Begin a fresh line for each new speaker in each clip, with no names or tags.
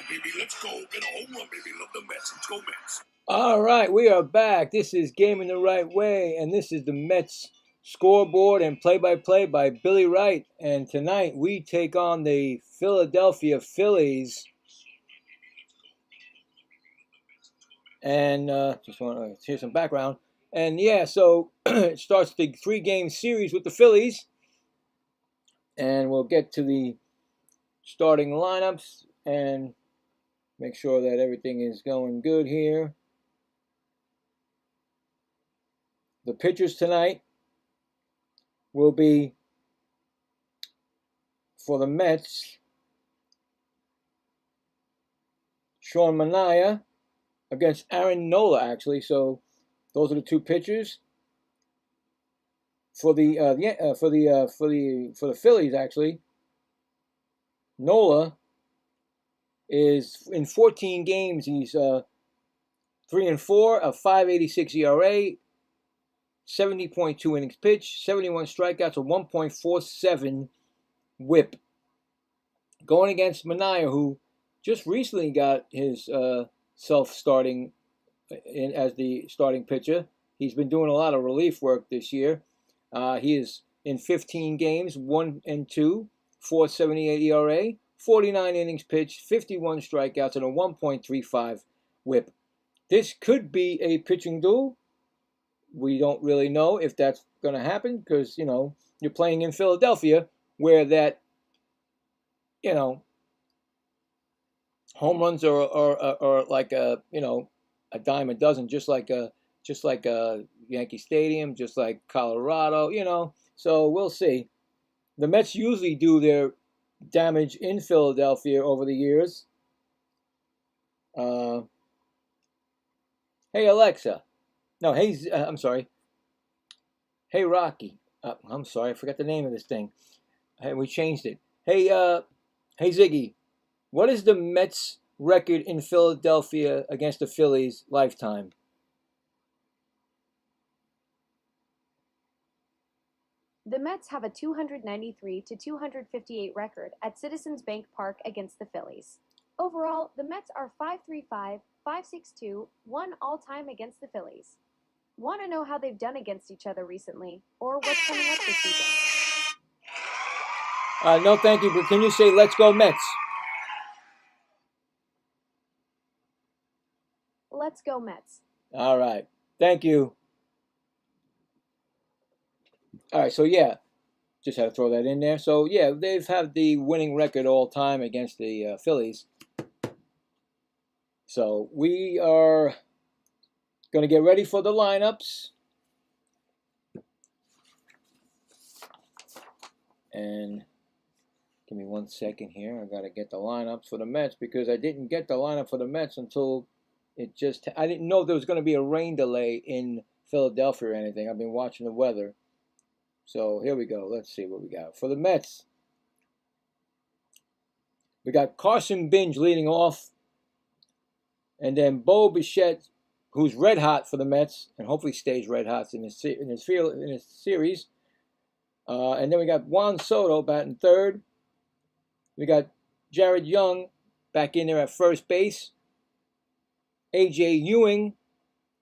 baby. Let's go. Get a home run, baby. Love the Mets. Let's go, Mets.
All right, we are back. This is Gaming the Right Way, and this is the Mets scoreboard and play-by-play by Billy Wright. And tonight we take on the Philadelphia Phillies. And just want to hear some background. And yeah, so it starts the 3-game series with the Phillies. And we'll get to the starting lineups and make sure that everything is going good here. The pitchers tonight will be for the Mets, Sean Manaea against Aaron Nola, actually. So those are the two pitchers for the Phillies. Actually, Nola is in 14 games. He's 3-4, a 5.86 ERA, 70.2 innings pitched, 71 strikeouts, a 1.47 WHIP. Going against Manaea, who just recently got his self-starting in as the starting pitcher. He's been doing a lot of relief work this year. He is in 15 games, 1-2, 4.78 ERA, 49 innings pitched, 51 strikeouts, and a 1.35 WHIP. This could be a pitching duel. We don't really know if that's going to happen because, you're playing in Philadelphia where that, home runs are like a dime a dozen, just like Yankee Stadium, just like Colorado, So we'll see. The Mets usually do their damage in Philadelphia over the years. Hey Alexa, no, hey, I'm sorry. Hey Rocky, I'm sorry, I forgot the name of this thing. Hey, we changed it. Hey Ziggy. What is the Mets record in Philadelphia against the Phillies lifetime?
The Mets have a 293 to 258 record at Citizens Bank Park against the Phillies. Overall, the Mets are 5.35, 5.62, 1 all-time against the Phillies. Want to know how they've done against each other recently, or what's coming up this season?
No, thank you, but can you say "Let's go Mets"?
Let's go Mets.
All right. Thank you. All right, so yeah, just had to throw that in there. So yeah, they've had the winning record all time against the Phillies. So we are going to get ready for the lineups. And give me 1 second here. I got to get the lineups for the Mets because I didn't get the lineup for the Mets until I didn't know there was going to be a rain delay in Philadelphia or anything. I've been watching the weather. So here we go. Let's see what we got. For the Mets, we got Carson Binge leading off. And then Bo Bichette, who's red hot for the Mets, and hopefully stays red hot in his series. And then we got Juan Soto batting third. We got Jared Young back in there at first base. A.J. Ewing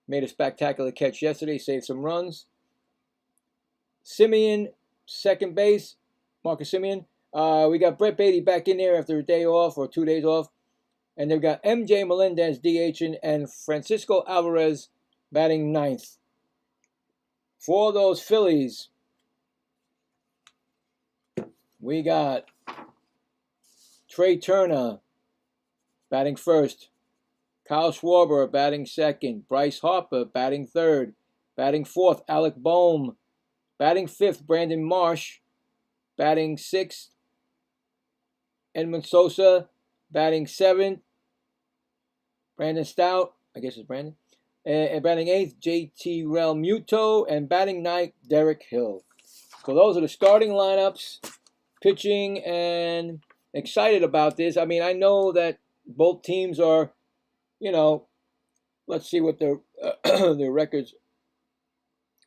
made a spectacular catch yesterday, saved some runs. Simeon, second base, Marcus Simeon. We got Brett Beatty back in there after a day off or 2 days off. And they've got M.J. Melendez DHing and Francisco Alvarez batting ninth. For those Phillies, we got Trey Turner batting first. Kyle Schwarber batting second. Bryce Harper batting third. Batting fourth, Alec Boehm. Batting fifth, Brandon Marsh. Batting sixth, Edmund Sosa. Batting seventh, Brandon Stout. I guess it's Brandon. And batting eighth, JT Realmuto. And batting ninth, Derek Hill. So those are the starting lineups. Pitching, and excited about this. I mean, I know that both teams are, let's see what their their records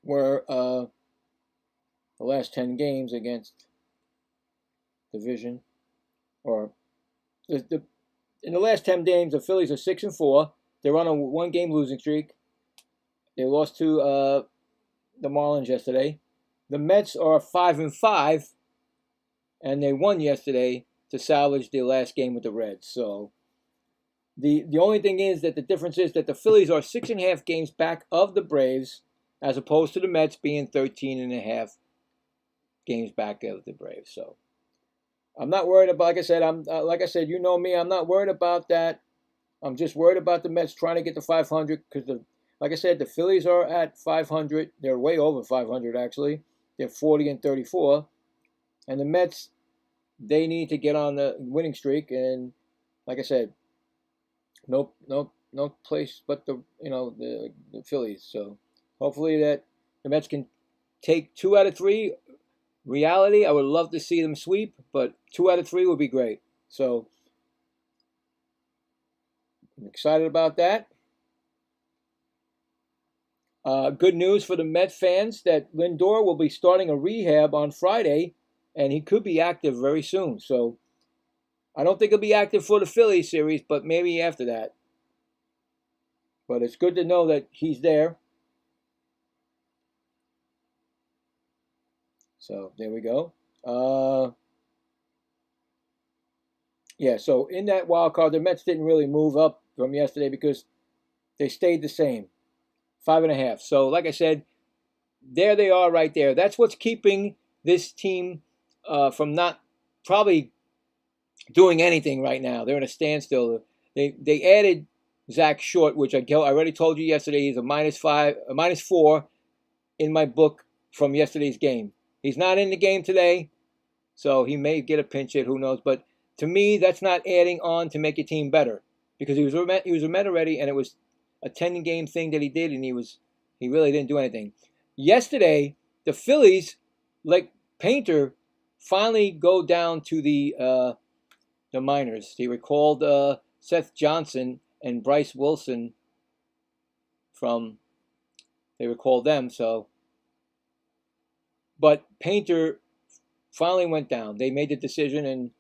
were the last 10 games against division or the in the last 10 games, the Phillies are 6-4. They're on a 1-game losing streak. They lost to the Marlins yesterday. The Mets are 5-5, and they won yesterday to salvage their last game with the Reds. So the only thing is that the difference is that the Phillies are 6.5 games back of the Braves, as opposed to the Mets being 13.5 games back of the Braves. So I'm not worried about. Like I said, you know me. I'm not worried about that. I'm just worried about the Mets trying to get to 500 because like I said, the Phillies are at 500. They're way over 500 actually. They're 40-34, and the Mets, they need to get on the winning streak. And like I said, no place but the Phillies. So hopefully that the Mets can take 2 out of 3. Reality, I would love to see them sweep, but 2 out of 3 would be great. So I'm excited about that. Good news for the Met fans that Lindor will be starting a rehab on Friday, and he could be active very soon. So I don't think he'll be active for the Phillies series, but maybe after that. But it's good to know that he's there. So there we go. Yeah, so in that wild card, the Mets didn't really move up from yesterday because they stayed the same, 5.5. So like I said, there they are right there. That's what's keeping this team from not probably doing anything right now. They're in a standstill. They added Zach Short, which I already told you yesterday. He's a -4 in my book from yesterday's game. He's not in the game today, so he may get a pinch hit. Who knows? But to me, that's not adding on to make your team better because he was a Met already, and it was a 10-game thing that he did, and he really didn't do anything. Yesterday, the Phillies, like Painter, finally go down to the minors. They recalled Seth Johnson and Bryce Wilson they recalled them. So, but Painter finally went down. They made the decision, and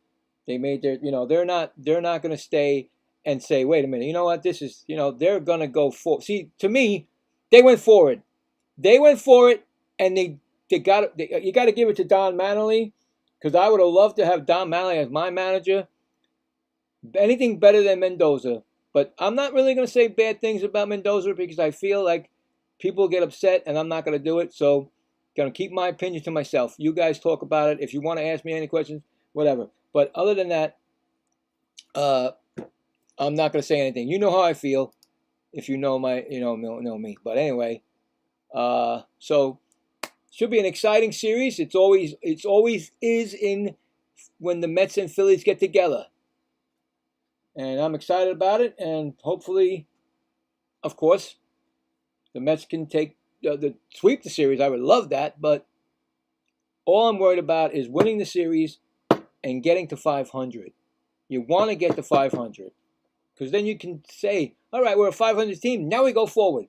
they made their, they're not going to stay and say, wait a minute, you know what, this is, they're going to go forward. See, to me, they went forward. They went for it, and you got to give it to Don Mattingly, because I would have loved to have Don Mattingly as my manager. Anything better than Mendoza. But I'm not really going to say bad things about Mendoza because I feel like people get upset, and I'm not going to do it. So going to keep my opinion to myself. You guys talk about it. If you want to ask me any questions, whatever. But other than that, I'm not going to say anything. You know how I feel if you know know me. But anyway, so should be an exciting series. It's always is in when the Mets and Phillies get together. And I'm excited about it, and hopefully, of course, the Mets can sweep the series. I would love that, but all I'm worried about is winning the series and getting to 500. You want to get to 500 because then you can say, all right, we're a 500 team. Now we go forward.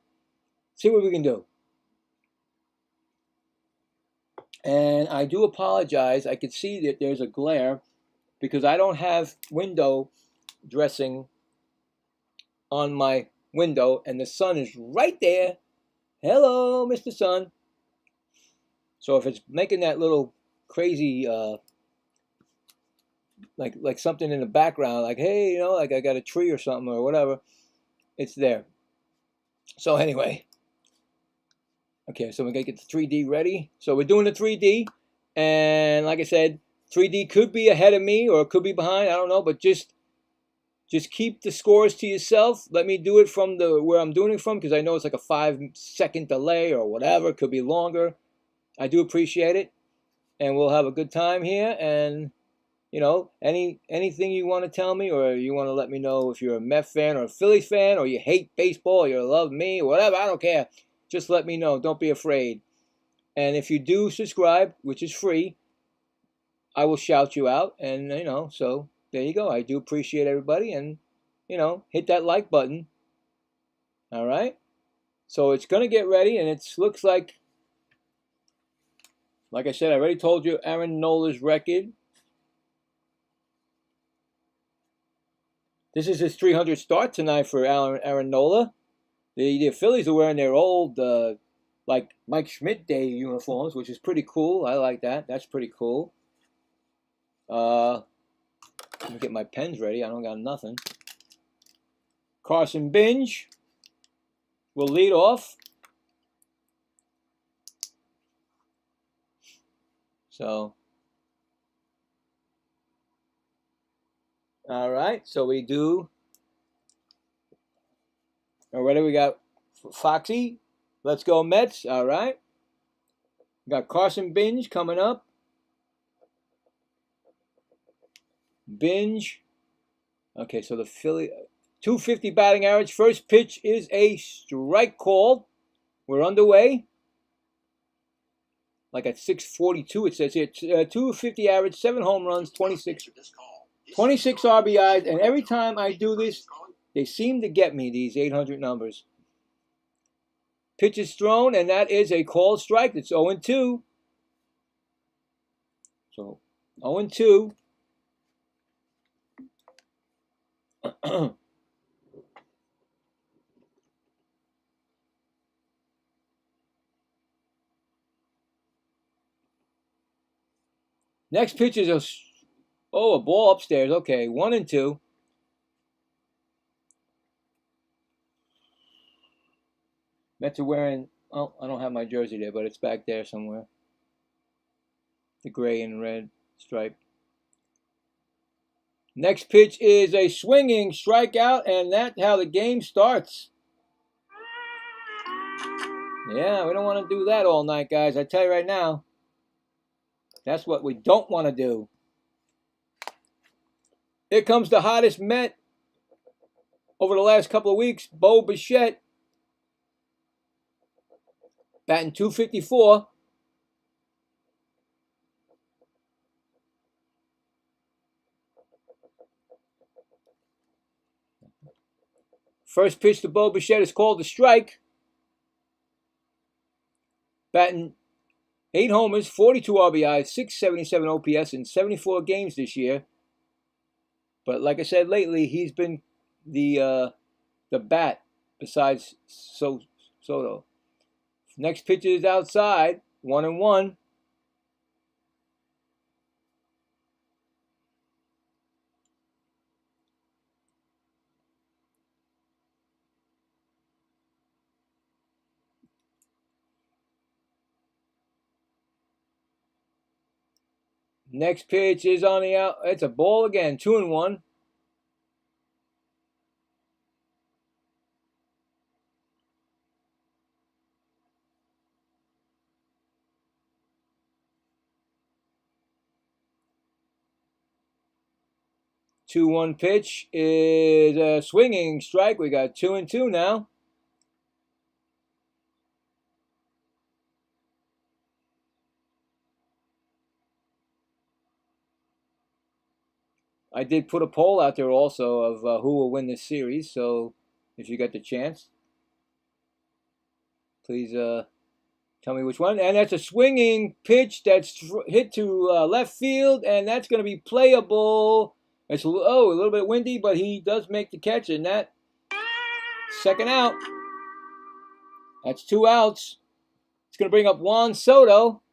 See what we can do. And I do apologize. I could see that there's a glare because I don't have window dressing on my window, and the sun is right there. Hello, Mr. Sun. So if it's making that little crazy like something in the background, like, hey, like I got a tree or something or whatever, it's there. So anyway, okay, so we're gonna get the 3D ready. So we're doing the 3D, and like I said, 3D could be ahead of me or it could be behind, I don't know, but just keep the scores to yourself. Let me do it from where I'm doing it from, because I know it's like a 5-second delay or whatever. It could be longer. I do appreciate it, and we'll have a good time here. And anything you want to tell me, or you want to let me know if you're a Met fan or a Phillies fan, or you hate baseball, or you love me, or whatever, I don't care. Just let me know. Don't be afraid. And if you do subscribe, which is free, I will shout you out. And so there you go. I do appreciate everybody, and hit that like button. All right. So it's gonna get ready, and it looks like I said, I already told you Aaron Nola's record. This is his 300 start tonight for Aaron Nola. The Phillies are wearing their old, like Mike Schmidt Day uniforms, which is pretty cool. I like that. That's pretty cool. Let me get my pens ready. I don't got nothing. Carson Binge will lead off. So, all right. So we do. Already we got Foxy. Let's go Mets. All right. We got Carson Binge coming up. Binge. Okay, so the Philly 250 batting average. First pitch is a strike call. We're underway. Like at 6:42 it says here. 250 average, 7 home runs, 26 RBIs, and every time I do this, they seem to get me these 800 numbers. Pitch is thrown, and that is a called strike. It's 0-2. So 0-2. Next pitch is a ball upstairs. Okay, 1-2. Mets are wearing, oh, I don't have my jersey there, but it's back there somewhere. The gray and red stripe. Next pitch is a swinging strikeout, and that's how the game starts. Yeah, we don't want to do that all night, guys. I tell you right now, that's what we don't want to do. Here comes the hottest Met over the last couple of weeks, Bo Bichette. Batting .254. First pitch to Bo Bichette is called a strike. Batting 8 homers, 42 RBIs, 677 OPS in 74 games this year. But like I said lately, he's been the bat besides Soto. Next pitch is outside, 1-1. Next pitch is on the out. It's a ball again, 2-1. Two-one pitch is a swinging strike. We got 2-2 now. I did put a poll out there also of who will win this series. So if you got the chance, please tell me which one. And that's a swinging pitch that's hit to left field, and that's going to be playable. It's a little bit windy, but he does make the catch, and that second out. That's 2 outs. It's going to bring up Juan Soto.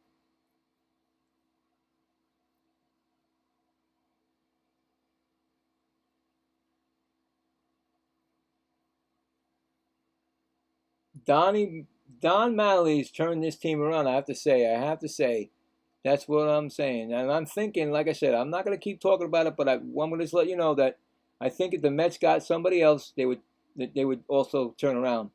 Don Mattingly's turned this team around, I have to say. That's what I'm saying. And I'm thinking, like I said, I'm not going to keep talking about it, but I'm going to just let you know that I think if the Mets got somebody else, they would also turn around.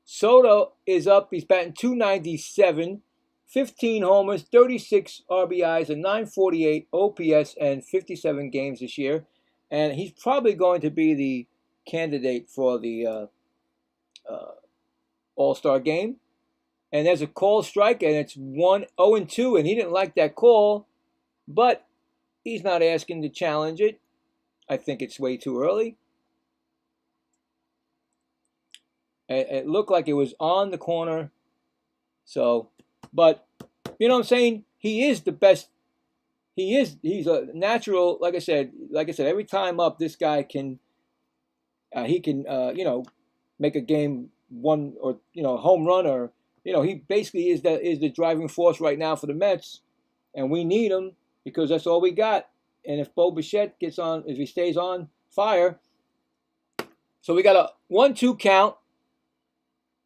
Soto is up. He's batting .297, 15 homers, 36 RBIs, and 948 OPS, and 57 games this year. And he's probably going to be the candidate for the All-Star game. And there's a call strike, and it's 0-2, and he didn't like that call, but he's not asking to challenge it. I think it's way too early. It looked like it was on the corner. So, but, you know what I'm saying? He is the best. He's a natural, like I said, every time up, this guy can he can, make a game one or home run, or he basically is the driving force right now for the Mets, and we need him because that's all we got. And if Bo Bichette gets on, if he stays on fire, so we got a 1-2 count.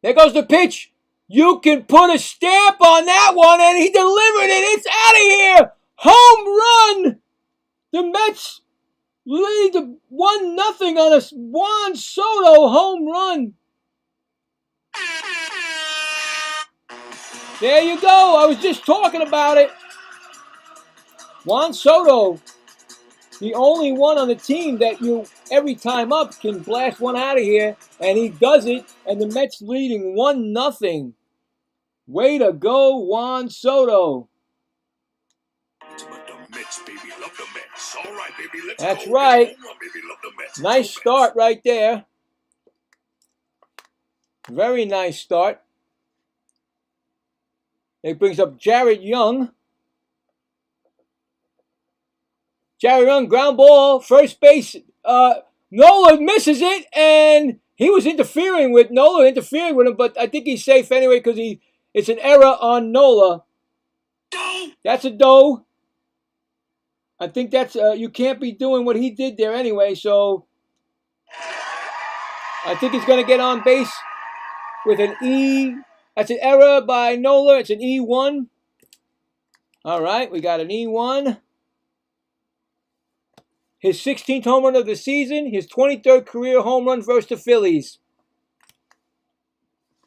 There goes the pitch. You can put a stamp on that one, and he delivered it. It's out of here. Home run. The Mets lead 1-0 on a Juan Soto home run. There you go. I was just talking about it. Juan Soto, the only one on the team that you, every time up, can blast one out of here, and he does it, and the Mets leading 1-0. Way to go, Juan Soto.
But the Mets, baby, love the Mets. All right, baby, let's
That's
go.
right.
Home run, baby, love the Mets.
Nice start right there. Very nice start. It brings up Jared Young. Jared Young, ground ball, first base. Nola misses it, and he was interfering with him, but I think he's safe anyway because it's an error on Nola. That's a doe. I think that's you can't be doing what he did there anyway, so I think he's going to get on base with an E. That's an error by Nola. It's an E1. All right, we got an E1. His 16th home run of the season, his 23rd career home run versus the Phillies.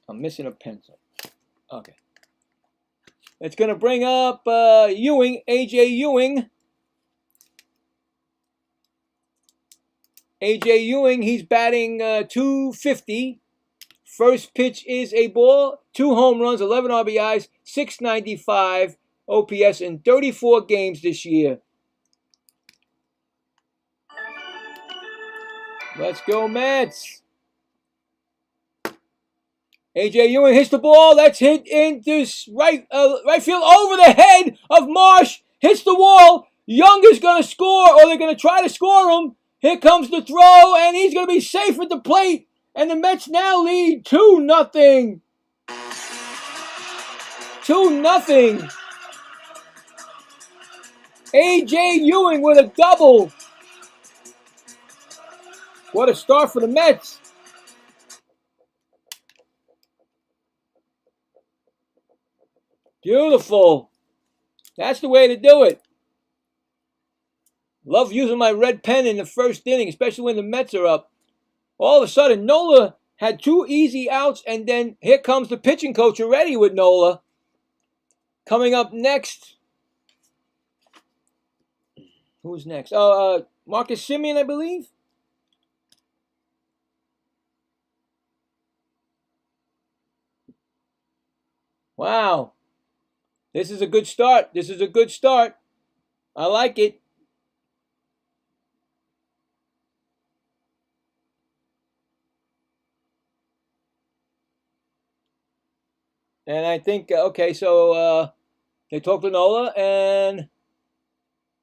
I'm missing a pencil. Okay. It's going to bring up Ewing, A.J. Ewing. A.J. Ewing, he's batting .250. First pitch is a ball. 2 home runs, 11 RBIs, .695 OPS in 34 games this year. Let's go, Mets. A.J. Ewing hits the ball. That's hit into right field over the head of Marsh. Hits the wall. Young is going to score, or they're going to try to score him. Here comes the throw, and he's going to be safe at the plate. And the Mets now lead 2-0. 2-0. A.J. Ewing with a double. What a start for the Mets. Beautiful. That's the way to do it. Love using my red pen in the first inning, especially when the Mets are up. All of a sudden, Nola had 2 easy outs, and then here comes the pitching coach already with Nola. Coming up next. Who's next? Marcus Semien, I believe. Wow. This is a good start. This is a good start. I like it. And I think, okay, so they talked to Nola, and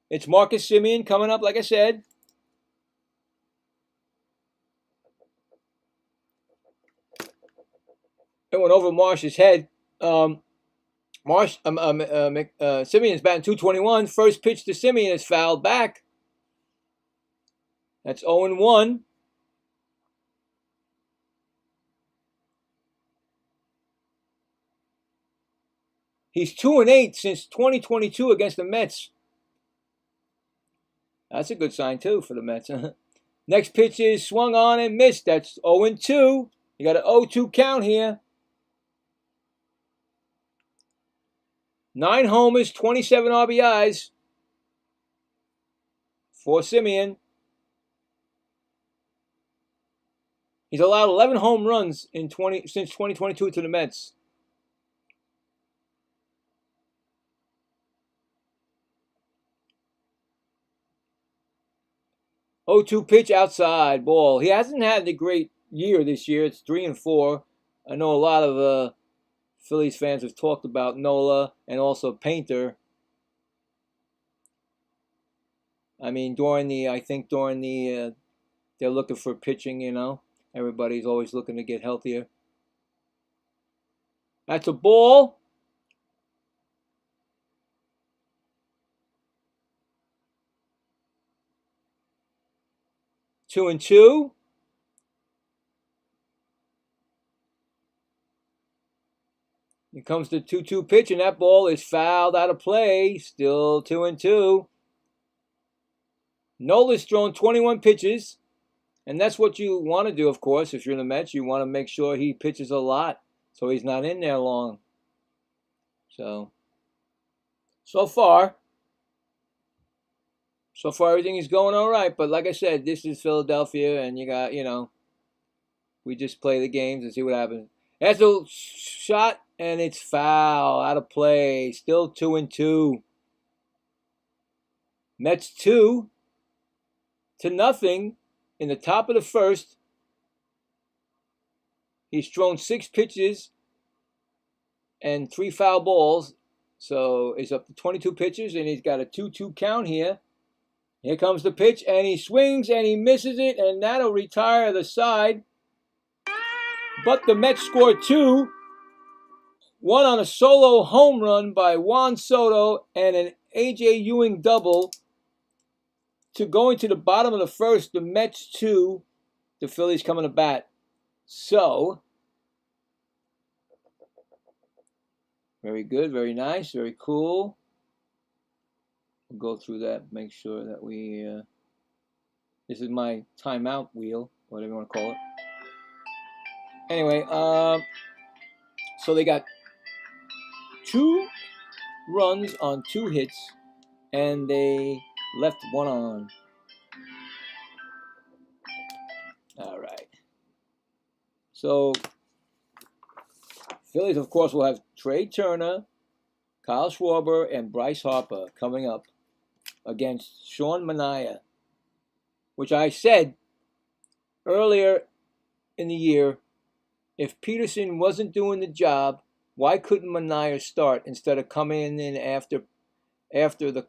it's Marcus Semien coming up, like I said. It went over Marsh's head. Semien is batting .221. First pitch to Semien is fouled back. That's 0-1. He's 2-8 since 2022 against the Mets. That's a good sign too for the Mets. Next pitch is swung on and missed. That's 0-2. You got an 0-2 count here. 9 homers, 27 RBIs for Semien. He's allowed 11 home runs since 2022 to the Mets. .02 pitch outside ball. He hasn't had a great year this year. It's 3-4. I know a lot of Phillies fans have talked about Nola and also Painter. I mean, during the they're looking for pitching, you know. Everybody's always looking to get healthier. That's a ball. Two and two. Here comes the 2-2 pitch, and that ball is fouled out of play. Still 2 and 2. Nola's thrown 21 pitches, and that's what you want to do, of course. If you're in the Mets, you want to make sure he pitches a lot so he's not in there long. So far everything is going all right. But like I said, this is Philadelphia, and you got, you know, we just play the games and see what happens. That's a shot, and it's foul, out of play. Still 2 and 2. Mets 2-0 in the top of the first. He's thrown 6 pitches and 3 foul balls. So it's up to 22 pitches, and he's got a 2-2 count here. Here comes the pitch, and he swings, and he misses it, and that'll retire the side. But the Mets score 2. One on a solo home run by Juan Soto and an A.J. Ewing double to go into the bottom of the first. The Mets 2, the Phillies coming to bat. So, very good, very nice, very cool. We'll go through that, make sure that we, this is my timeout wheel, whatever you want to call it. Anyway, so they got 2 runs on 2 hits, and they left 1 on. All right. So, Phillies, of course, will have Trey Turner, Kyle Schwarber, and Bryce Harper coming up against Sean Manaea, which I said earlier in the year, if Peterson wasn't doing the job, why couldn't Manaea start instead of coming in after the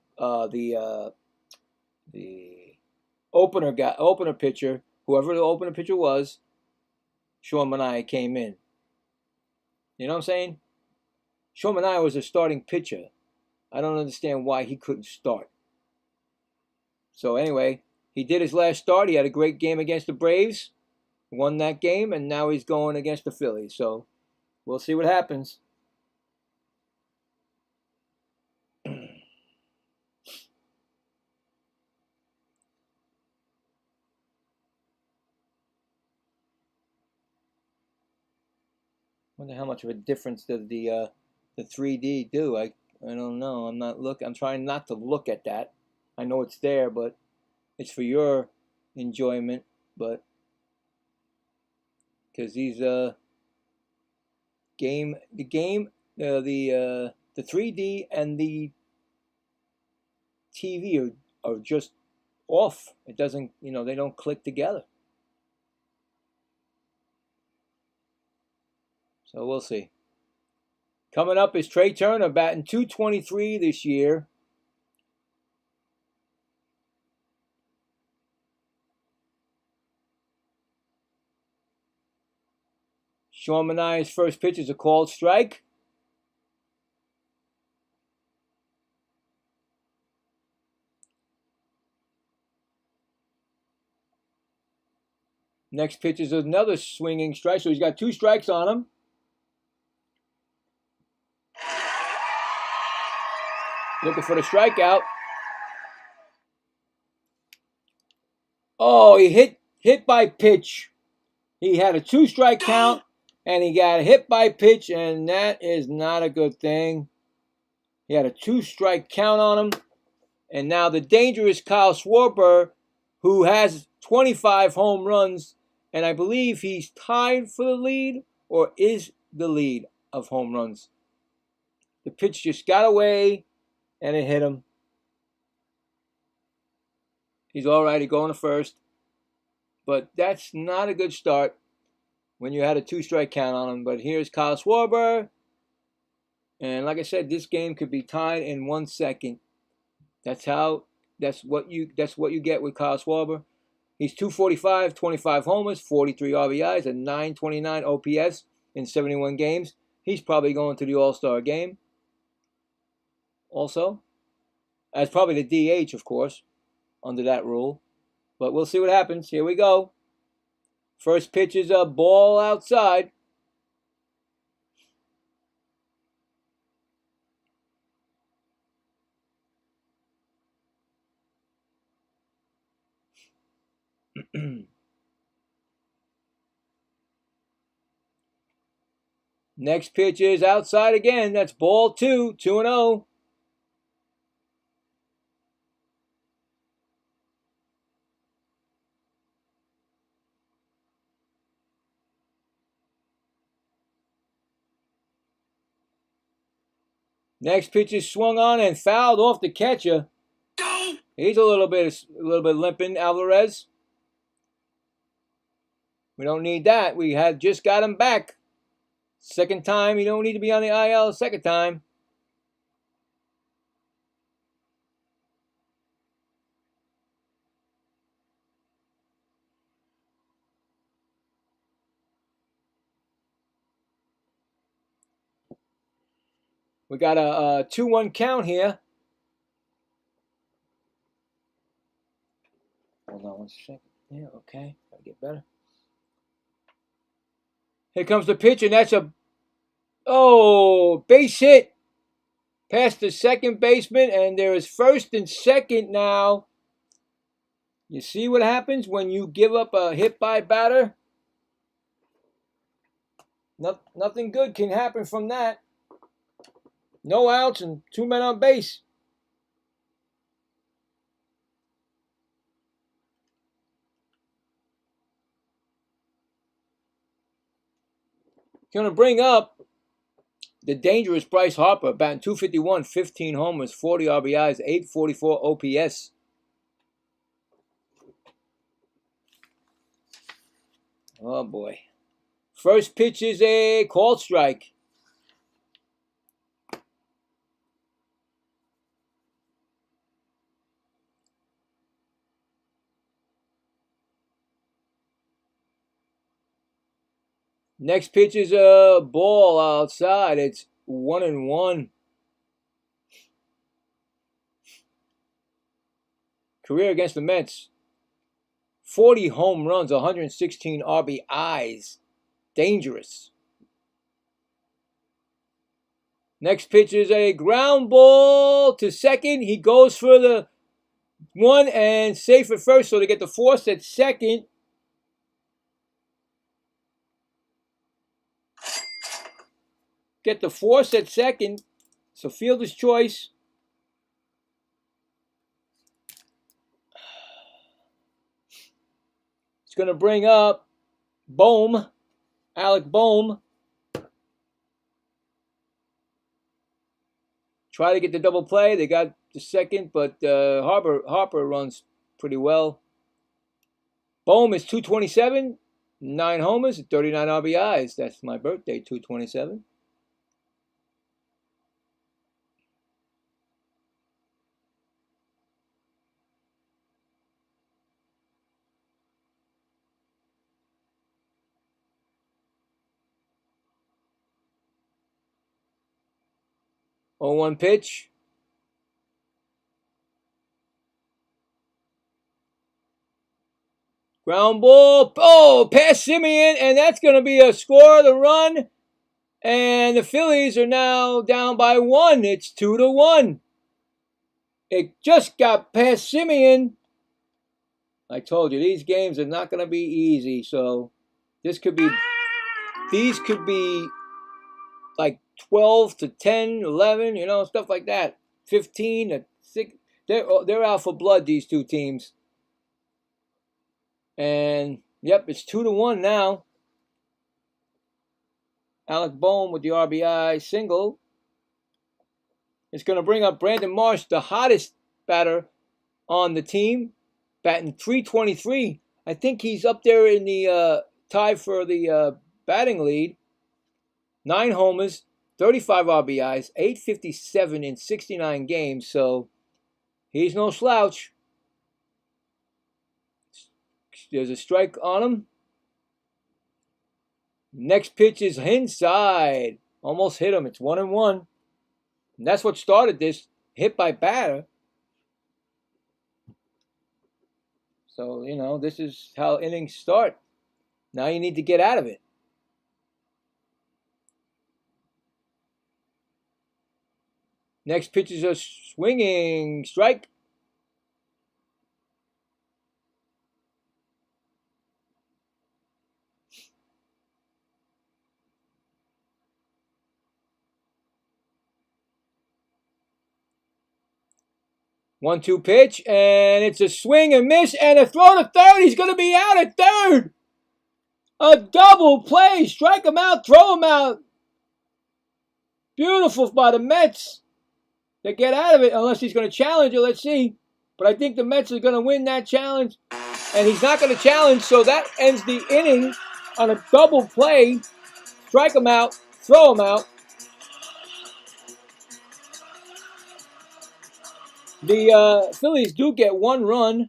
opener pitcher, whoever the opener pitcher was, Sean Manaea came in. You know what I'm saying? Sean Manaea was a starting pitcher. I don't understand why he couldn't start. So anyway, he did his last start. He had a great game against the Braves, won that game, and now he's going against the Phillies. So we'll see what happens. Wonder how much of a difference does the 3D do? I don't know. I'm trying not to look at that. I know it's there, but it's for your enjoyment. But because these the 3D and the TV are just off. It doesn't, they don't click together. So we'll see. Coming up is Trey Turner, batting .223 this year. Sean Manaea's first pitch is a called strike. Next pitch is another swinging strike, so he's got 2 strikes on him. Looking for the strikeout. Oh, he hit by pitch. He had a 2-strike count, and he got hit by pitch, and that is not a good thing. He had a 2-strike count on him, and now the dangerous Kyle Schwarber, who has 25 home runs, and I believe he's tied for the lead, or is the lead of home runs. The pitch just got away, and it hit him. He's all right. He's going to first. But that's not a good start when you had a 2-strike count on him. But here's Kyle Schwarber. And like I said, this game could be tied in 1 second. That's what you get with Kyle Schwarber. He's 245, 25 homers, 43 RBIs, and 929 OPS in 71 games. He's probably going to the All-Star game also. As probably the DH, of course, under that rule. But we'll see what happens. Here we go. First pitch is a ball outside. Next pitch is outside again. That's ball 2, 2-0. Next pitch is swung on and fouled off the catcher. He's a little bit limping, Alvarez. We don't need that. We had just got him back. Second time, you don't need to be on the IL a second time. We got a 2-1 count here. Hold on one second. Yeah, okay. Gotta get better. Here comes the pitch, and that's a base hit past the second baseman, and there is first and second now. You see what happens when you give up a hit by batter? Nothing good can happen from that. No outs and 2 men on base. Going to bring up the dangerous Bryce Harper, batting .251, 15 homers, 40 RBIs, 844 OPS. Oh boy. First pitch is a called strike. Next pitch is a ball outside. It's 1-1. Career against the Mets. 40 home runs, 116 RBIs. Dangerous. Next pitch is a ground ball to second. He goes for the one and safe at first, so they get the force at second. Get the force at second. So fielder's choice. It's going to bring up Bohm, Alec Bohm. Try to get the double play. They got the second, but Harper runs pretty well. Bohm is 227, 9 homers, 39 RBIs. That's my birthday, 227. On one pitch. Ground ball. Oh, past Simeon, and that's going to be a score of the run. And the Phillies are now down by 1. It's 2-1. It just got past Simeon. I told you, these games are not going to be easy. So these could be like 12 to 10, 11, stuff like that. 15 to 6. They're out for blood, these two teams. And, yep, it's 2-1 now. Alec Bohm with the RBI single. It's going to bring up Brandon Marsh, the hottest batter on the team, batting .323. I think he's up there in the tie for the batting lead. 9 homers, 35 RBIs, 857 in 69 games. So he's no slouch. There's a strike on him. Next pitch is inside. Almost hit him. It's 1-1. And that's what started this. Hit by batter. So, you know, this is how innings start. Now you need to get out of it. Next pitch is a swinging strike. One-two pitch, and it's a swing and miss, and a throw to third. He's going to be out at third. A double play. Strike him out, throw him out. Beautiful by the Mets. They get out of it unless he's going to challenge it. Let's see. But I think the Mets are going to win that challenge. And he's not going to challenge, so that ends the inning on a double play. Strike him out, throw him out. The Phillies do get 1 run.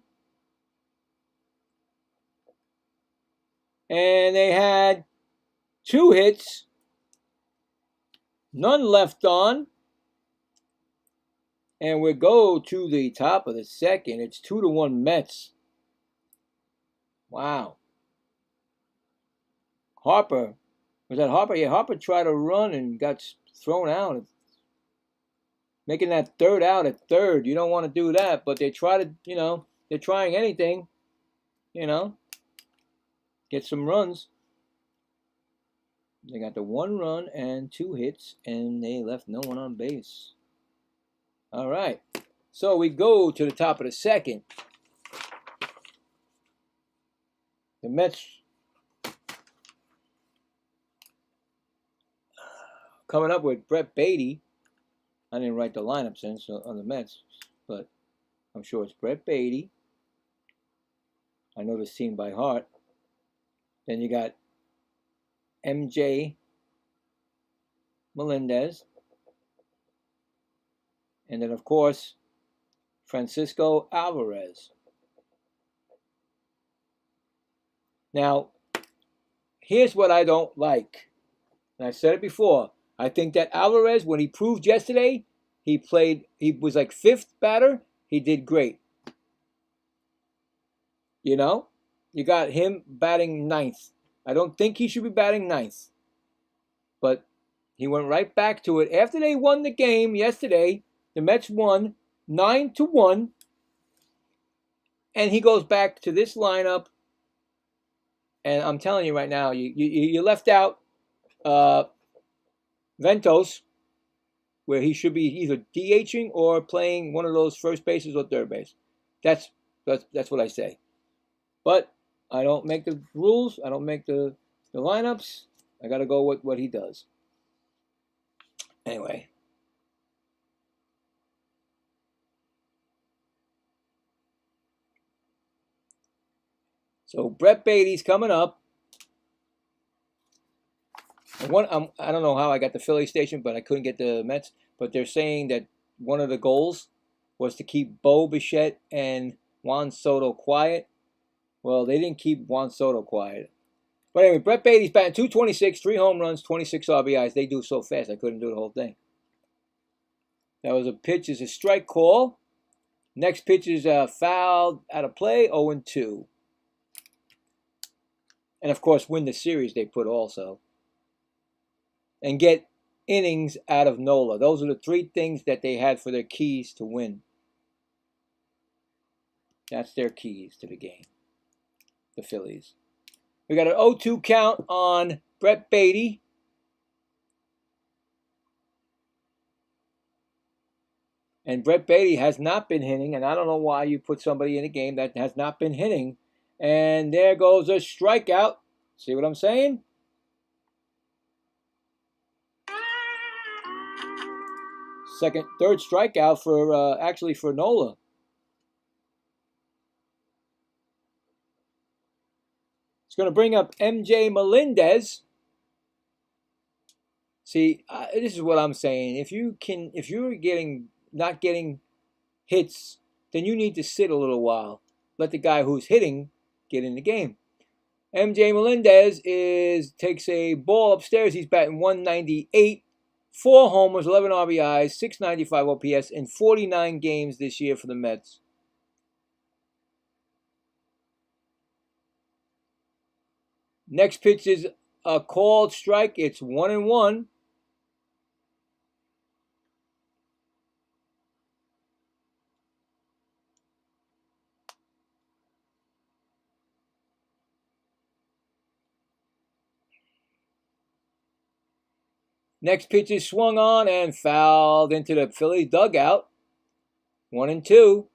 And they had 2 hits. None left on. And we go to the top of the second. It's 2-1 Mets. Wow. Harper. Was that Harper? Yeah, Harper tried to run and got thrown out. Making that third out at third. You don't want to do that. But they try to, you know, they're trying anything. You know. Get some runs. They got the 1 run and 2 hits. And they left no one on base. All right. So we go to the top of the second. The Mets coming up with Brett Beatty. I didn't write the lineups in on the Mets, but I'm sure it's Brett Beatty. I know this team by heart. Then you got MJ Melendez. And then, of course, Francisco Alvarez. Now, here's what I don't like. And I've said it before. I think that Alvarez, when he proved yesterday, he was like 5th batter. He did great. You know? You got him batting 9th. I don't think he should be batting 9th. But he went right back to it. After they won the game yesterday, the Mets won 9-1. And he goes back to this lineup. And I'm telling you right now, you left out Ventos, where he should be either DHing or playing one of those first bases or third base. That's what I say. But I don't make the rules. I don't make the lineups. I got to go with what he does. Anyway. So Brett Beatty's coming up. I don't know how I got the Philly station, but I couldn't get the Mets. But they're saying that one of the goals was to keep Bo Bichette and Juan Soto quiet. Well, they didn't keep Juan Soto quiet. But anyway, Brett Beatty's batting .226, 3 home runs, 26 RBIs. They do so fast, I couldn't do the whole thing. That was a pitch, is a strike call. Next pitch is fouled out of play, 0-2. And, of course, win the series they put also. And get innings out of Nola. Those are the 3 things that they had for their keys to win. That's their keys to the game. The Phillies. We got an 0-2 count on Brett Beatty. And Brett Beatty has not been hitting, and I don't know why you put somebody in a game that has not been hitting. And there goes a strikeout. See what I'm saying? Third strikeout for actually for Nola. It's going to bring up MJ Melendez. See, this is what I'm saying. If you're not getting hits, then you need to sit a little while. Let the guy who's hitting get in the game. MJ Melendez takes a ball upstairs. He's batting 198, 4 homers, 11 RBIs, 695 OPS in 49 games this year for the Mets. Next pitch is a called strike. It's 1-1. Next pitch is swung on and fouled into the Phillies dugout. 1-2.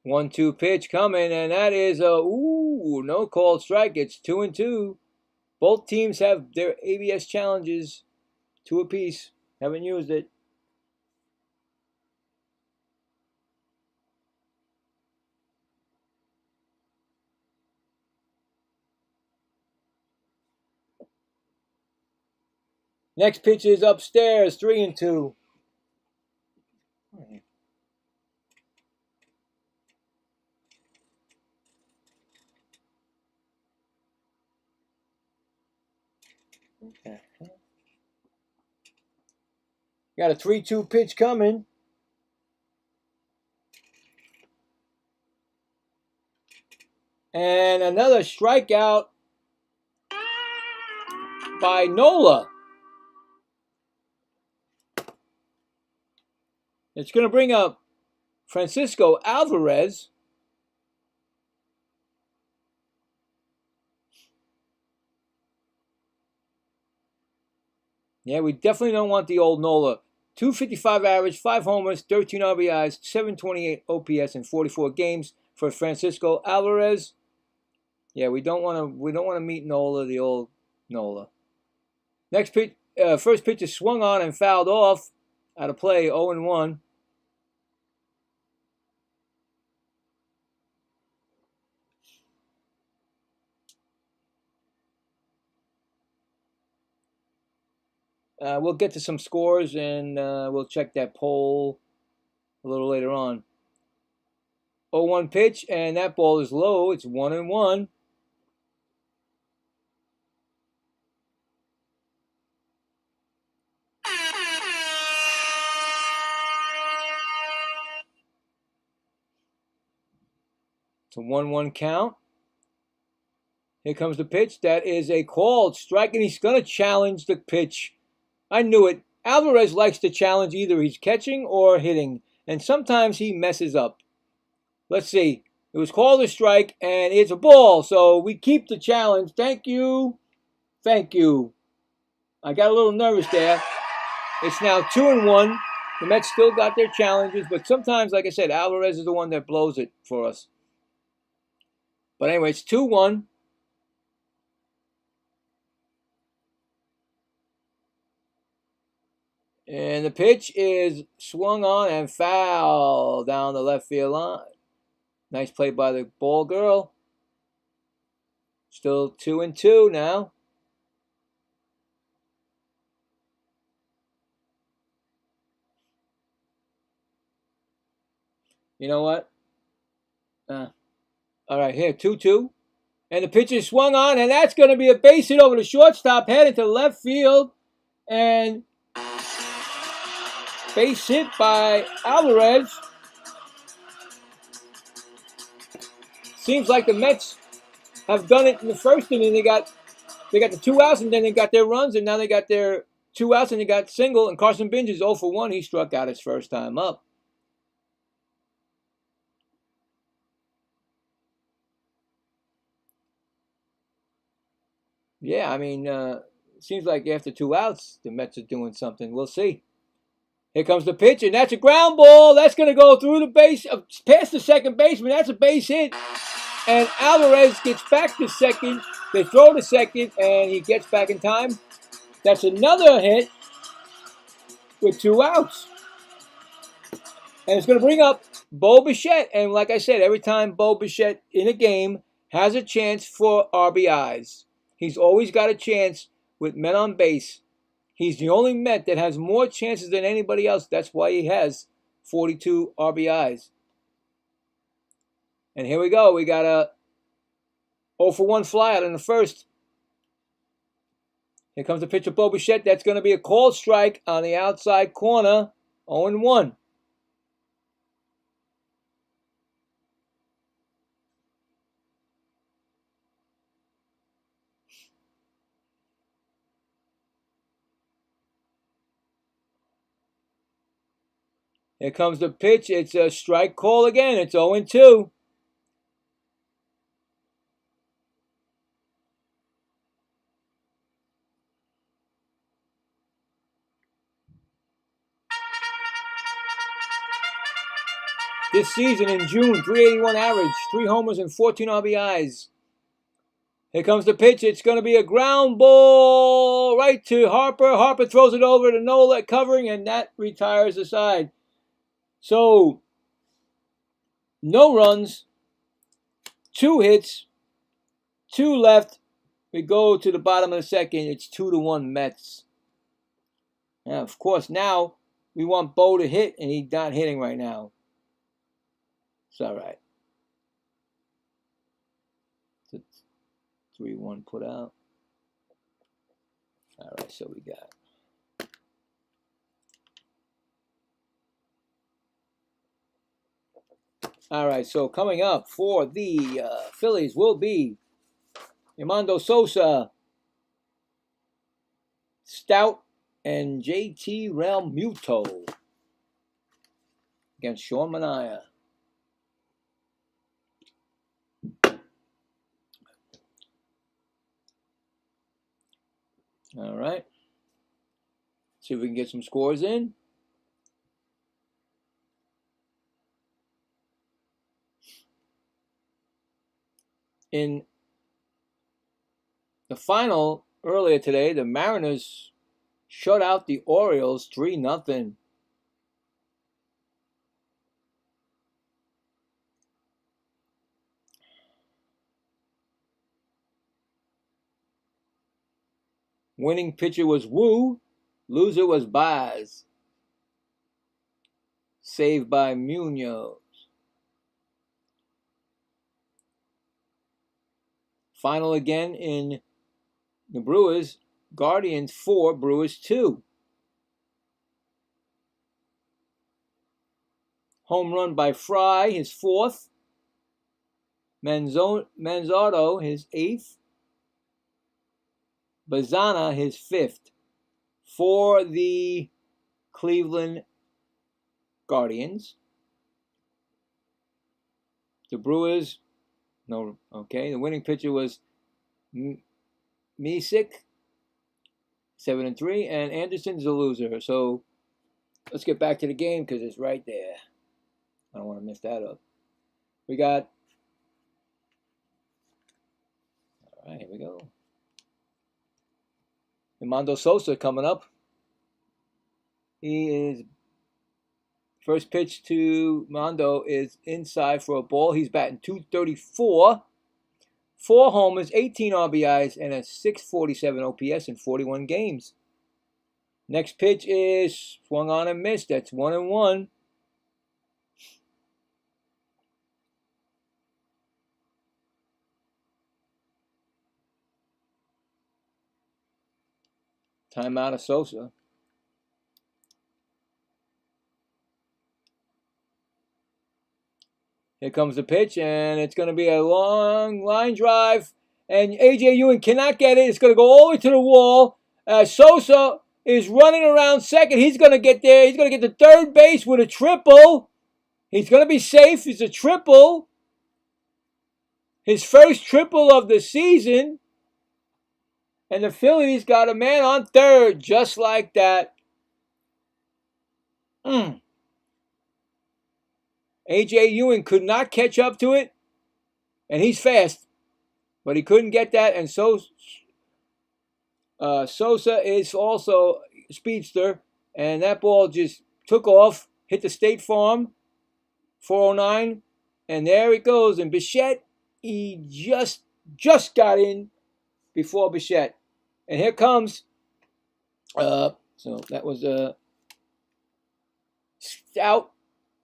One-two pitch coming, and that is no called strike. It's 2-2. Both teams have their ABS challenges, 2 apiece. Haven't used it. Next pitch is upstairs, 3-2. Got a 3-2 pitch coming. And another strikeout by Nola. It's going to bring up Francisco Alvarez. Yeah, we definitely don't want the old Nola. 255 average, 5 homers, 13 RBIs, 728 OPS in 44 games for Francisco Alvarez. Yeah, we don't want to meet Nola, the old Nola. Next pitch, first pitch is swung on and fouled off. Out of play, 0-1. We'll get to some scores, and we'll check that poll a little later on. 0-1 pitch, and that ball is low. It's 1-1. It's a 1-1 count. Here comes the pitch. That is a called strike, and he's going to challenge the pitch. I knew it. Alvarez likes to challenge. Either he's catching or hitting, and sometimes he messes up. Let's see. It was called a strike, and it's a ball, so we keep the challenge. Thank you. Thank you. I got a little nervous there. It's now 2-1. The Mets still got their challenges, but sometimes, like I said, Alvarez is the one that blows it for us. But anyway, it's 2-1. And the pitch is swung on and fouled down the left field line. Nice play by the ball girl. Still 2-2 now. You know what? All right, here, 2-2. And the pitch is swung on, and that's going to be a base hit over the shortstop, headed to left field. And base hit by Alvarez. Seems like the Mets have done it in the first inning. They got the 2 outs, and then they got their runs, and now they got their 2 outs, and they got single. And Carson Binge is 0 for 1. He struck out his first time up. Yeah, I mean, seems like after 2 outs, the Mets are doing something. We'll see. Here comes the pitch, and that's a ground ball. That's going to go through the base, past the second baseman. That's a base hit. And Alvarez gets back to second. They throw to second, and he gets back in time. That's another hit with 2 outs. And it's going to bring up Bo Bichette. And like I said, every time Bo Bichette in a game has a chance for RBIs. He's always got a chance with men on base. He's the only Met that has more chances than anybody else. That's why he has 42 RBIs. And here we go. We got a 0-for-1 flyout in the first. Here comes the pitch of Bo Bichette. That's going to be a called strike on the outside corner. 0-1. Here comes the pitch. It's a strike call again. It's 0-2. This season in June, 381 average, 3 homers and 14 RBIs. Here comes the pitch. It's going to be a ground ball right to Harper. Harper throws it over to Nola covering, and that retires the side. So, no runs, 2 hits, 2 left. We go to the bottom of the second. It's 2-1 Mets. Now, of course, now we want Bo to hit, and he's not hitting right now. It's all right. 3-1 put out. All right, so we got. All right, so coming up for the Phillies will be Yamando Sosa, Stout, and JT Realmuto against Sean Manaea. All right. See if we can get some scores in. In the final earlier today, the Mariners shut out the Orioles 3-0. Winning pitcher was Wu. Loser was Baz. Saved by Munoz. Final again in the Brewers. Guardians 4, Brewers 2. Home run by Fry, his 4th. Manzardo, his 8th. Bazana, his 5th. For the Cleveland Guardians. The Brewers, no, okay. The winning pitcher was Misick, 7-3, and Anderson's a loser. So let's get back to the game because it's right there. I don't want to mess that up. We got. All right, here we go. Yamando Sosa coming up. He is. First pitch to Mondo is inside for a ball. He's batting .234. 4 homers, 18 RBIs, and a .647 OPS in 41 games. Next pitch is swung on and missed. That's 1-1. Timeout of Sosa. Here comes the pitch, and it's going to be a long line drive. And A.J. Ewing cannot get it. It's going to go all the way to the wall. Sosa is running around second. He's going to get there. He's going to get to third base with a triple. He's going to be safe. It's a triple. His first triple of the season. And the Phillies got a man on third just like that. A.J. Ewing could not catch up to it. And he's fast. But he couldn't get that. And Sosa is also a speedster. And that ball just took off, hit the State Farm, 409, and there it goes. And Bichette, he just got in before Bichette. And here comes, so that was Stout,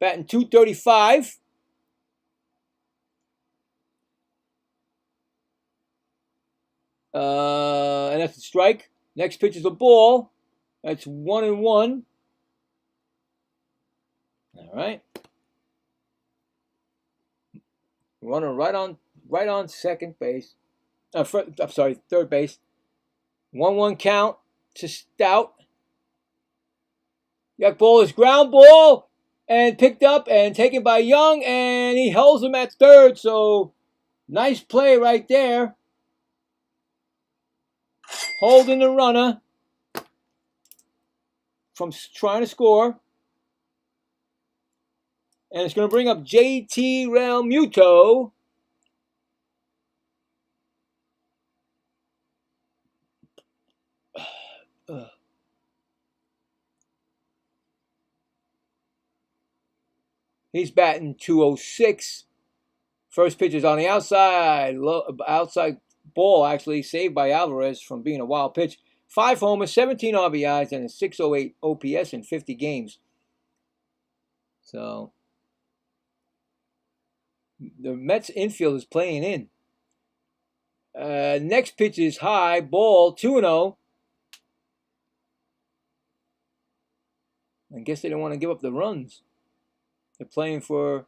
batting 235. And that's a strike. Next pitch is a ball. That's 1-1. All right. Runner right on second base. I'm sorry, third base. 1-1 count to Stout. That ball is ground ball and picked up and taken by Young, and he holds him at third. So nice play right there. Holding the runner from trying to score. And it's going to bring up JT Realmuto. He's batting 206. First pitch is on the outside. Outside ball, actually, saved by Alvarez from being a wild pitch. 5 homers, 17 RBIs, and a 608 OPS in 50 games. So the Mets infield is playing in. Next pitch is high, ball, 2-0. I guess they don't want to give up the runs. They're playing for,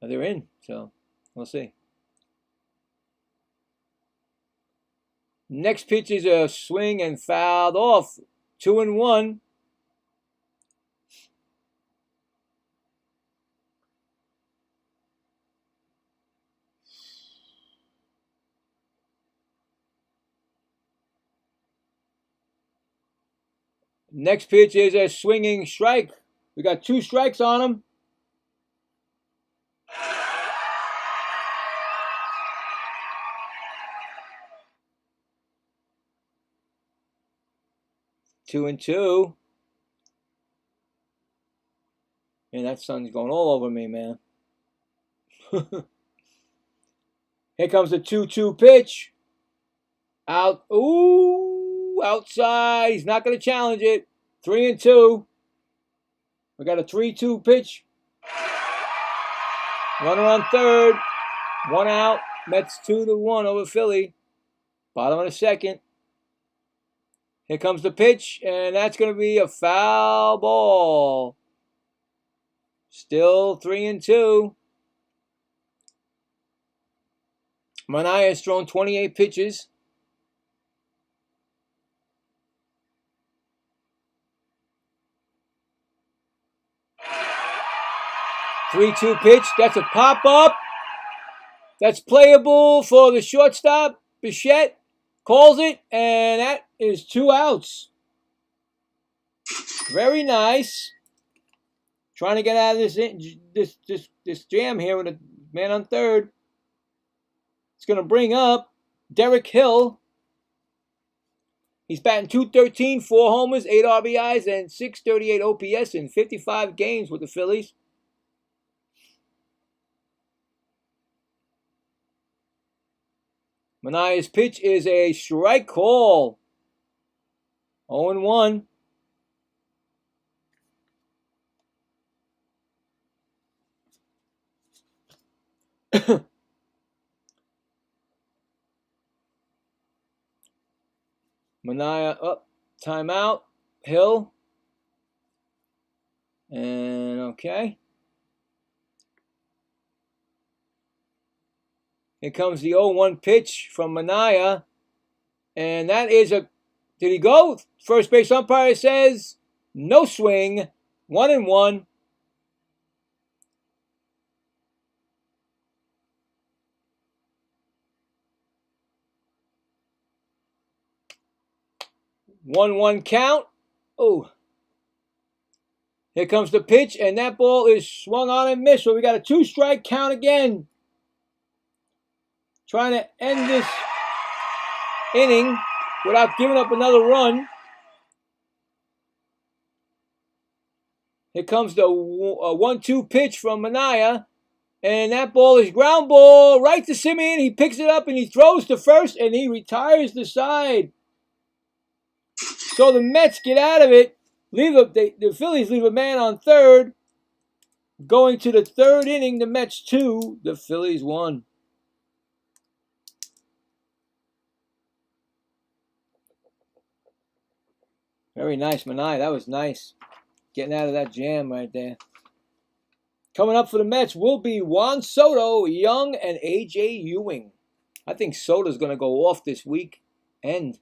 they're in, so we'll see. Next pitch is a swing and fouled off, 2-1. Next pitch is a swinging strike. We got 2 strikes on him. Two and two. And that sun's going all over me, man. Here comes the 2-2 pitch. Out. Ooh, outside. He's not going to challenge it. 3-2. We got a 3-2 pitch. Runner on third. 1 out. Mets 2-1 over Philly. Bottom of the second. Here comes the pitch, and that's going to be a foul ball. Still 3-2. Manaea has thrown 28 pitches. Three-two pitch. That's a pop-up. That's playable for the shortstop. Bichette calls it, and that is 2 outs. Very nice. Trying to get out of this jam here with a man on third. It's going to bring up Derek Hill. He's batting .213, 4 homers, 8 RBIs, and 638 OPS in 55 games with the Phillies. Manaea's pitch is a strike call. 0-1. Manaea up, timeout, Hill. And okay. Here comes the 0-1 pitch from Manaea. And that is a, did he go? First base umpire says no swing. 1-1. One count. Oh. Here comes the pitch, and that ball is swung on and missed. So we got a 2-strike count again. Trying to end this inning without giving up another run. Here comes the 1-2 pitch from Manaea. And that ball is ground ball right to Simeon. He picks it up and he throws to first and he retires the side. So the Mets get out of it. The Phillies leave a man on third. Going to the third inning, the Mets 2, the Phillies 1. Very nice, Manaea. That was nice. Getting out of that jam right there. Coming up for the Mets will be Juan Soto, Young, and A.J. Ewing. I think Soto's going to go off this week. And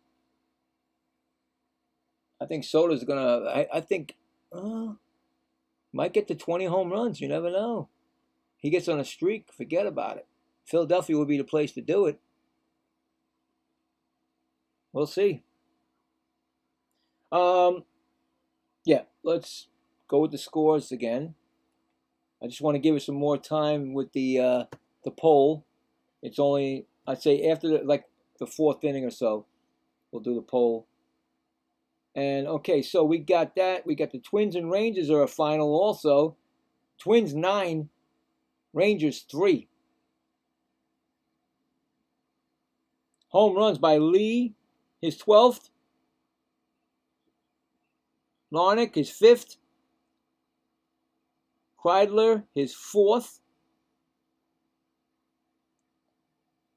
I think Soto's going to, I think, might get to 20 home runs. You never know. He gets on a streak, forget about it. Philadelphia will be the place to do it. We'll see. Yeah, let's go with the scores again. I just want to give it some more time with the poll. It's only, I'd say after the fourth inning or so, we'll do the poll. And okay, so we got that. We got the Twins and Rangers are a final also. Twins 9, Rangers 3. Home runs by Lee, his 12th. Larnach, his 5th. Kreidler, his 4th.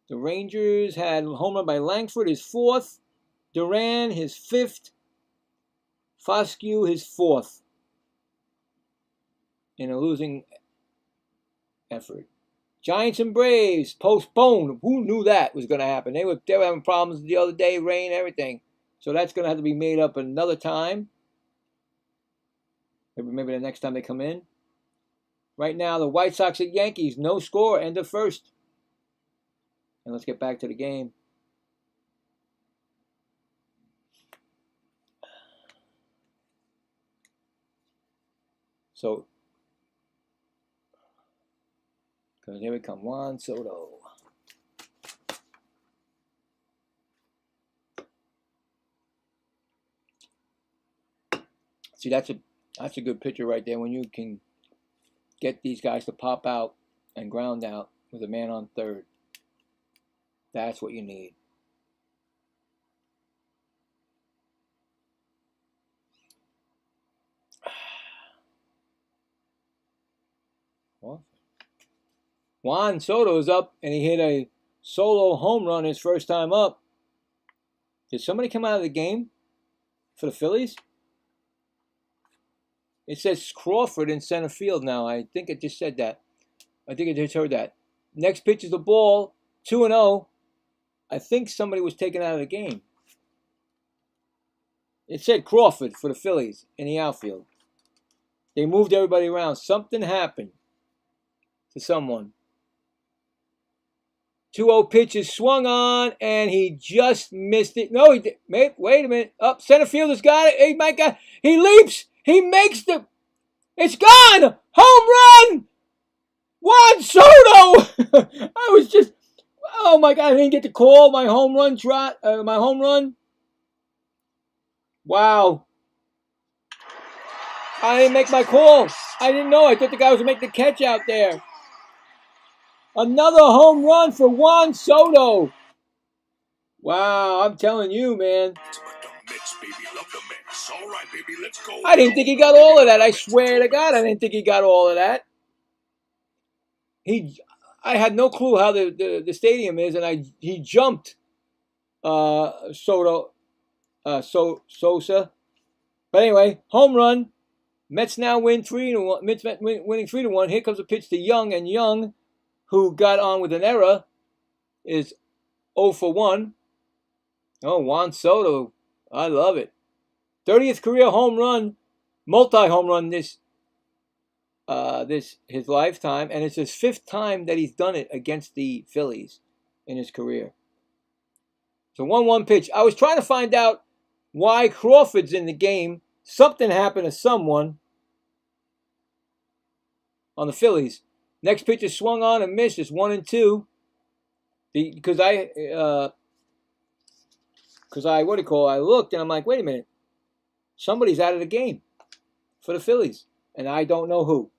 The Rangers had a home run by Langford, his 4th. Duran, his 5th. Foscue, his 4th. In a losing effort. Giants and Braves postponed. Who knew that was going to happen? They were having problems the other day, rain, everything. So that's going to have to be made up another time. Maybe the next time they come in. Right now, the White Sox at Yankees, no score, end of first. And let's get back to the game. So, because here we come, Juan Soto. See, that's a good pitcher right there when you can get these guys to pop out and ground out with a man on third. That's what you need. Juan Soto is up and he hit a solo home run his first time up. Did somebody come out of the game for the Phillies? It says Crawford in center field now. I think it just said that. I think I just heard that. Next pitch is the ball, 2-0. I think somebody was taken out of the game. It said Crawford for the Phillies in the outfield. They moved everybody around. Something happened to someone. 2-0 pitch is swung on, and he just missed it. No, he did. Wait a minute. Up, center fielder's got it. Hey, my God. He leaps. He makes the. It's gone. Home run. Juan Soto. I was just. Oh my God! I didn't get to call my home run trot. My home run. Wow. I didn't make my call. I didn't know. I thought the guy was going to make the catch out there. Another home run for Juan Soto. Wow, I'm telling you, man.
All right, baby, let's go.
I didn't think he got all of that. I swear to God, I didn't think he got all of that. I had no clue how the stadium is, and he jumped Sosa. But anyway, home run. Mets now win 3-1. Mets winning 3-1. Here comes a pitch to Young, and Young, who got on with an error, is 0 for 1. Oh, Juan Soto, I love it. 30th career home run, multi-home run this his lifetime, and it's his 5th time that he's done it against the Phillies in his career. So 1-1 pitch. I was trying to find out why Crawford's in the game. Something happened to someone on the Phillies. Next pitch is swung on and missed. It's 1-2. Because I looked and I'm like, wait a minute. Somebody's out of the game for the Phillies. and I don't know who.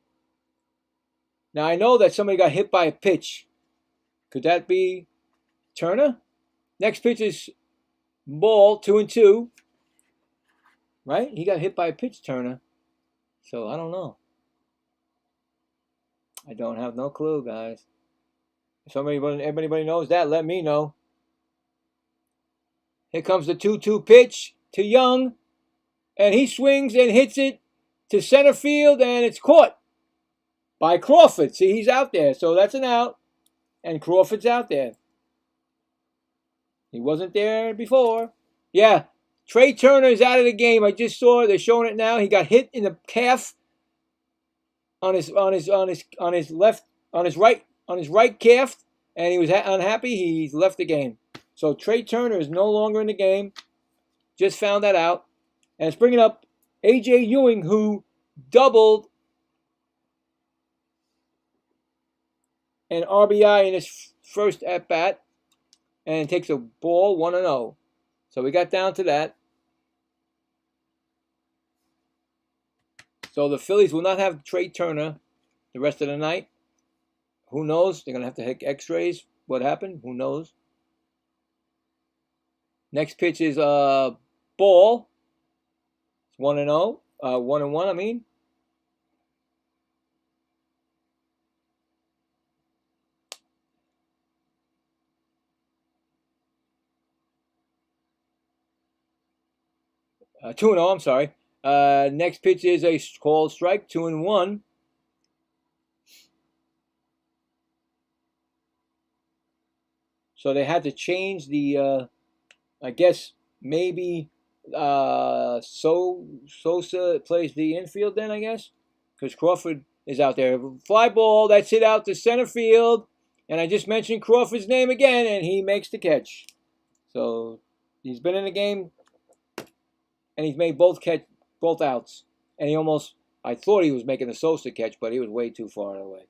Now, I know that somebody got hit by a pitch. Could that be Turner? Next pitch is ball, 2-2. Right? He got hit by a pitch, Turner. So, I don't know. I don't have no clue, guys. If anybody knows that, let me know. Here comes the 2-2 pitch to Young. And he swings and hits it to center field, and it's caught by Crawford. See, he's out there, so that's an out. And Crawford's out there. He wasn't there before. Yeah, Trey Turner is out of the game. I just saw it. They're showing it now. He got hit in the calf on his right calf, and he was unhappy. He's left the game. So Trey Turner is no longer in the game. Just found that out. And it's bringing up A.J. Ewing, who doubled an RBI in his first at-bat and takes a ball 1-0. So we got down to that. So the Phillies will not have Trey Turner the rest of the night. Who knows? They're going to have to take x-rays. What happened? Who knows? Next pitch is ball. It's 1-0. 1-1, I mean. 2-0, I'm sorry. Next pitch is a called strike, 2-1. So they had to change the, I guess maybe Sosa plays the infield then, I guess, because Crawford is out there. Fly ball, that's hit out to center field, and I just mentioned Crawford's name again, and he makes the catch. So he's been in the game, and he's made both outs, and I thought he was making a Sosa catch, but he was way too far away.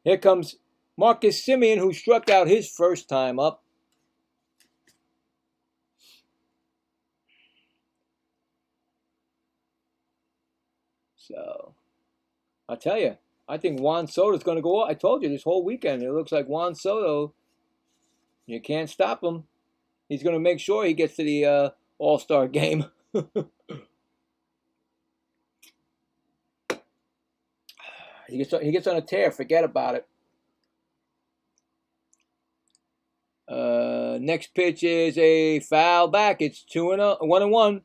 Here comes Marcus Semien, who struck out his first time up. So, I tell you, I think Juan Soto's going to go off. I told you this whole weekend, it looks like Juan Soto, you can't stop him. He's going to make sure he gets to the All-Star game. He gets on a tear, forget about it. Next pitch is a foul back. It's 1-1.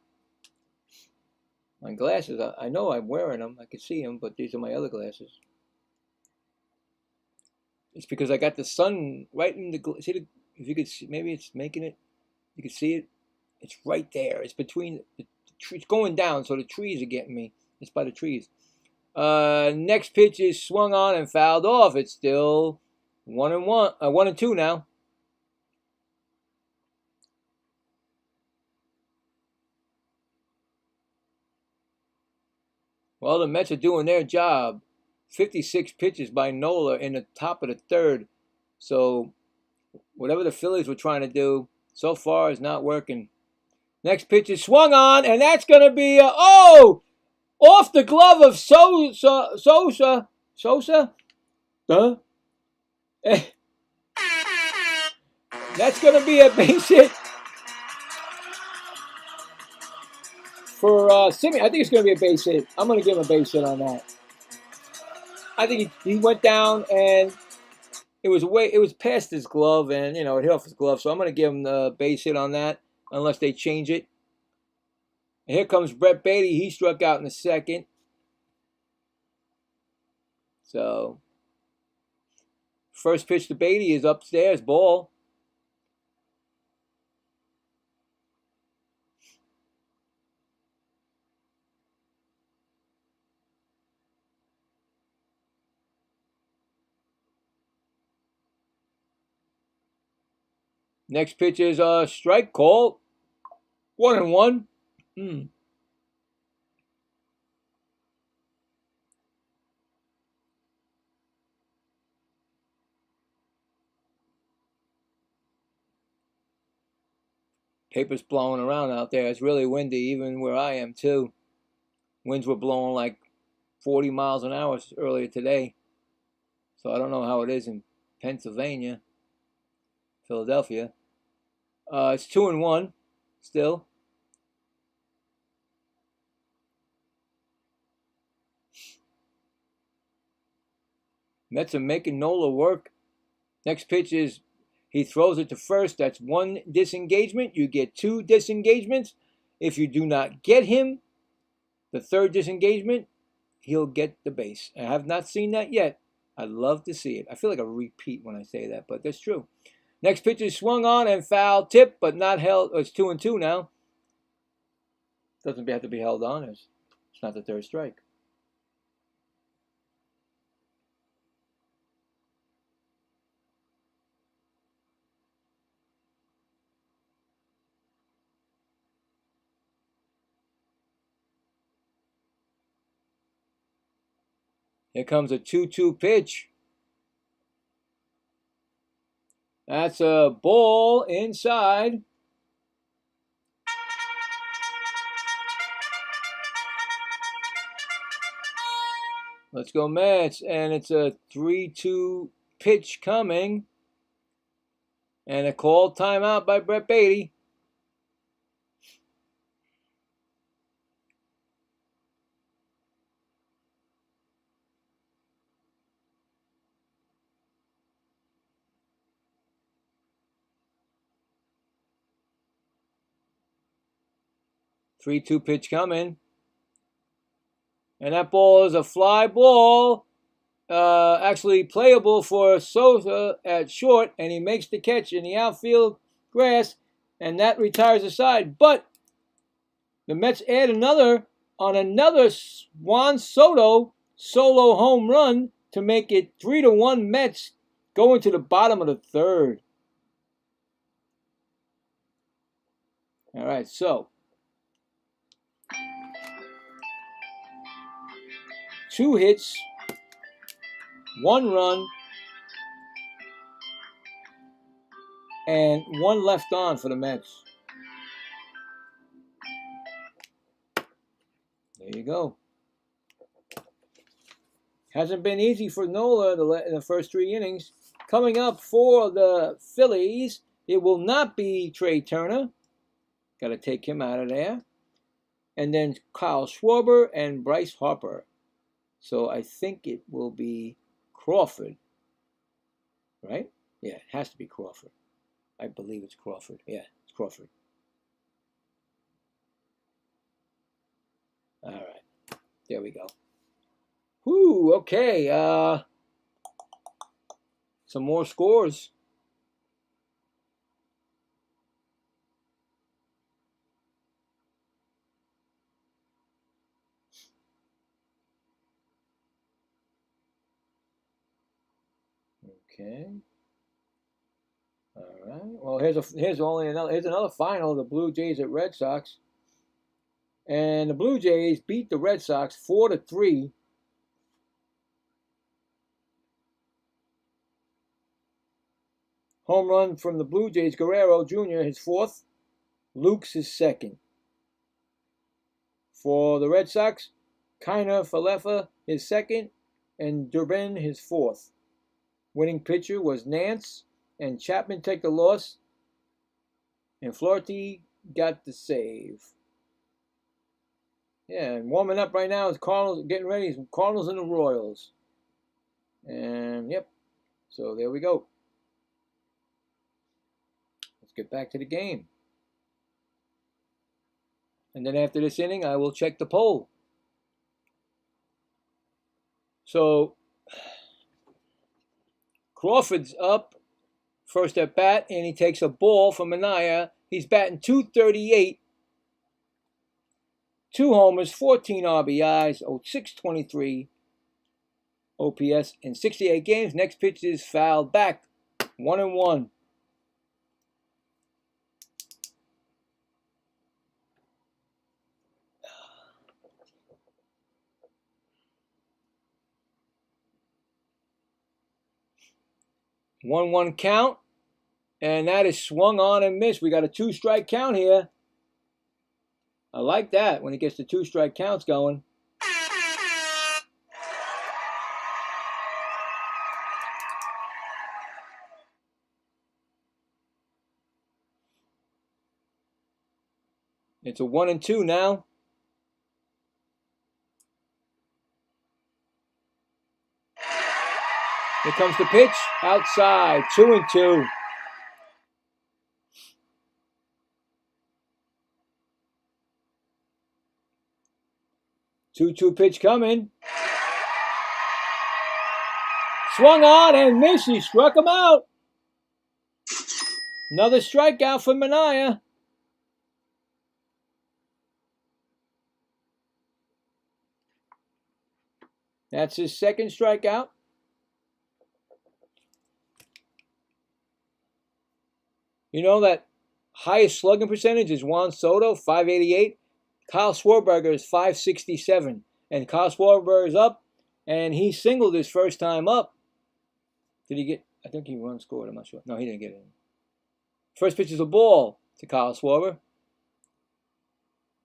My glasses, I know I'm wearing them. I can see them, but these are my other glasses. It's because I got the sun right in the. See, if you could see, maybe it's making it. You can see it. It's right there. It's between the trees. It's going down, so the trees are getting me. It's by the trees. Next pitch is swung on and fouled off. It's still 1-1. 1-2 now. Well, the Mets are doing their job. 56 pitches by Nola in the top of the third. So whatever the Phillies were trying to do so far is not working. Next pitch is swung on, and that's going to be off the glove of Sosa. Huh? That's going to be a base hit for Semien. I think it's going to be a base hit. I'm going to give him a base hit on that. I think he went down and it was past his glove, and it hit off his glove. So I'm going to give him the base hit on that, unless they change it. And here comes Brett Baty. He struck out in the second. So first pitch to Baty is upstairs, ball. Next pitch is a strike call. 1-1. Paper's blowing around out there. It's really windy, even where I am too. Winds were blowing like 40 miles an hour earlier today. So I don't know how it is in Pennsylvania, Philadelphia. It's 2-1 still. Mets are making Nola work. Next pitch is he throws it to first. That's 1 disengagement. You get 2 disengagements. If you do not get him, the 3rd disengagement, he'll get the base. I have not seen that yet. I'd love to see it. I feel like a repeat when I say that, but that's true. Next pitch is swung on and foul tip, but not held. It's 2-2 now. Doesn't have to be held on. It's not the 3rd strike. Here comes a 2-2 pitch. That's a ball inside. Let's go Mets. And it's a 3-2 pitch coming. And a called timeout by Brett Beatty. Three-two pitch coming. And that ball is a fly ball. Actually playable for Sosa at short. And he makes the catch in the outfield grass. And that retires the side. But the Mets add another on another Juan Soto solo home run to make it 3-1 Mets going to the bottom of the 3rd. All right, so 2 hits, 1 run, and 1 left on for the Mets. There you go. Hasn't been easy for Nola in the first 3 innings. Coming up for the Phillies, it will not be Trey Turner. Got to take him out of there. And then Kyle Schwarber and Bryce Harper. So I think it will be Crawford. Right? Yeah, it has to be Crawford. I believe it's Crawford. Yeah, it's Crawford. All right. There we go. Whoo, okay. Some more scores. Okay. All right. Well, here's another final. The Blue Jays at Red Sox, and the Blue Jays beat the Red Sox 4-3. Home run from the Blue Jays, Guerrero Jr., his 4th. Luke's his 2nd. For the Red Sox, Kiner Falefa his 2nd, and Durbin his 4th. Winning pitcher was Nance, and Chapman took the loss, and Flaherty got the save. Yeah, and warming up right now is Cardinals, getting ready. Cardinals and the Royals. And, yep, so there we go. Let's get back to the game. And then after this inning, I will check the poll. So, Crawford's up, first at bat, and he takes a ball from Anaya. He's batting .238, 2 homers, 14 RBIs, 623 OPS in 68 games. Next pitch is fouled back, 1-1. One count, and that is swung on and missed. We got a 2-strike count here. I like that when he gets the 2-strike counts going. It's a 1-2 now. Here comes the pitch. Outside. 2-2. 2-2 pitch coming. Swung on and missed. He struck him out. Another strikeout for Manaea. That's his second strikeout. You know that highest slugging percentage is Juan Soto, 588. Kyle Schwarber is 567. And Kyle Schwarber is up, and he singled his first time up. Did he get? I think he run scored. I'm not sure. No, he didn't get it. First pitch is a ball to Kyle Schwarber.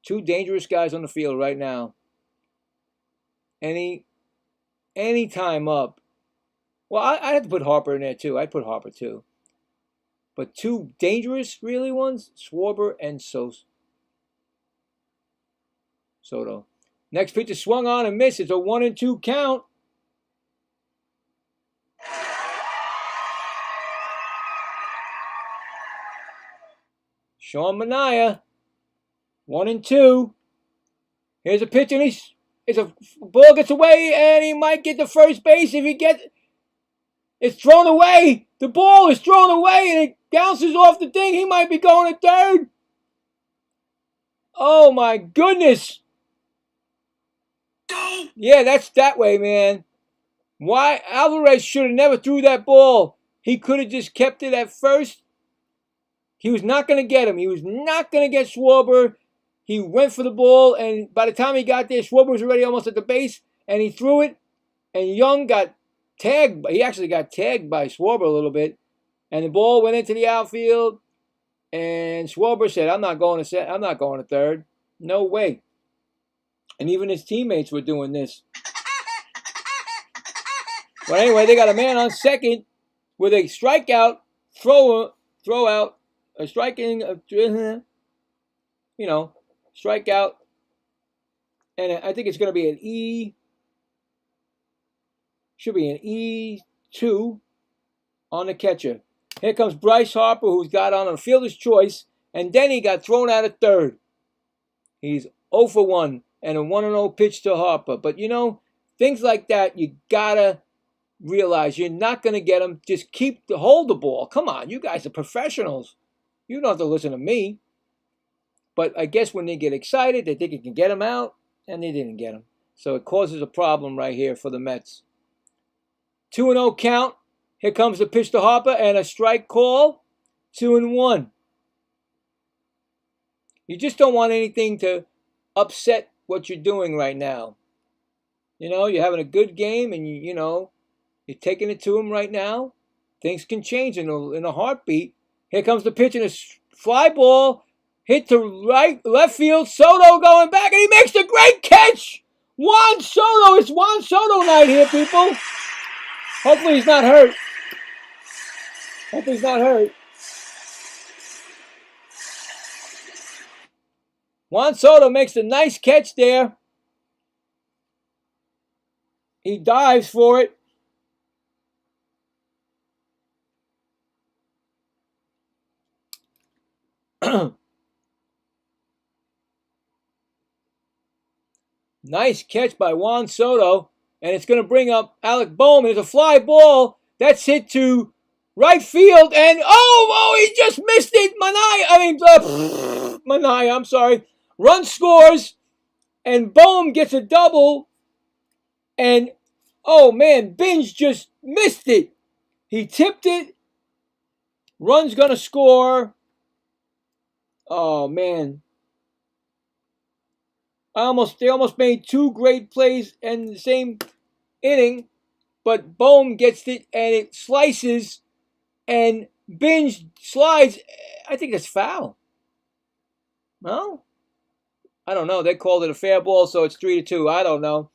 Two dangerous guys on the field right now. Any time up. Well, I'd have to put Harper in there too. I'd put Harper too. But two dangerous, really ones, Schwarber and Soto. Next pitch is swung on and missed. It's a 1-2 count. Sean Manaea, 1-2. Here's a pitch, and it's a ball gets away, and he might get to first base if he gets. It's thrown away. The ball is thrown away, and it bounces off the thing. He might be going to third. Oh my goodness! Yeah, that's that way, man. Why Alvarez should have never threw that ball. He could have just kept it at first. He was not going to get him. He was not going to get Schwarber. He went for the ball, and by the time he got there, Schwarber was already almost at the base, and he threw it, and Young got tagged. He actually got tagged by Schwarber a little bit, and the ball went into the outfield, and Schwarber said, I'm not going to third. No way. And even his teammates were doing this. But anyway, they got a man on second with a strikeout, throw out, a striking, strikeout. And I think it's going to be an E. Should be an E2 on the catcher. Here comes Bryce Harper, who's got on a fielder's choice, and then he got thrown out at third. He's 0 for 1 and a 1-0 pitch to Harper. But things like that, you gotta realize you're not gonna get them. Just hold the ball. Come on, you guys are professionals. You don't have to listen to me. But I guess when they get excited, they think it can get them out, and they didn't get them. So it causes a problem right here for the Mets. 2-0 count. Here comes the pitch to Harper and a strike call. 2-1. You just don't want anything to upset what you're doing right now. You're having a good game, and you're taking it to him right now. Things can change in a heartbeat. Here comes the pitch and a fly ball hit to left field. Soto going back, and he makes the great catch. Juan Soto. It's Juan Soto night here, people. Hopefully he's not hurt. Juan Soto makes a nice catch there. He dives for it. Nice catch by Juan Soto. And it's going to bring up Alec Bohm. It's a fly ball. That's hit to right field. And, he just missed it. Manaea, I'm sorry. Run scores. And Bohm gets a double. And, Binge just missed it. He tipped it. Run's going to score. Oh, man. They almost made two great plays in the same inning, but Bohm gets it, and it slices, and Binge slides. I think that's foul. No? I don't know. They called it a fair ball, so it's 3-2. I don't know.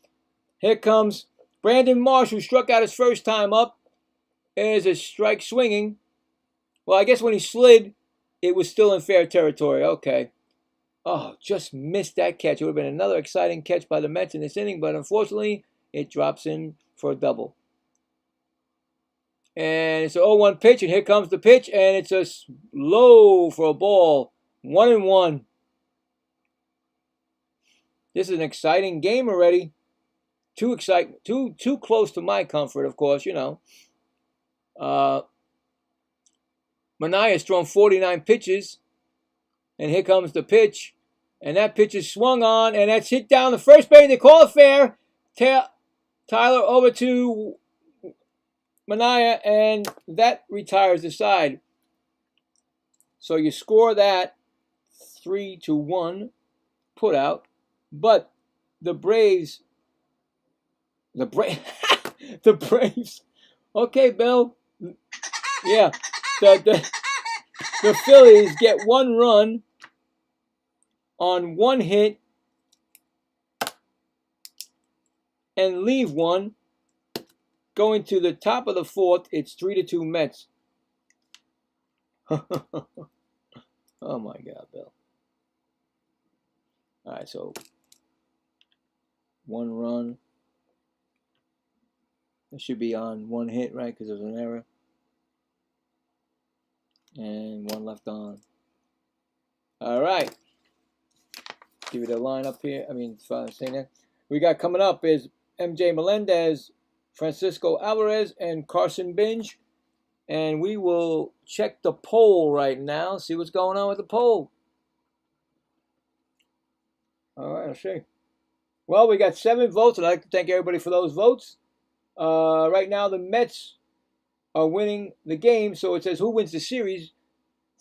Here comes Brandon Marsh, who struck out his first time up. There's a strike swinging. Well, I guess when he slid, it was still in fair territory. Okay. Oh, just missed that catch. It would have been another exciting catch by the Mets in this inning, but unfortunately, it drops in for a double. And it's an 0-1 pitch, and here comes the pitch, and it's a low for a ball. 1-1. This is an exciting game already. Too close to my comfort, of course, you know. Manaea's thrown 49 pitches, and here comes the pitch, and that pitch is swung on, and that's hit down the first base. They call it fair. Tyler over to Manaea, and that retires the side. So you score that 3-1 put out, but the Braves. Okay, Bill. Yeah, the Phillies get 1 run on 1 hit and leave 1. Going to the top of the 4th, it's 3-2 Mets. Oh my God, Bill. All right, so 1 run. It should be on 1 hit, right? Because there's an error. And 1 left on. All right. Give you the line up here. I mean, saying that. We got coming up is MJ Melendez, Francisco Alvarez, and Carson Binge. And we will check the poll right now. See what's going on with the poll. All right, let's see. Well, we got 7 votes, and I'd like to thank everybody for those votes. Right now, the Mets are winning the game, so it says who wins the series.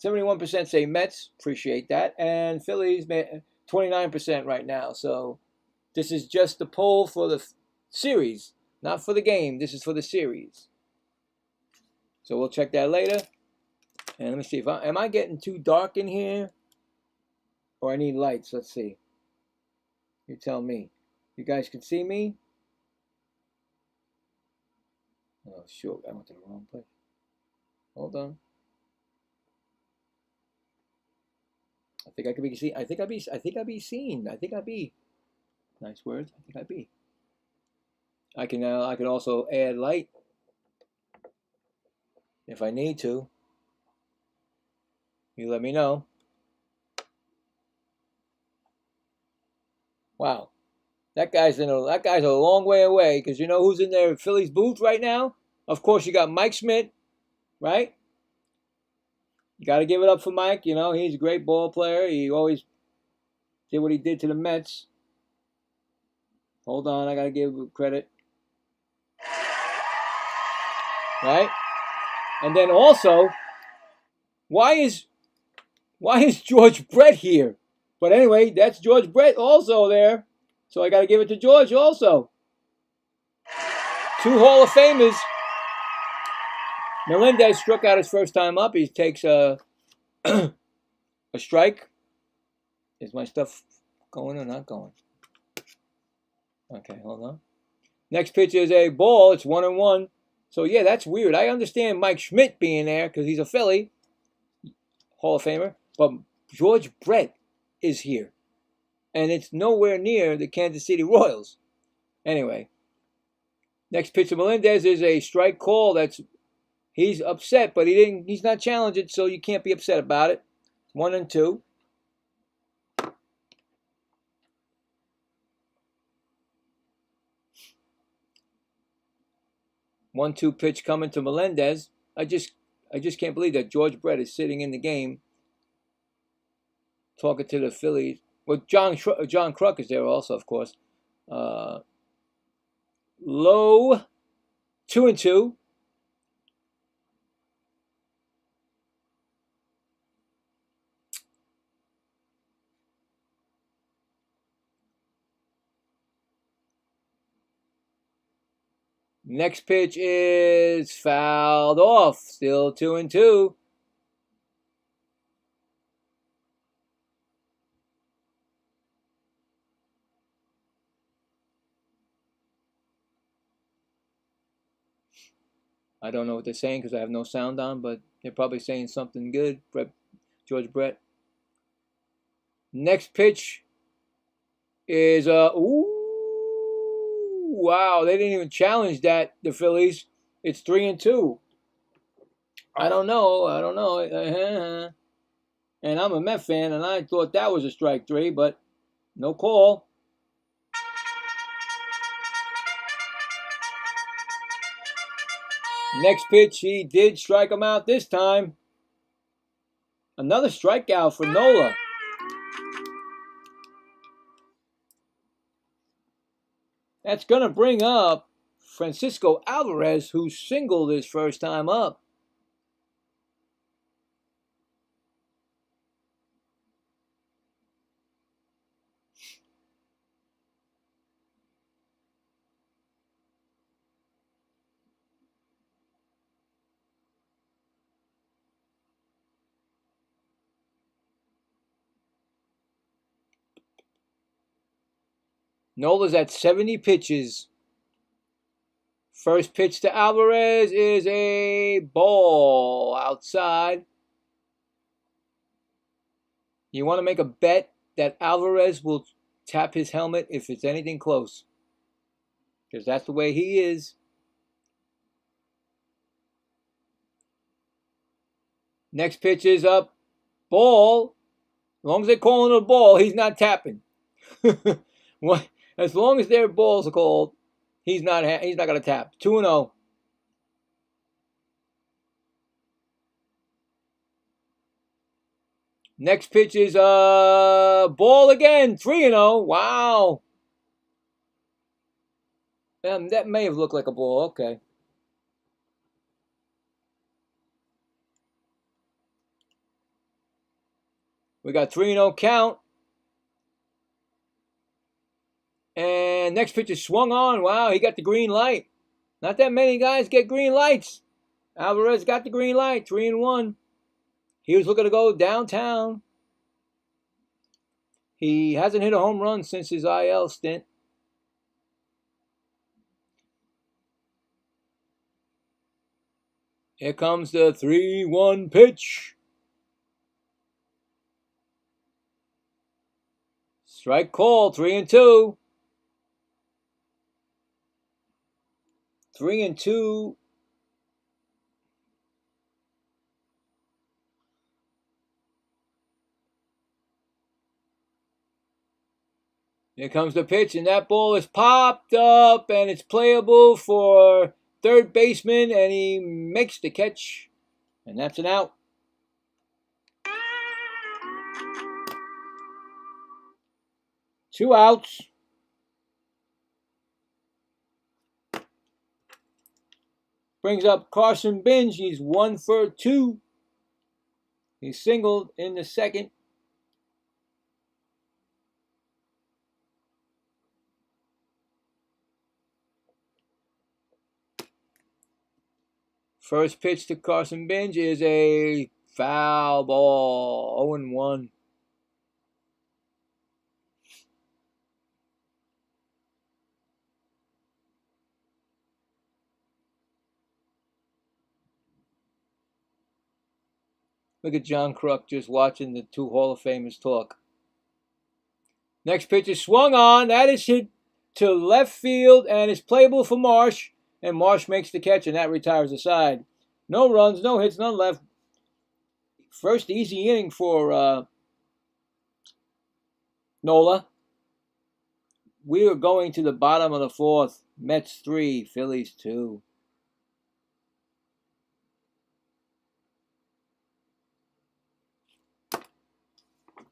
71% say Mets, appreciate that, and Phillies 29% right now. So this is just the poll for the series, not for the game. This is for the series. So we'll check that later. And let me see if am I getting too dark in here, or I need lights. Let's see. You tell me. You guys can see me? Oh, shoot. I went to the wrong place. Hold on. I think I could be seen. I think I'd be seen. I think I'd be. Nice words. I think I'd be. I can also add light if I need to. You let me know. Wow. That guy's a long way away, because you know who's in their Phillies booth right now? Of course, you got Mike Schmidt, right? You got to give it up for Mike. You know, he's a great ball player. He always did what he did to the Mets. Hold on, I got to give credit. Right? And then also, why is George Brett here? But anyway, that's George Brett also there. So I got to give it to George also. 2 Hall of Famers. Melendez struck out his first time up. He takes a strike. Is my stuff going or not going? Okay, hold on. Next pitch is a ball. It's 1-1. So yeah, that's weird. I understand Mike Schmidt being there because he's a Philly Hall of Famer, but George Brett is here, and it's nowhere near the Kansas City Royals. Anyway, next pitch of Melendez is a strike call. He's upset, but he's not challenged it, so you can't be upset about it. 1-2. One-two pitch coming to Melendez. I just can't believe that George Brett is sitting in the game talking to the Phillies. Well, John Kruk is there also, of course. Low 2-2. Next pitch is fouled off. Still 2-2. I don't know what they're saying because I have no sound on, but they're probably saying something good. George Brett. Next pitch is ooh, wow, they didn't even challenge that, the Phillies. It's 3-2. I don't know. And I'm a Met fan, and I thought that was a strike three, but no call. Next pitch, he did strike him out this time. Another strikeout for Nola. That's going to bring up Francisco Alvarez, who singled his first time up. Nola's at 70 pitches. First pitch to Alvarez is a ball outside. You want to make a bet that Alvarez will tap his helmet if it's anything close, because that's the way he is. Next pitch is up. Ball. As long as they're calling it a ball, he's not tapping. As long as their balls are called, he's not going to tap. 2-0. Next pitch is ball again. 3-0. Wow. That may have looked like a ball. Okay. We got 3-0 count. And next pitch is swung on. Wow, he got the green light. Not that many guys get green lights. Alvarez got the green light. 3-1. He was looking to go downtown. He hasn't hit a home run since his IL stint. Here comes the 3-1 pitch. Strike call, 3-2. 3-2. Here comes the pitch, and that ball is popped up, and it's playable for third baseman, and he makes the catch, and that's an out. Two outs. Brings up Carson Binge. He's 1 for 2. He singled in the second. First pitch to Carson Binge is a foul ball. 0-1. Look at John Kruk just watching the two Hall of Famers talk. Next pitch is swung on. That is hit to left field, and it's playable for Marsh. And Marsh makes the catch, and that retires the side. No runs, no hits, none left. First easy inning for Nola. We are going to the bottom of the fourth. Mets 3, Phillies 2.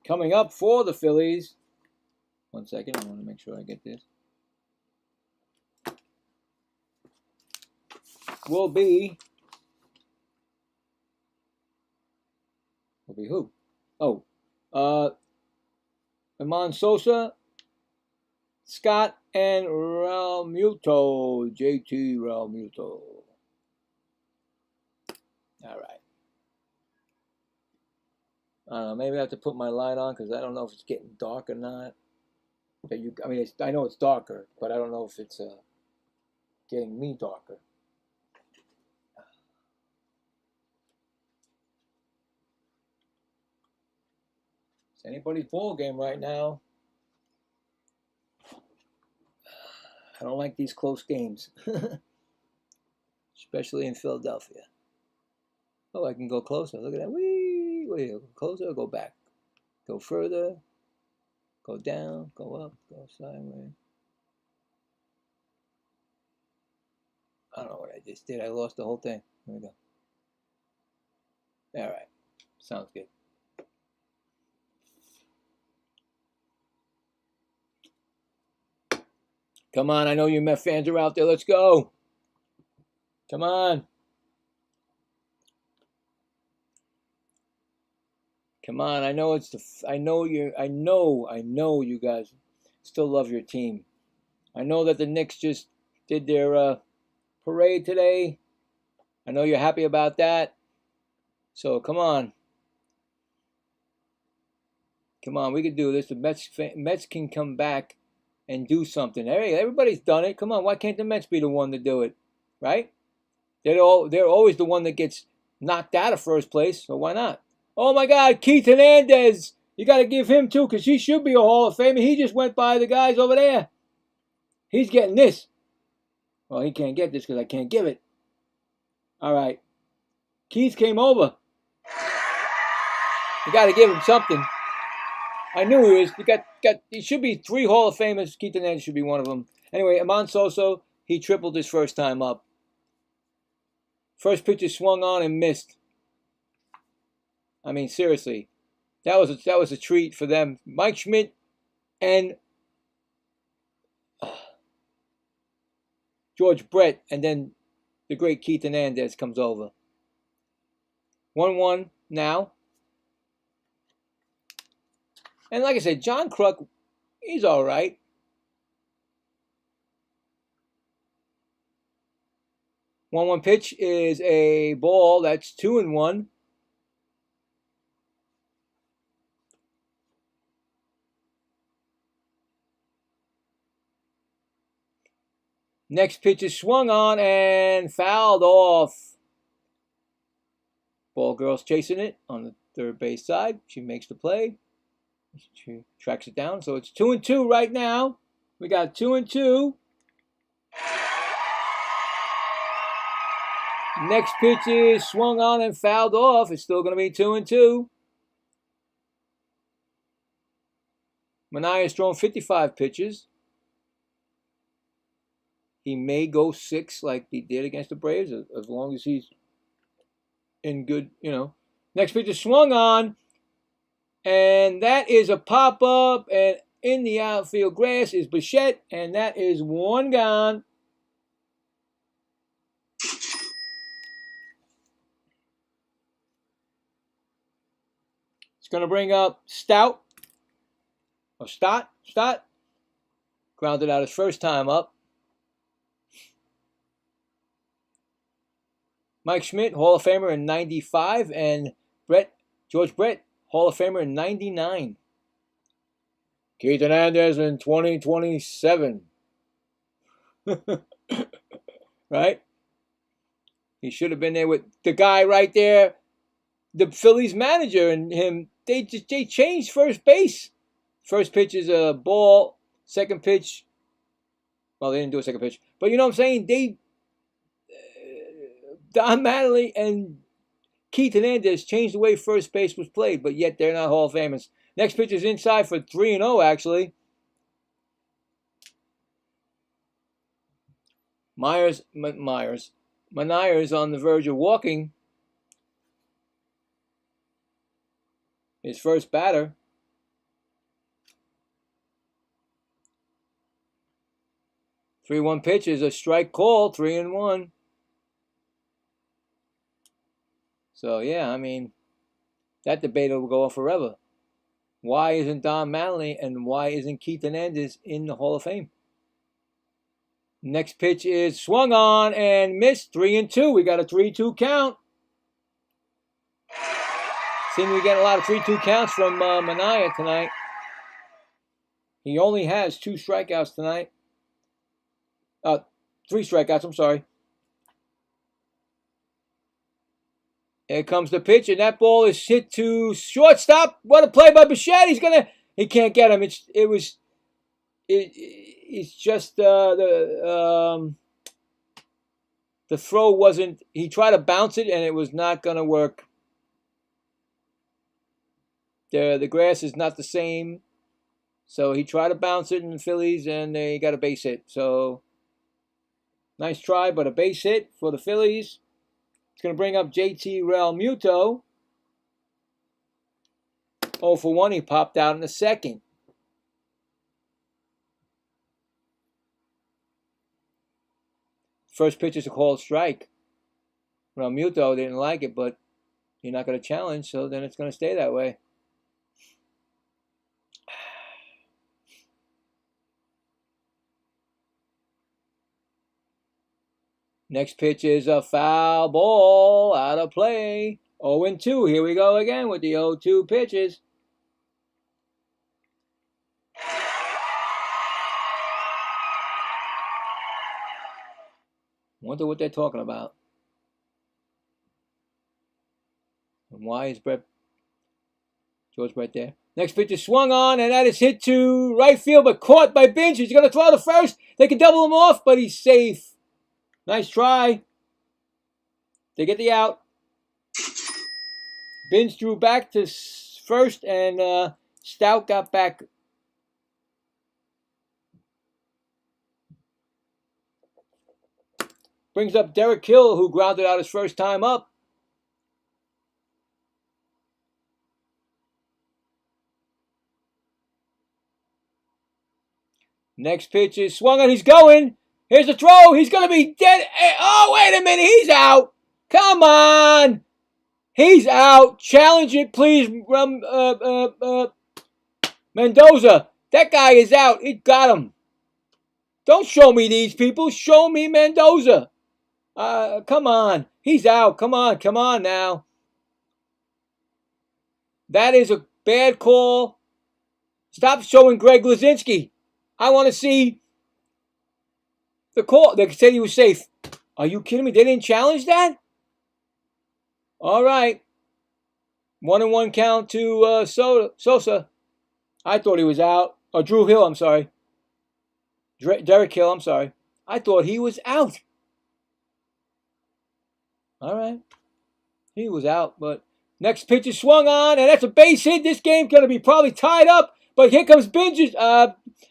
Coming up for the Phillies. 1 second, I want to make sure I get this. Will be who? Oh, Iman Sosa, Scott, and Realmuto. JT Realmuto. All right. Maybe I have to put my light on because I don't know if it's getting dark or not. I know it's darker, but I don't know if it's getting me darker. It's anybody's ball game right now. I don't like these close games, especially in Philadelphia. Oh, I can go closer. Look at that. Wee, wait, go closer, go back, go further, go down, go up, go sideways. I don't know what I just did. I lost the whole thing. There we go. All right, sounds good. Come on, I know you Met fans are out there. Let's go. Come on. Come on. I know it's I know you guys still love your team. I know that the Knicks just did their parade today. I know you're happy about that. So come on. Come on, we can do this. The Mets can come back and do something. Hey, everybody's done it. Come on, why can't the Mets be the one to do it? Right? They're always the one that gets knocked out of first place, so why not? Oh my God, Keith Hernandez. You got to give him too, because he should be a Hall of Famer. He just went by the guys over there. He's getting this. Well, he can't get this because I can't give it. All right. Keith came over. You got to give him something. I knew he was. He should be 3 Hall of Famers. Keith Hernandez should be one of them. Anyway, Amon Soso, he tripled his first time up. First pitch is swung on and missed. I mean, seriously, that was a treat for them. Mike Schmidt and George Brett, and then the great Keith Hernandez comes over. 1-1 now. And like I said, John Kruk, he's all right. One pitch is a ball. That's 2-1. Next pitch is swung on and fouled off. Ball girl's chasing it on the third base side. She makes the play. She tracks it down. So it's 2-2 right now. We got 2-2. Next pitch is swung on and fouled off. It's still going to be 2-2. Manaea's thrown 55 pitches. He may go 6 like he did against the Braves, as long as he's in good, Next pitch is swung on. And that is a pop-up. And in the outfield grass is Bichette. And that is 1 gone. It's going to bring up Stott. Grounded out his first time up. Mike Schmidt, Hall of Famer in 95. And George Brett, Hall of Famer in 99. Keith Hernandez in 2027. Right? He should have been there with the guy right there, the Phillies manager, and him. They changed first base. First pitch is a ball. Second pitch, well, they didn't do a second pitch. But you know what I'm saying? Don Mattingly and Keith Hernandez changed the way first base was played, but yet they're not Hall of Famers. Next pitch is inside for 3-0, actually. Manaea's on the verge of walking. His first batter. Three-one pitch is a strike call, 3-1. So, yeah, I mean, that debate will go on forever. Why isn't Don Mattingly and why isn't Keith Hernandez in the Hall of Fame? Next pitch is swung on and missed, 3-2. We got a 3-2 count. Seems we get a lot of 3-2 counts from Manaea tonight. He only has 2 strikeouts tonight. 3 strikeouts, I'm sorry. Here comes the pitch, and that ball is hit to shortstop. What a play by Bichette. He can't get him. It's just the throw wasn't. He tried to bounce it, and it was not gonna work. The grass is not the same, so he tried to bounce it in the Phillies, and they got a base hit. So nice try, but a base hit for the Phillies. It's going to bring up JT Realmuto. 0 for 1. He popped out in the second. First pitch is a called strike. Realmuto didn't like it, but you're not going to challenge, so then it's going to stay that way. Next pitch is a foul ball out of play. 0-2. Here we go again with the 0-2 pitches. Wonder what they're talking about. And why is George Brett there? Next pitch is swung on, and that is hit to right field, but caught by Binge. He's going to throw to first. They can double him off, but he's safe. Nice try. They get the out. Binge drew back to first, and Stout got back. Brings up Derek Hill, who grounded out his first time up. Next pitch is swung on. He's going. Here's the throw. He's going to be dead. Oh, wait a minute. He's out. Come on. He's out. Challenge it, please. Mendoza. That guy is out. He got him. Don't show me these people. Show me Mendoza. Come on. He's out. Come on now. That is a bad call. Stop showing Greg Lazinski. I want to see the call. They said he was safe. Are you kidding me? They didn't challenge that? All right. 1-1 count to Sosa. I thought he was out. Or Drew Hill, I'm sorry. Derek Hill, I'm sorry. I thought he was out. All right. He was out, but next pitch is swung on, and that's a base hit. This game's going to be probably tied up, but here comes Binge's.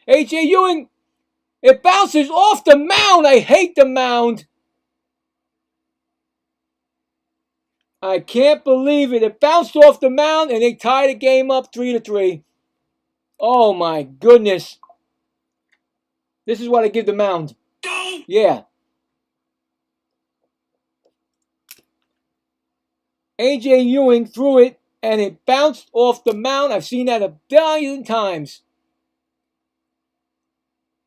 A.J. Ewing. It bounces off the mound. I hate the mound. I can't believe it. It bounced off the mound, and they tied the game up 3-3. Oh, my goodness. This is what I give the mound. Yeah. A.J. Ewing threw it, and it bounced off the mound. I've seen that 1,000,000 times.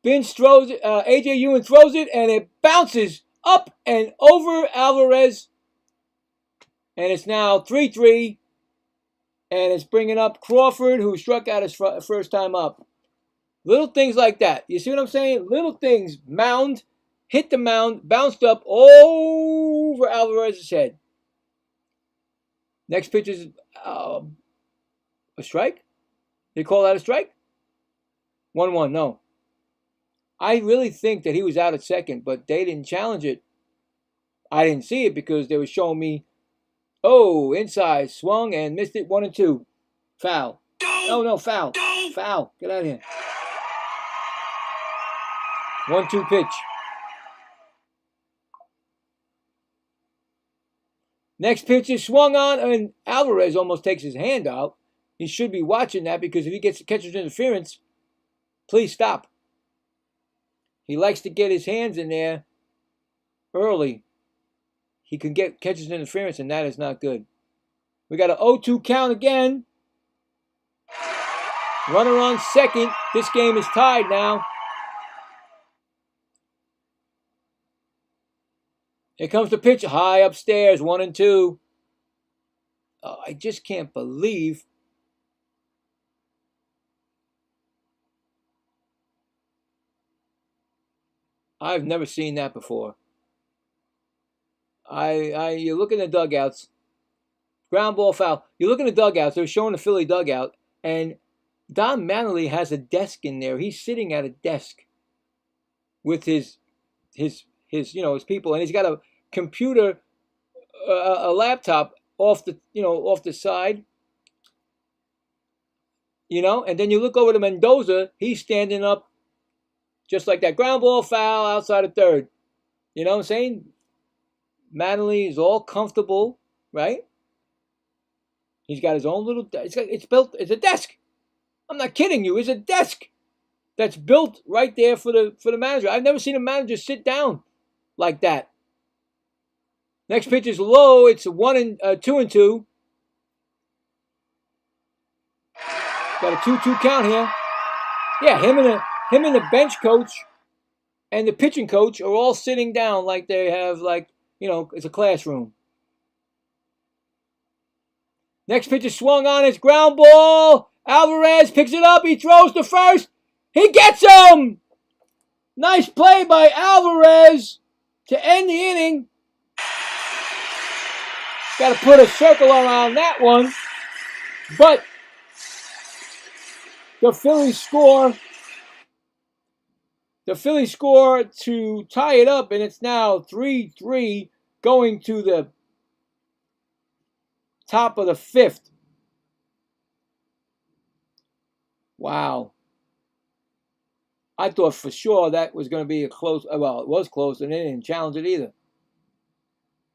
Binge throws it. A.J. Ewing throws it, and it bounces up and over Alvarez. And it's now 3-3. And it's bringing up Crawford, who struck out his first time up. Little things like that. You see what I'm saying? Little things. Mound. Hit the mound. Bounced up over Alvarez's head. Next pitch is a strike. They call that a strike? 1-1, no. I really think that he was out at second, but they didn't challenge it. I didn't see it because they were showing me, oh, inside, swung and missed it, 1-2. Foul. Oh, no, foul. Foul. Get out of here. 1-2 pitch. Next pitch is swung on, and Alvarez almost takes his hand out. He should be watching that because if he gets catcher's interference, please stop. He likes to get his hands in there early. He can get catcher's interference, and that is not good. We got an 0-2 count again. Runner on second. This game is tied now. Here comes the pitch high upstairs, 1-2. Oh, I just can't believe. I've never seen that before. You look in the dugouts. Ground ball foul. You look in the dugouts. They were showing the Philly dugout, and Don Mattingly has a desk in there. He's sitting at a desk with his his people, and he's got a computer, a laptop off the side, and then you look over to Mendoza. He's standing up just like that. Ground ball foul outside of third. You know what I'm saying? Mattingly is all comfortable, right? He's got his own little. It's built. It's a desk. I'm not kidding you. It's a desk that's built right there for the manager. I've never seen a manager sit down like that. Next pitch is low. It's 2-2. Got a 2-2 count here. Yeah, him and the bench coach and the pitching coach are all sitting down like they have it's a classroom. Next pitch is swung on. It's ground ball. Alvarez picks it up. He throws to first. He gets him. Nice play by Alvarez to end the inning. Got to put a circle around that one. But the Phillies score. The Phillies score to tie it up, and it's now 3-3 going to the top of the fifth. Wow. I thought for sure that was going to be a close. Well, it was close, and they didn't challenge it either.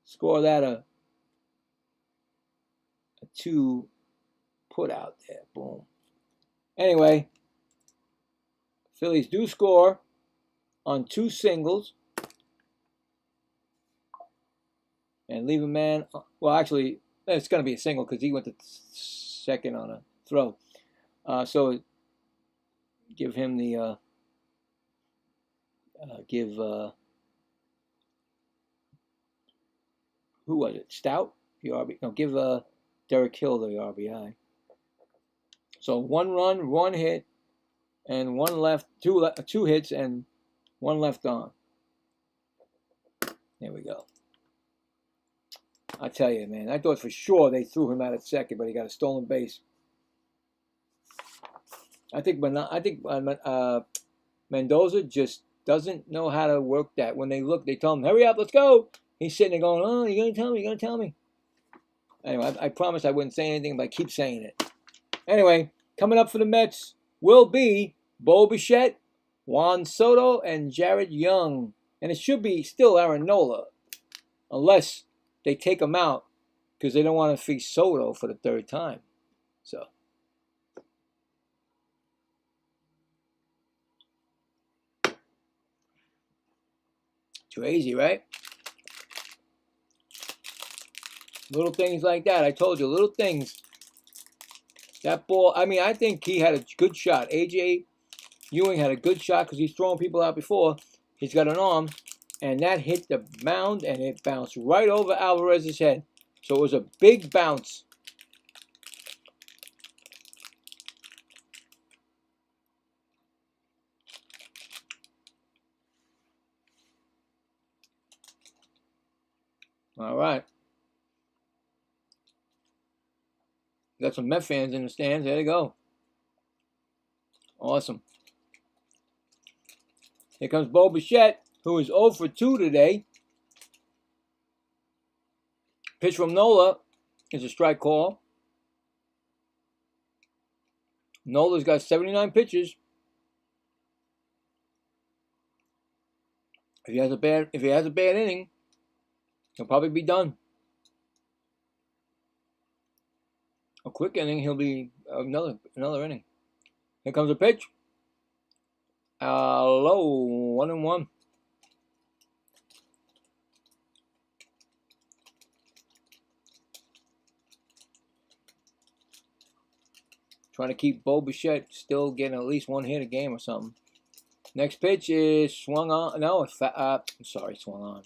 Score that a 2 put out there. Boom. Anyway, Phillies do score on 2 singles and leave a man. Well, actually, it's going to be a single because he went to second on a throw. So give him the who was it? Stout? The RB? No, give Derek Hill the RBI. So 1 run, 1 hit, and 1 left. 2 hits and 1 left on. There we go. I tell you, man, I thought for sure they threw him out at second, but he got a stolen base. I think Mendoza just doesn't know how to work that. When they look, they tell him, "Hurry up, let's go." He's sitting there going, "Oh, you're gonna tell me? You're gonna tell me?" Anyway, I promised I wouldn't say anything, but I keep saying it. Anyway, coming up for the Mets will be Bo Bichette, Juan Soto, and Jared Young. And it should be still Aaron Nola, unless they take him out because they don't want to face Soto for the 3rd time. So. Crazy, right? Little things like that. I told you, little things. That ball, I think he had a good shot. A.J. Ewing had a good shot because he's throwing people out before. He's got an arm, and that hit the mound, and it bounced right over Alvarez's head. So it was a big bounce. All right. Got some Met fans in the stands. There they go. Awesome. Here comes Bo Bichette, who is 0 for 2 today. Pitch from Nola is a strike call. Nola's got 79 pitches. If he has a bad inning, he'll probably be done. A quick inning, he'll be another inning. Here comes a pitch. Low, 1-1. Trying to keep Bo Bichette still getting at least 1 hit a game or something. Next pitch is swung on. No, it's swung on.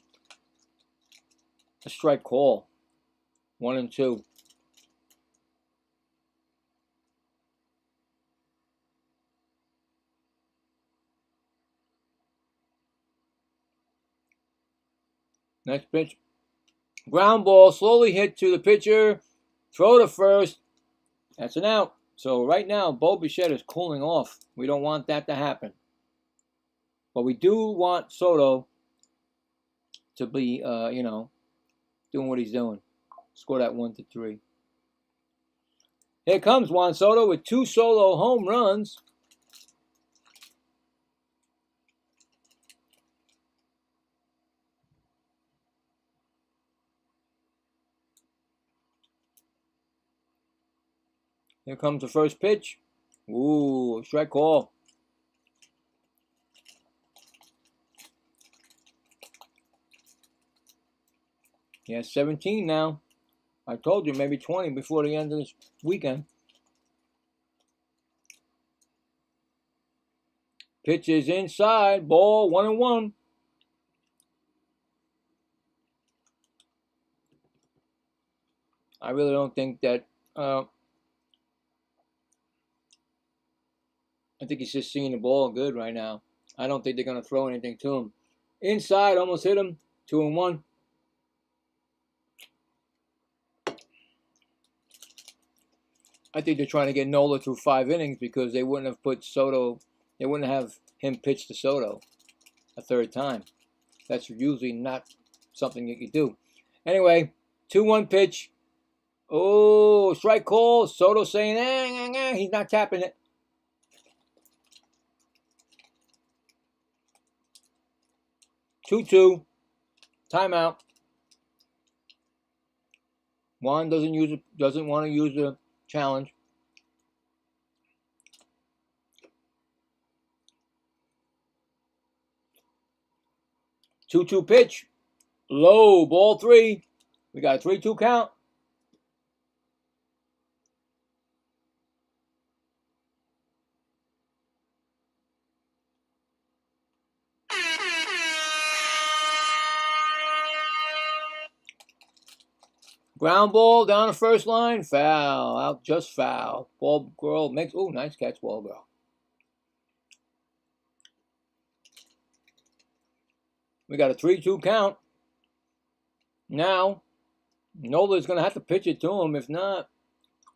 A strike call. 1-2. Next pitch. Ground ball slowly hit to the pitcher. Throw to first. That's an out. So right now, Bo Bichette is cooling off. We don't want that to happen. But we do want Soto to be, doing what he's doing. Score that 1-3. Here comes Juan Soto with 2 solo home runs. Here comes the first pitch. Ooh, strike call. He has 17 now. I told you, maybe 20 before the end of this weekend. Pitch is inside. Ball 1-1. I really don't think that... I think he's just seeing the ball good right now. I don't think they're going to throw anything to him. Inside, almost hit him. 2-1. I think they're trying to get Nola through 5 innings because they wouldn't have put Soto, they wouldn't have him pitch to Soto a 3rd time. That's usually not something that you do. Anyway, 2-1 pitch. Oh, strike call. Soto saying, he's not tapping it. Two. Timeout. Juan doesn't want to use the challenge. Two pitch. Low, ball 3. We got a 3-2 count. Ground ball down the first line. Foul. Out, just foul. Ball girl makes... Oh, nice catch, ball girl. We got a 3-2 count. Now, Nola's going to have to pitch it to him. If not,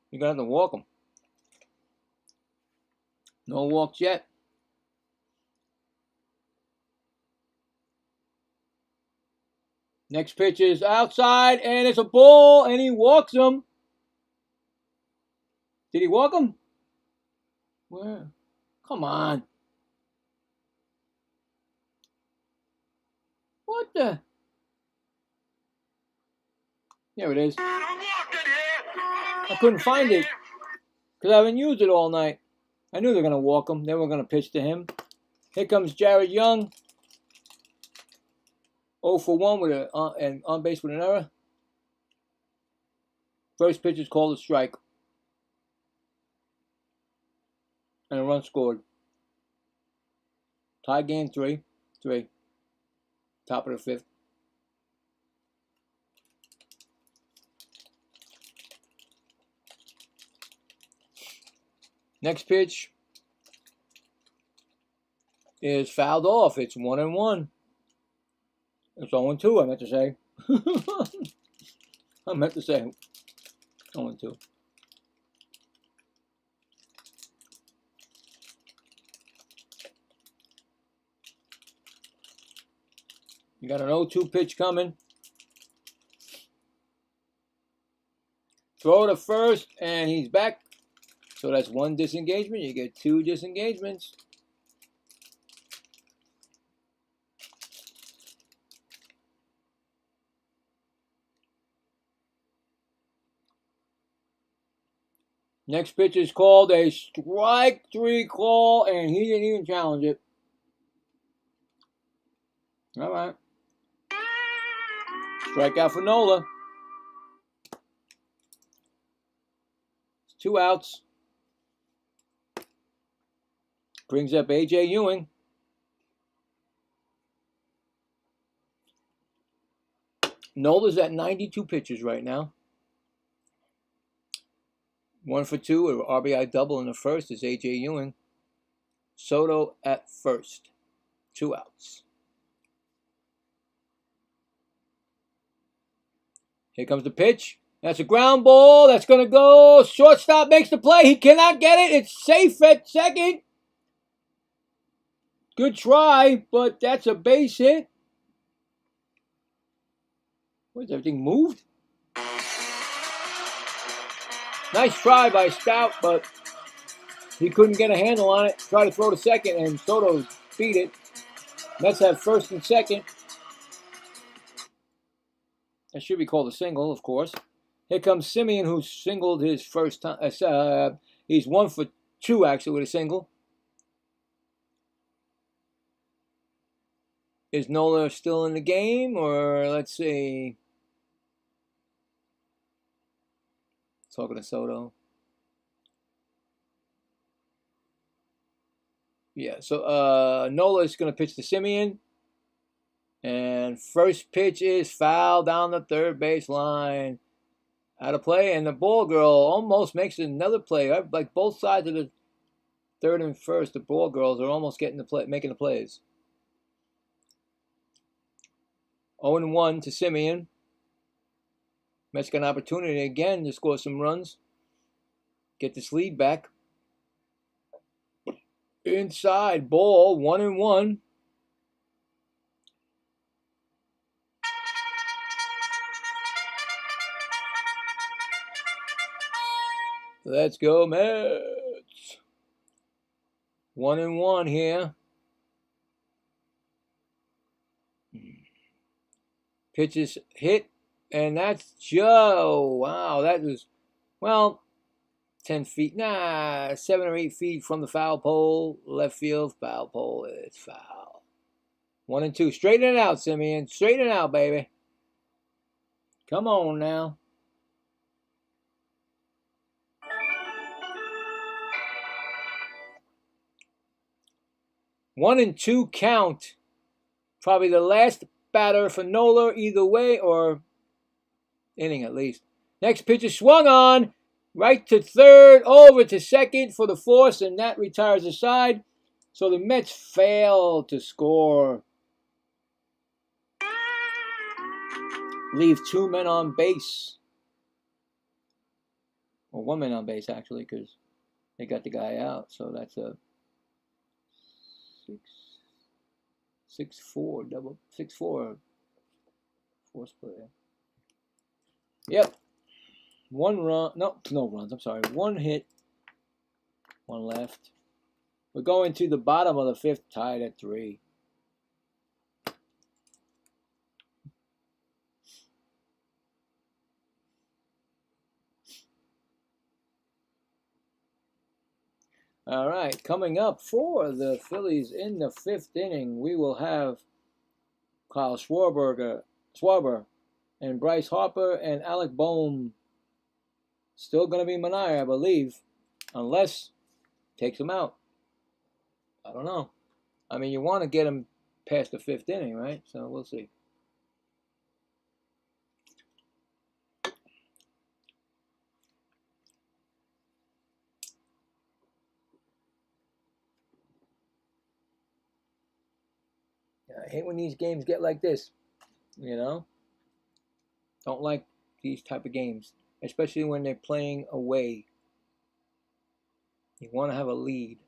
you're going to have to walk him. No walks yet. Next pitch is outside, and it's a ball, and he walks him. Did he walk him? Where? Come on. What the? There it is. I couldn't find it because I haven't used it all night. I knew they were going to walk him. They were going to pitch to him. Here comes Jared Young. 0 for 1 with an on base with an error. First pitch is called a strike. And a run scored. Tie game 3. Top of the 5th. Next pitch is fouled off. It's 1-1. It's 0-2, I meant to say. I meant to say 0-2. You got an 0-2 pitch coming. Throw to first, and he's back. So that's 1 disengagement. You get 2 disengagements. Next pitch is called a strike 3 call, and he didn't even challenge it. All right. Strikeout for Nola. 2 outs. Brings up A.J. Ewing. Nola's at 92 pitches right now. 1 for 2, an RBI double in the first is A.J. Ewing. Soto at first. 2 outs. Here comes the pitch. That's a ground ball. That's going to go. Shortstop makes the play. He cannot get it. It's safe at second. Good try, but that's a base hit. Where's everything moved? Nice try by Stout, but he couldn't get a handle on it. Tried to throw to second, and Soto beat it. Mets have first and second. That should be called a single, of course. Here comes Simeon, who singled his first time. He's 1 for 2, actually, with a single. Is Nola still in the game? Or, let's see. Talking to Soto. Yeah, so Nola is going to pitch to Simeon. And first pitch is foul down the third base line. Out of play, and the ball girl almost makes another play. Like both sides of the third and first, the ball girls are almost getting the play, making the plays. 0-1 to Simeon. Mets got an opportunity again to score some runs. Get this lead back. Inside ball, 1-1. Let's go, Mets. 1-1 here. Pitches hit, and that's Joe. Wow, that was, well, 10 feet, 7 or 8 feet from the foul pole. Left field, foul pole, it's foul. 1-2. Straighten it out, Simeon. Straighten it out, baby. Come on now. One and two count. Probably the last batter for Nola, either way, or inning at least. Next pitch is swung on. Right to third, over to second for the force, and that retires the side. So the Mets fail to score. Leave 2 men on base. Or 1 man on base, actually, because they got the guy out. So that's a 6-4 double 6-4 force player. Yep. 1 run. No runs. I'm sorry. 1 hit. 1 left. We're going to the bottom of the 5th, tied at 3. All right, coming up for the Phillies in the 5th inning, we will have Kyle Schwarber and Bryce Harper and Alec Bohm. Still going to be Minaya, I believe, unless takes him out. I don't know. I mean, you want to get him past the 5th inning, right? So we'll see. I hate when these games get like this, you know? Don't like these type of games, especially when they're playing away. You want to have a lead.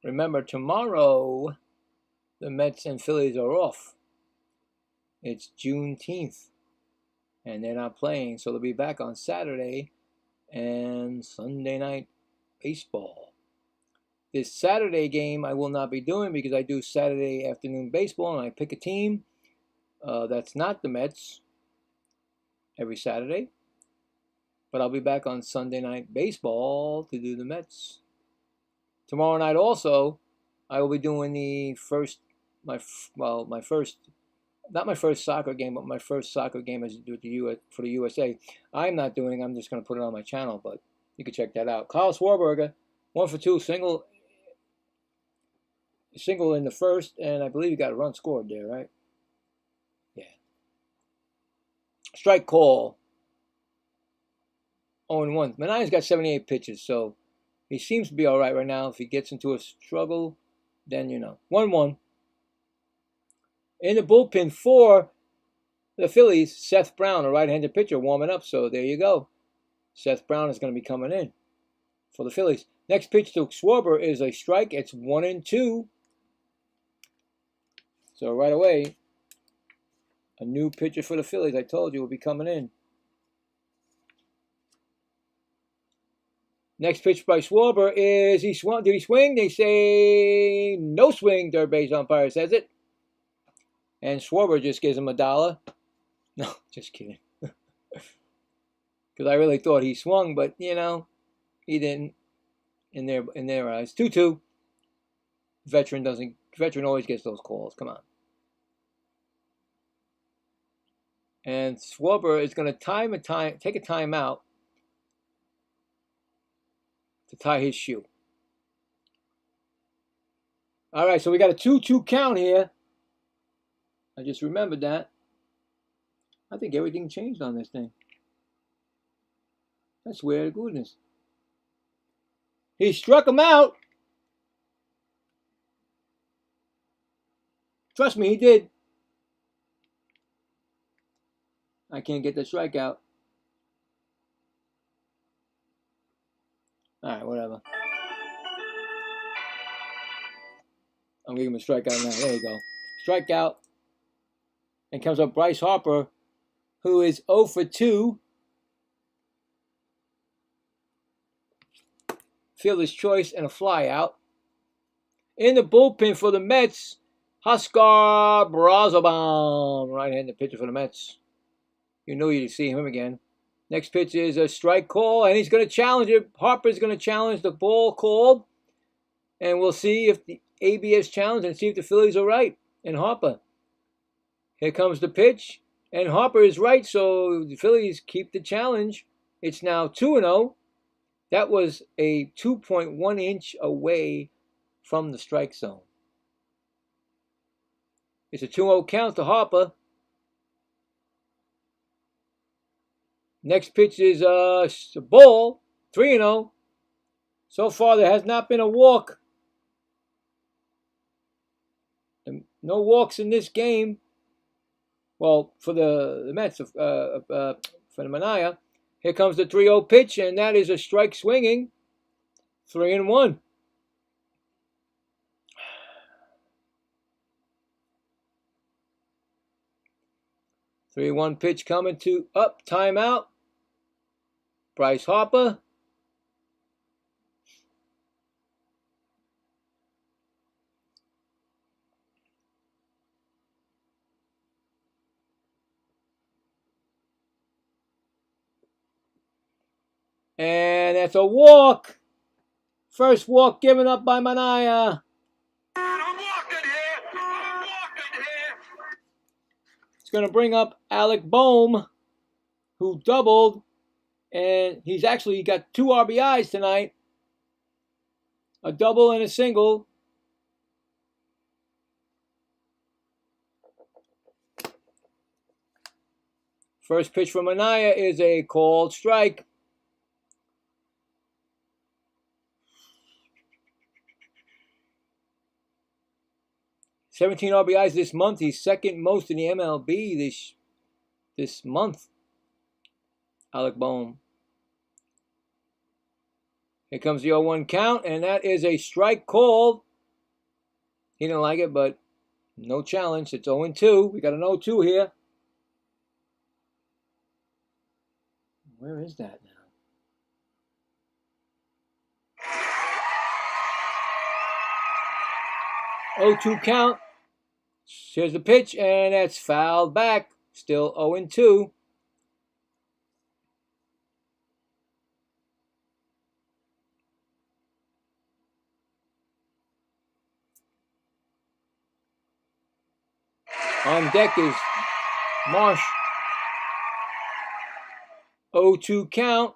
Remember, tomorrow, the Mets and Phillies are off. It's Juneteenth, and they're not playing, so they'll be back on Saturday and Sunday night baseball. This Saturday game I will not be doing because I do Saturday afternoon baseball, and I pick a team that's not the Mets every Saturday. But I'll be back on Sunday night baseball to do the Mets. Tomorrow night also, I will be doing the not my first soccer game, but my first soccer game as for the USA. I'm not doing. I'm just going to put it on my channel, but you can check that out. Kyle Schwarber, 1 for 2, single in the first, and I believe he got a run scored there, right? Yeah. Strike call. 0-1. Manaya's got 78 pitches, so he seems to be all right now. If he gets into a struggle, then you know. 1-1. In the bullpen for the Phillies, Seth Brown, a right-handed pitcher, warming up. So there you go. Seth Brown is going to be coming in for the Phillies. Next pitch to Schwarber is a strike. It's 1-2. So right away, a new pitcher for the Phillies, I told you, will be coming in. Next pitch by Schwarber is he swung. Did he swing? They say no swing. Third base umpire says it. And Schwarber just gives him $1. No, just kidding. Because I really thought he swung, but you know, he didn't. In their eyes, 2-2. Veteran always gets those calls. Come on. And Schwarber is going to take a timeout to tie his shoe. All right, so we got a 2-2 count here. I just remembered that. I think everything changed on this thing. I swear to goodness. He struck him out. Trust me, he did. I can't get the strikeout. All right, whatever. I'm giving him a strikeout now. There you go. Strikeout. And comes up Bryce Harper, who is 0 for 2. Fielder's choice and a fly out. In the bullpen for the Mets, SC0REB0ARD, right-handed pitcher for the Mets. You knew you'd see him again. Next pitch is a strike call, and he's going to challenge it. Harper's going to challenge the ball called, and we'll see if the ABS challenge and see if the Phillies are right. And Harper. Here comes the pitch, and Harper is right, so the Phillies keep the challenge. It's now 2-0. That was a 2.1 inch away from the strike zone. It's a 2-0 count to Harper. Next pitch is a ball, 3-0. So far, there has not been a walk. No walks in this game. Well, for the Mets, for the Manaea. Here comes the 3-0 pitch, and that is a strike swinging. 3-1. Three-one pitch coming to up, timeout. Bryce Harper. And that's a walk. First walk given up by Manaea.
I'm walking here. I'm walking here.
It's going to bring up Alec Bohm, who doubled. And he's actually got 2 RBIs tonight. A double and a single. First pitch from Manaea is a called strike. $17 RBIs this month. He's second most in the MLB this month. Alec Bohm. Here comes the 0-1 count, and that is a strike called. He didn't like it, but no challenge. It's 0-2. We got an 0-2 here. Where is that now? Oh-2 count. Here's the pitch, and that's fouled back. Still 0-2. On deck is Marsh. 0-2 count.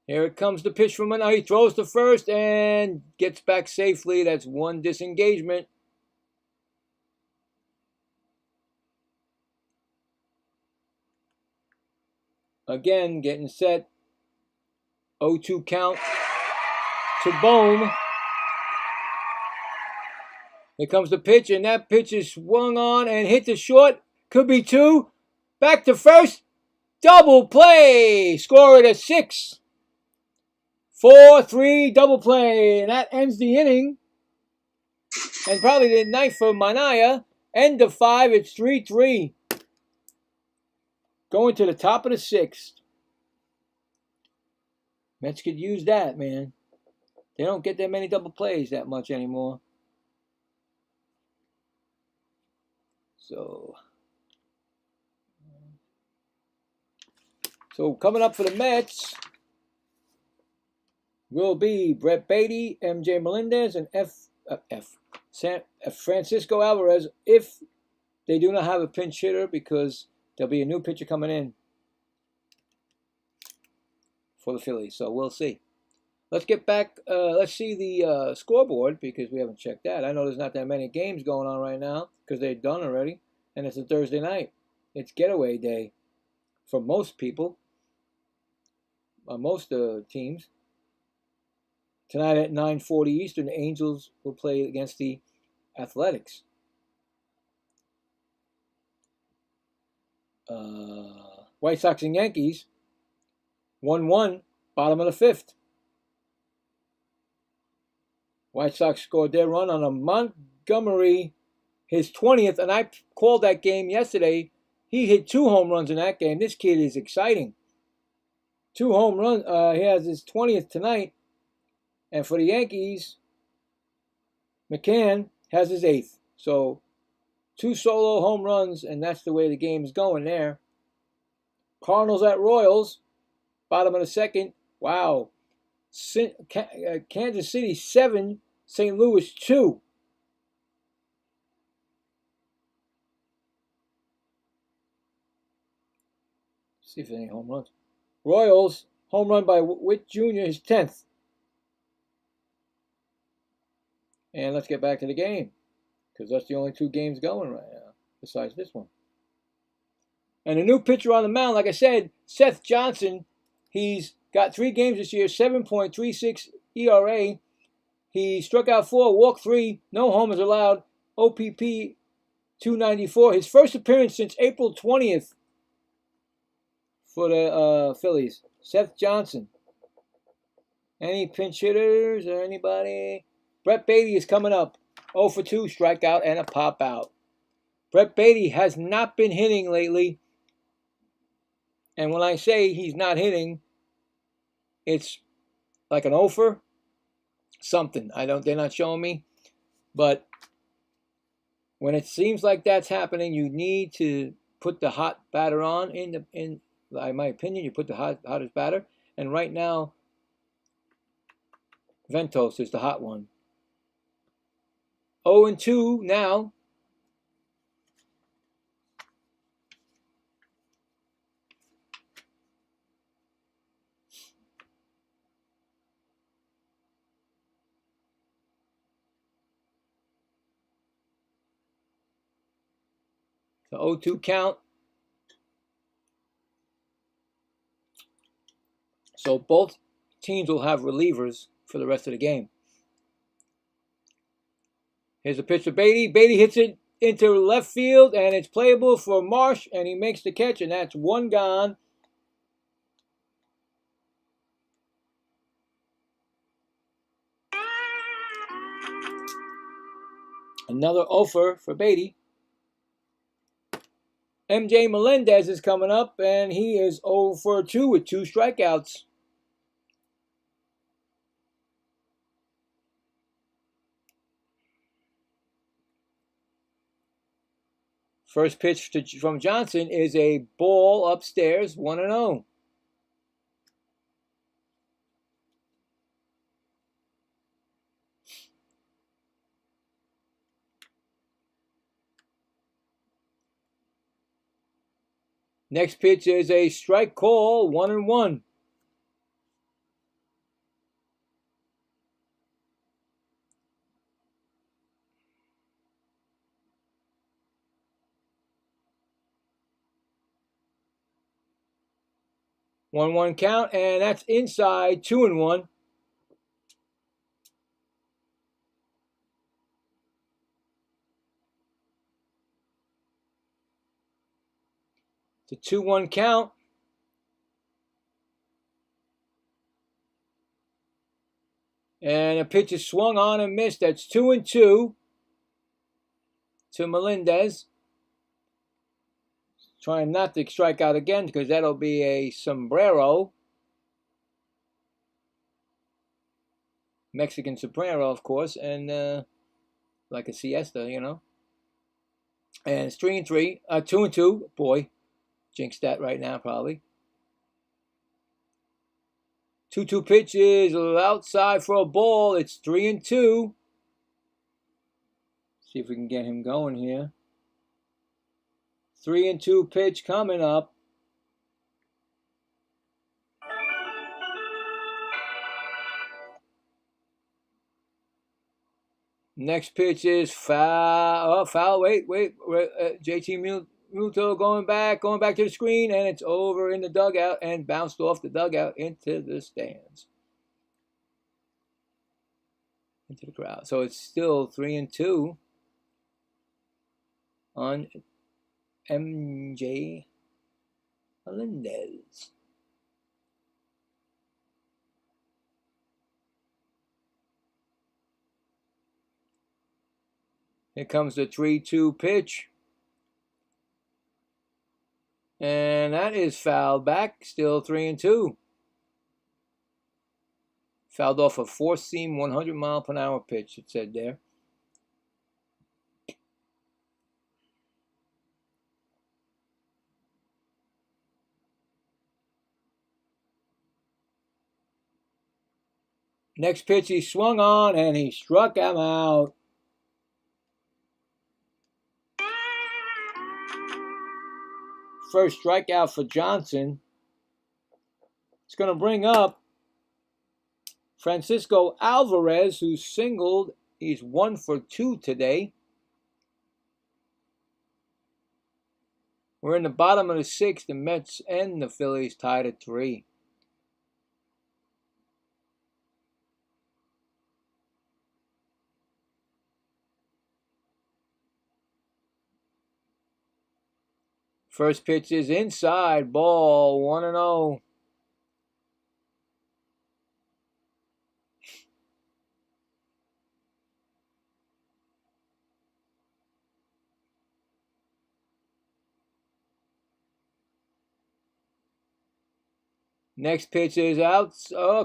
Here it comes the pitch from Manaea. He throws to first and gets back safely. That's one disengagement. Again, getting set. 0-2 count to Bohm. Here comes the pitch, and that pitch is swung on and hit to short. Could be two. Back to first. Double play. Score it at 6. 4-3 double play. And that ends the inning. And probably the ninth for Manaya. End of 5. It's 3-3. Going to the top of the 6th. Mets could use that, man. They don't get that many double plays that much anymore. So coming up for the Mets will be Brett Beatty, MJ Melendez, and Francisco Alvarez if they do not have a pinch hitter, because there'll be a new pitcher coming in for the Phillies. So we'll see. Let's get back. Let's see the scoreboard, because we haven't checked that. I know there's not that many games going on right now because they're done already, and it's a Thursday night. It's getaway day for most people, most teams. Tonight at 9:40 Eastern, the Angels will play against the Athletics. White Sox and Yankees, 1-1, bottom of the 5th. White Sox scored their run on a Montgomery, his 20th, and I called that game yesterday. He hit 2 home runs in that game. This kid is exciting. 2 home runs. He has his 20th tonight. And for the Yankees, McCann has his 8th. So 2 solo home runs, and that's the way the game's going there. Cardinals at Royals, bottom of the 2nd. Wow. Kansas City 7, St. Louis 2. See if there's any home runs. Royals, home run by Witt Jr., his 10th. And let's get back to the game, because that's the only 2 games going right now, besides this one. And a new pitcher on the mound, like I said, Seth Johnson. He's got 3 games this year, 7.36 ERA. He struck out 4, walked 3, no homers allowed, OPP 294. His first appearance since April 20th for the Phillies. Seth Johnson. Any pinch hitters or anybody? Brett Beatty is coming up. 0 for 2, strikeout and a pop out. Brett Beatty has not been hitting lately. And when I say he's not hitting, it's like an 0 for something. They're not showing me. But when it seems like that's happening, you need to put the hot batter on. In my opinion, you put the hottest batter. And right now, Ventos is the hot one. 0-2 now. The 0-2 count. So both teams will have relievers for the rest of the game. Here's a pitch to Beatty. Beatty hits it into left field, and it's playable for Marsh, and he makes the catch, and that's 1 gone. Another offer for Beatty. MJ Melendez is coming up, and he is 0 for 2 with 2 strikeouts. First pitch from Johnson is a ball upstairs, 1-0. Next pitch is a strike call, 1-1. 1-1 count, and that's inside, 2-1. It's a 2-1 count. And a pitch is swung on and missed. That's 2-2 to Melendez. Trying not to strike out again because that'll be a sombrero. Mexican sombrero, of course, and like a siesta, you know. And it's 3-3, 2-2. Boy, jinxed that right now probably. 2-2 pitch is outside for a ball. It's 3-2. See if we can get him going here. 3-2 pitch coming up. Next pitch is foul. Oh, foul. Wait. JT Muto going back to the screen, and it's over in the dugout and bounced off the dugout into the stands. Into the crowd. So it's still 3-2 on MJ Melendez. Here comes the 3-2 pitch. And that is fouled back. Still 3-2. Fouled off a four-seam 100-mile-per-hour pitch, it said there. Next pitch he swung on and he struck him out. First strikeout for Johnson. It's going to bring up Francisco Alvarez, who singled. He's 1 for 2 today. We're in the bottom of the 6th. The Mets and the Phillies tied at 3. First pitch is inside, ball, 1-0. Next pitch is out,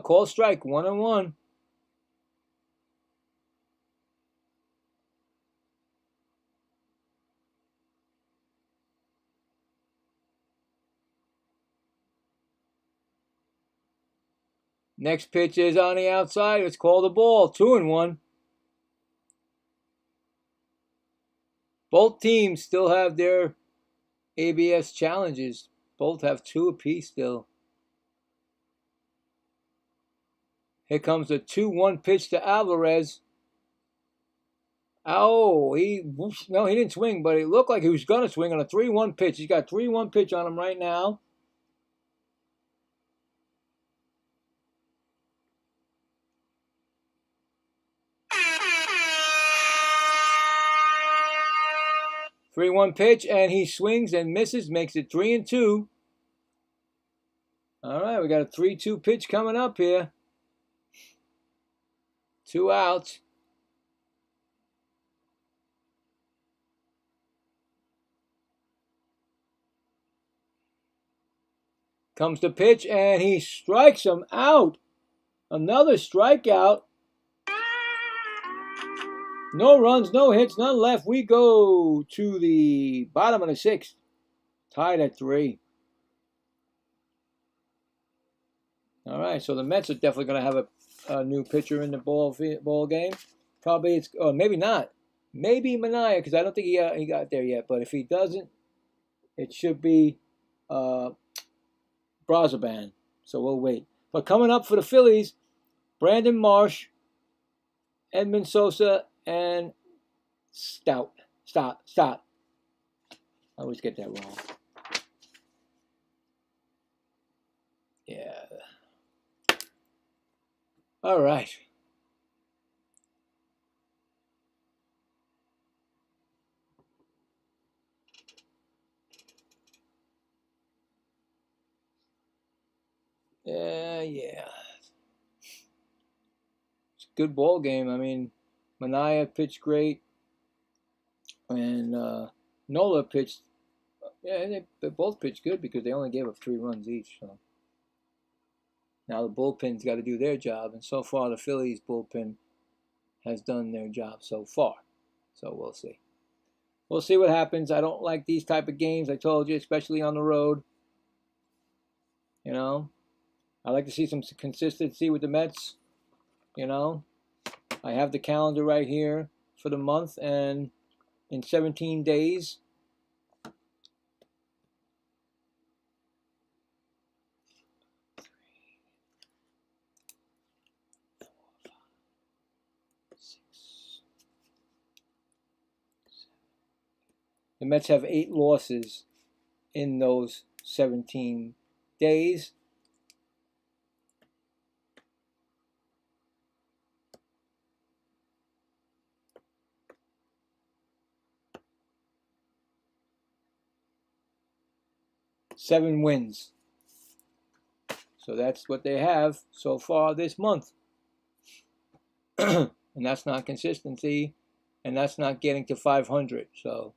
call strike, 1-1. Next pitch is on the outside. It's called a ball. 2-1. Both teams still have their ABS challenges. Both have 2 apiece still. Here comes the 2-1 pitch to Alvarez. Oh, he didn't swing, but it looked like he was going to swing on a 3-1 pitch. He's got 3-1 pitch on him right now. 3-1 pitch, and he swings and misses, makes it 3-2. All right, we got a 3-2 pitch coming up here. 2 outs. Comes the pitch, and he strikes him out. Another strikeout. No runs, no hits, none left. We go to the bottom of the 6th. Tied at 3. All right, so the Mets are definitely going to have a new pitcher in the ball game. Probably it's, or maybe not. Maybe Manaea, because I don't think he got there yet. But if he doesn't, it should be Brazoban. So we'll wait. But coming up for the Phillies, Brandon Marsh, Edmund Sosa, and Stott. I always get that wrong. Yeah. All right. Yeah. It's a good ball game. I mean, Mania pitched great, and Nola pitched. Yeah, they both pitched good because they only gave up 3 runs each. So now the bullpen's got to do their job, and so far the Phillies bullpen has done their job so far. So we'll see. We'll see what happens. I don't like these type of games. I told you, especially on the road. You know, I like to see some consistency with the Mets. You know, I have the calendar right here for the month, and in 17 days, the Mets have 8 losses in those 17 days. Seven wins. So that's what they have so far this month. And that's not consistency, and that's not getting to 500. So,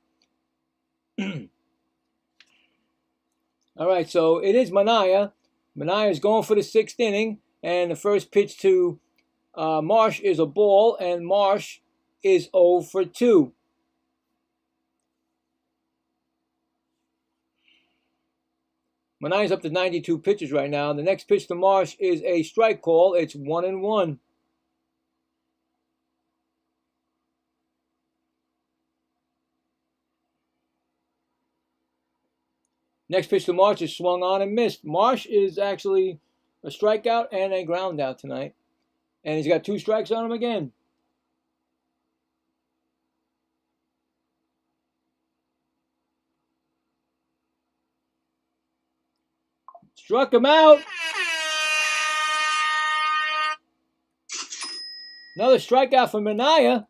all right, so it is Mania. Mania is going for the 6th inning, and the first pitch to Marsh is a ball, and Marsh is 0 for 2. Mania's up to 92 pitches right now. The next pitch to Marsh is a strike call. It's 1-1. Next pitch to Marsh is swung on and missed. Marsh is actually a strikeout and a ground out tonight. And he's got 2 strikes on him again. Struck him out. Another strikeout for Mania.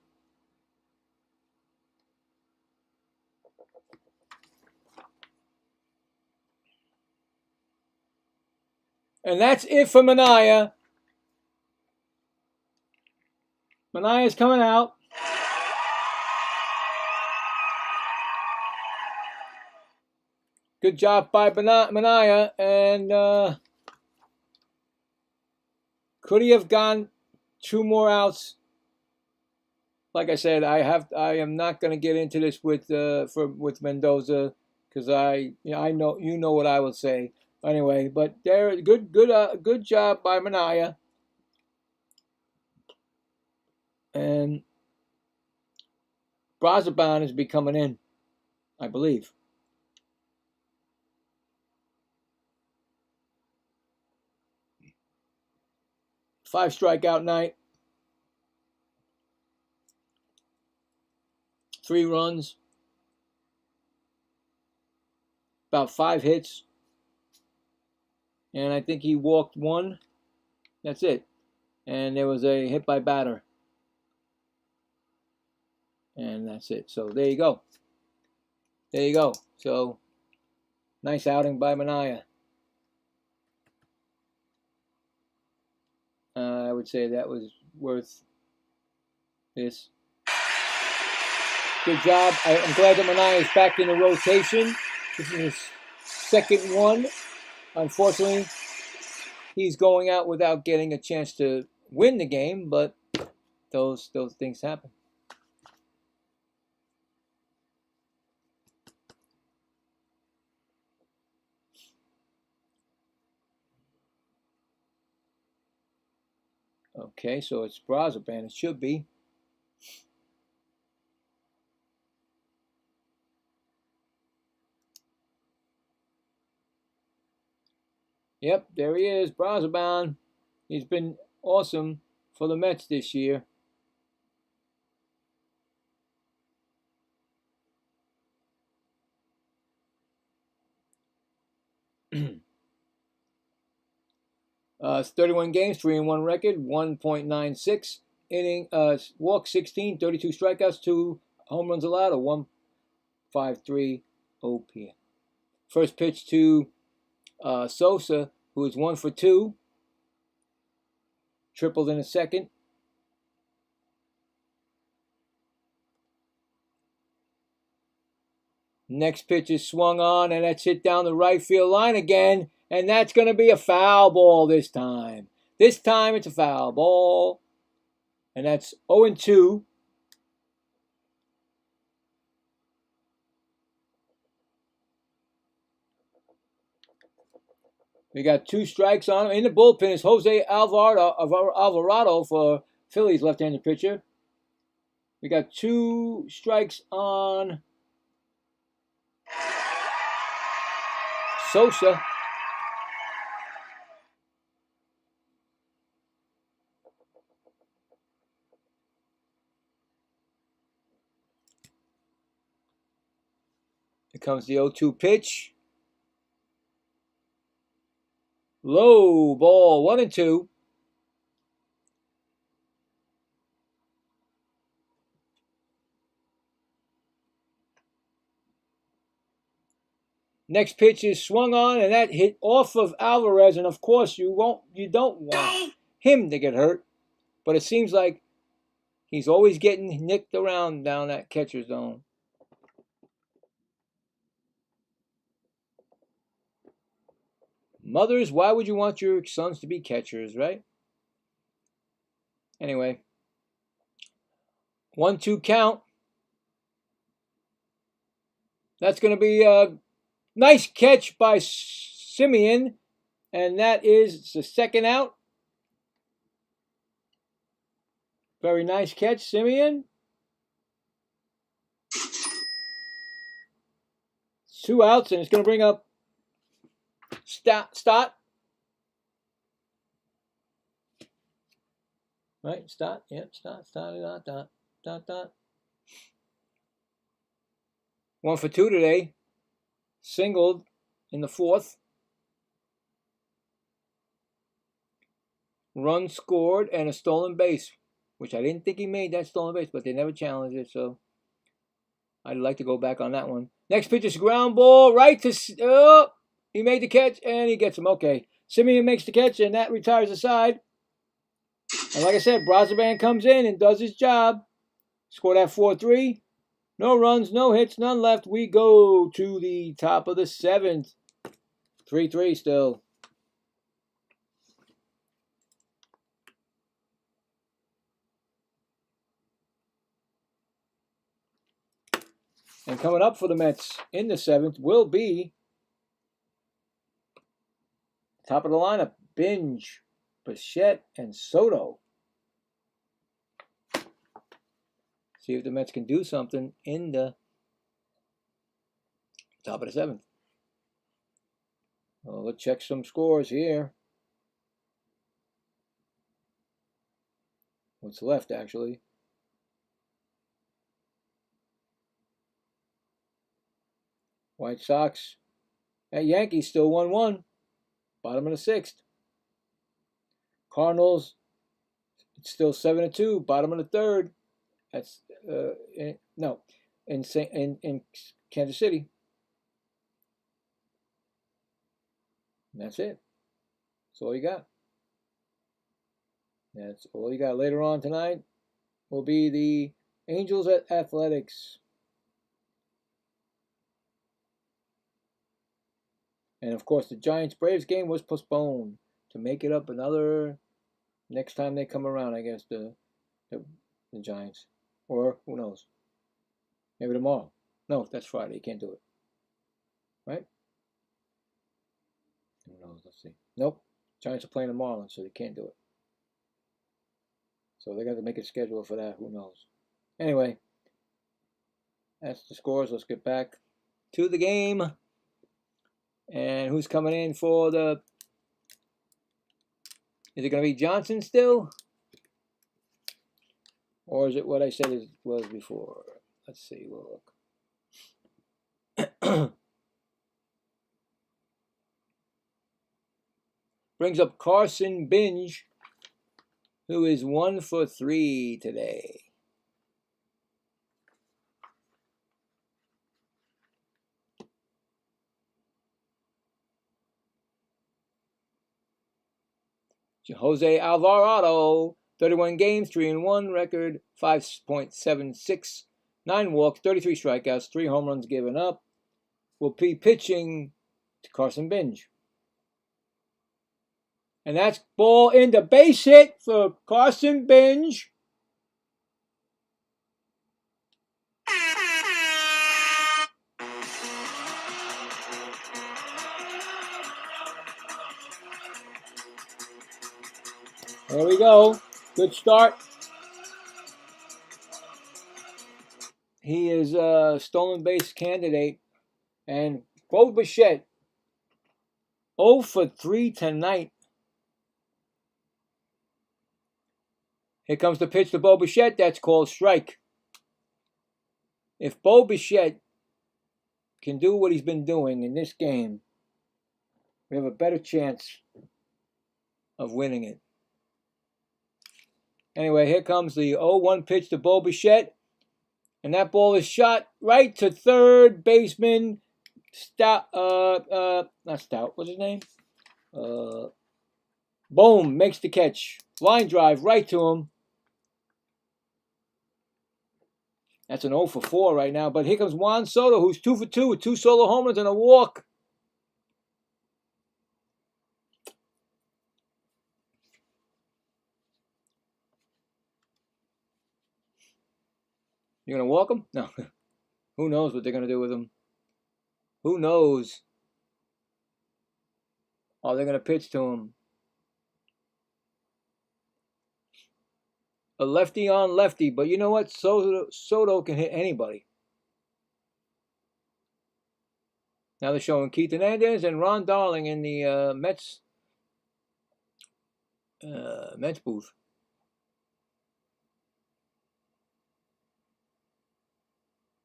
And that's it for Mania. Mania's coming out. Good job by Mania. And could he have gone 2 more outs? Like I said, I am not going to get into this with Mendoza because I know you know what I will say anyway. But there, good job by Mania, and Brazoban is becoming in, I believe. Five strikeout night, 3 runs, about 5 hits, and I think he walked 1. That's it. And there was a hit by batter. And that's it. So there you go. There you go. So nice outing by Mania. I would say that was worth this. Good job. I'm glad that Mania is back in the rotation. This is his 2nd one. Unfortunately, he's going out without getting a chance to win the game, but those things happen. Okay, so it's Brazoban. It should be. Yep, there he is, Brazoban. He's been awesome for the Mets this year. It's 31 games, 3-1 record, 1.96 inning, walk 16, 32 strikeouts, 2 home runs allowed, a 1.53 OPM. First pitch to Sosa, who is 1 for 2, tripled in the second. Next pitch is swung on, and that's hit down the right field line again, and that's going to be a foul ball this time. This time it's a foul ball, and that's 0-2. We got 2 strikes on him. In the bullpen is Jose Alvarado for Phillies, left-handed pitcher. We got 2 strikes on Sosa. Here comes the 0-2 pitch. Low ball, 1-2. Next pitch is swung on, and that hit off of Alvarez, and of course you don't want him to get hurt, but it seems like he's always getting nicked around down that catcher zone. Mothers, why would you want your sons to be catchers, right? Anyway, 1-2 count. That's going to be a nice catch by Simeon, and that is the second out. Very nice catch, Simeon. 2 outs, and it's going to bring up Stott. Right, Stott. Yep, Stott. 1 for 2 today. Singled in the 4th. Run scored and a stolen base, which I didn't think he made that stolen base, but they never challenged it, so I'd like to go back on that one. Next pitch is ground ball right to he made the catch and he gets him. Okay, Simeon makes the catch and that retires the side. And like I said, Brazaban comes in and does his job. Scored at 4-3. No runs, no hits, none left. We go to the top of the 7th. 3-3 still. And coming up for the Mets in the 7th will be top of the lineup, Binge, Bichette, and Soto. See if the Mets can do something in the top of the 7th. Well, let's check some scores here. What's left, actually? White Sox at Yankees still 1-1. Bottom of the 6th. Cardinals, it's still 7-2. Bottom of the 3rd. That's in Kansas City. And that's it. That's all you got. That's all you got. Later on tonight will be the Angels at Athletics. And of course, the Giants-Braves game was postponed to make it up another next time they come around, I guess, the Giants. Or who knows? Maybe tomorrow. No, that's Friday. You can't do it. Right? Who knows? Let's see. Nope. Giants are playing the Marlins, so they can't do it. So they got to make a schedule for that. Who knows? Anyway, that's the scores. Let's get back to the game. And who's coming in for the... Is it going to be Johnson still? Or is it what I said it was before? Let's see. We'll look. brings up Carson Binge, who is 1 for 3 today. Jose Alvarado, 31 games, 3-1 record, 5.76, 9 walks, 33 strikeouts, 3 home runs given up. Will be pitching to Carson Binge. And that's ball into base hit for Carson Binge. There we go. Good start. He is a stolen base candidate. And Bo Bichette, 0 for 3 tonight. Here comes the pitch to Bo Bichette. That's called strike. If Bo Bichette can do what he's been doing in this game, we have a better chance of winning it. Anyway, here comes the 0-1 pitch to Bo Bichette. And that ball is shot right to third baseman Stout. Not Stout. What's his name? Boom, makes the catch. Line drive right to him. That's an 0 for 4 right now. But here comes Juan Soto, who's 2 for 2 with 2 solo home runs and a walk. You're going to walk him? No. Who knows what they're going to do with him? Who knows? Oh, they're going to pitch to him. A lefty on lefty. But you know what? Soto can hit anybody. Now they're showing Keith Hernandez and Ron Darling in the Mets booth.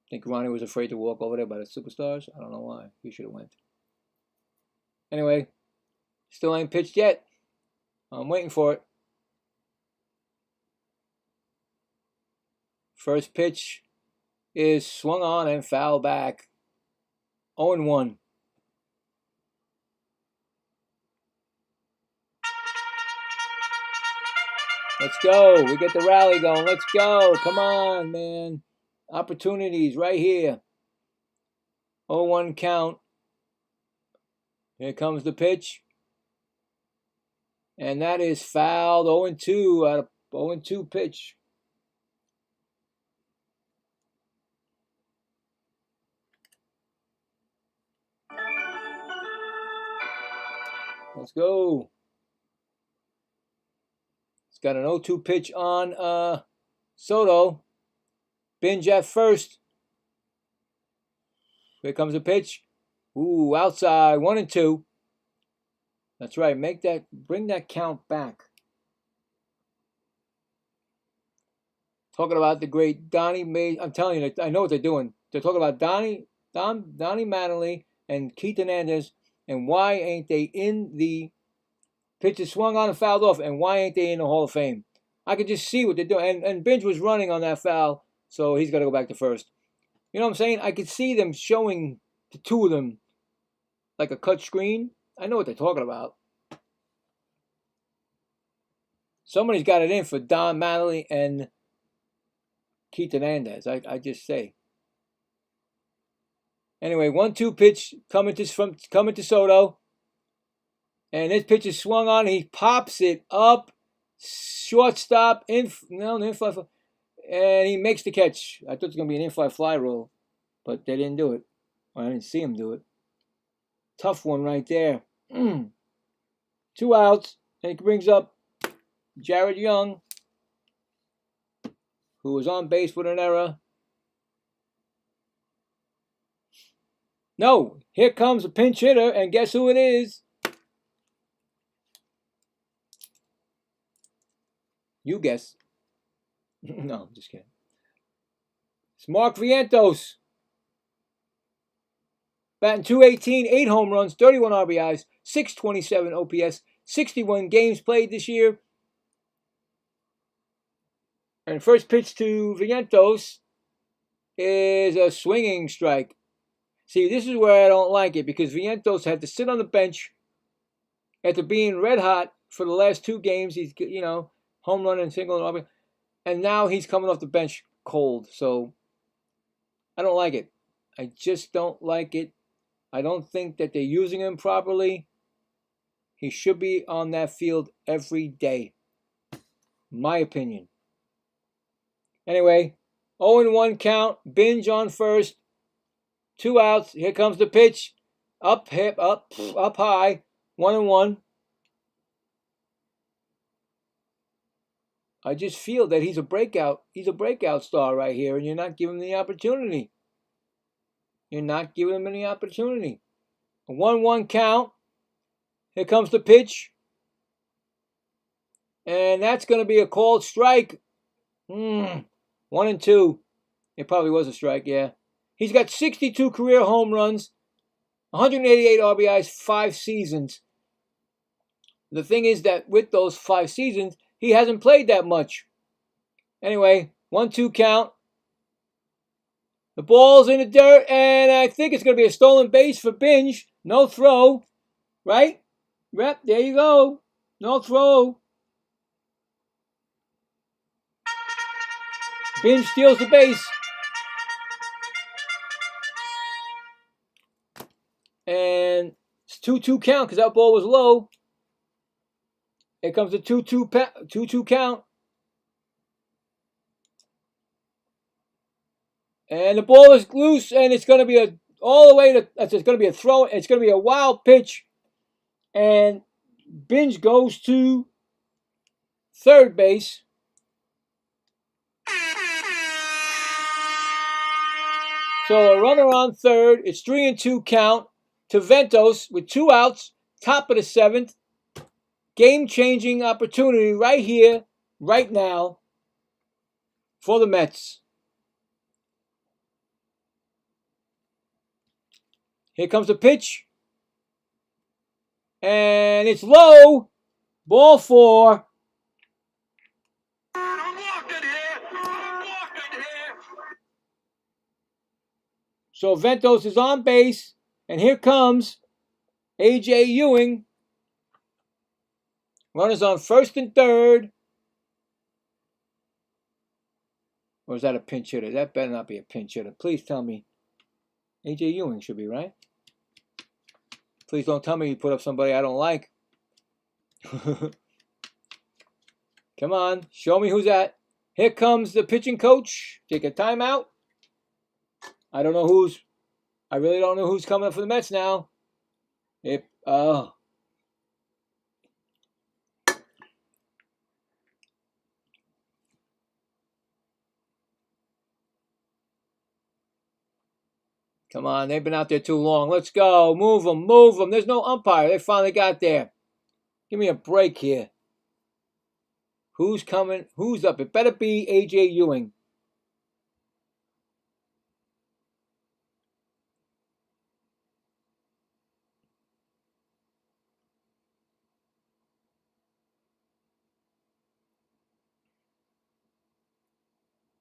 I think Ronnie was afraid to walk over there by the Superstars. I don't know why. He should have went. Anyway, still ain't pitched yet. I'm waiting for it. First pitch is swung on and fouled back. 0-1. Let's go. We get the rally going. Let's go. Come on, man. Opportunities right here. 0-1 count. Here comes the pitch. And that is fouled. 0-2 out of 0-2 pitch. Let's go. It's got an 0-2 pitch on Soto. Binge at first. Here comes the pitch. Ooh, outside. 1-2. That's right. Bring that count back. Talking about the great Donnie May. I'm telling you, I know what they're doing. They're talking about Donnie Mattingly and Keith Hernandez, and why ain't they in the pitches swung on and fouled off, and why ain't they in the Hall of Fame? I could just see what they're doing. And Binge was running on that foul, so he's got to go back to first. You know what I'm saying? I could see them showing the two of them like a cut screen. I know what they're talking about. Somebody's got it in for Don Mattingly and Keith Hernandez. I just say. Anyway, 1-2 pitch coming to Soto. And this pitch is swung on. He pops it up. Shortstop. And he makes the catch. I thought it was going to be an in-fly fly roll. But they didn't do it. Well, I didn't see him do it. Tough one right there. 2 outs. And it brings up Jared Young, who was on base with an error. No, here comes a pinch hitter, and guess who it is? You guess. No, I'm just kidding. It's Mark Vientos. Batting .218, 8 home runs, 31 RBIs, .627 OPS, 61 games played this year. And first pitch to Vientos is a swinging strike. See, this is where I don't like it, because Vientos had to sit on the bench after being red hot for the last 2 games. He's, home run and single, and now he's coming off the bench cold. So I don't like it. I just don't like it. I don't think that they're using him properly. He should be on that field every day. My opinion. Anyway, 0-1 count. Binge on first. 2 outs. Here comes the pitch. Up high. 1-1. I just feel that he's a breakout star right here, and you're not giving him the opportunity. You're not giving him any opportunity. A 1-1 count. Here comes the pitch. And that's going to be a called strike. 1-2. It probably was a strike, yeah. He's got 62 career home runs, 188 RBIs, 5 seasons. The thing is that with those 5 seasons, he hasn't played that much. Anyway, 1-2 count. The ball's in the dirt, and I think it's going to be a stolen base for Binge. No throw, right? Rep, there you go. No throw. Binge steals the base. And it's 2-2 count because that ball was low. Here comes the 2-2 count. And the ball is loose, and it's going to be it's going to be a throw. It's going to be a wild pitch. And Binge goes to third base. So a runner on third. It's 3-2 count to Ventos with 2 outs, top of the 7th. Game-changing opportunity right here, right now for the Mets. Here comes the pitch. And it's low. Ball 4. So Ventos is on base. And here comes A.J. Ewing. Runners on first and third. Or is that a pinch hitter? That better not be a pinch hitter. Please tell me. A.J. Ewing should be, right? Please don't tell me you put up somebody I don't like. Come on. Show me who's that. Here comes the pitching coach. Take a timeout. I really don't know who's coming up for the Mets now. Come on, they've been out there too long. Let's go. Move them. There's no umpire. They finally got there. Give me a break here. Who's coming? Who's up? It better be A.J. Ewing.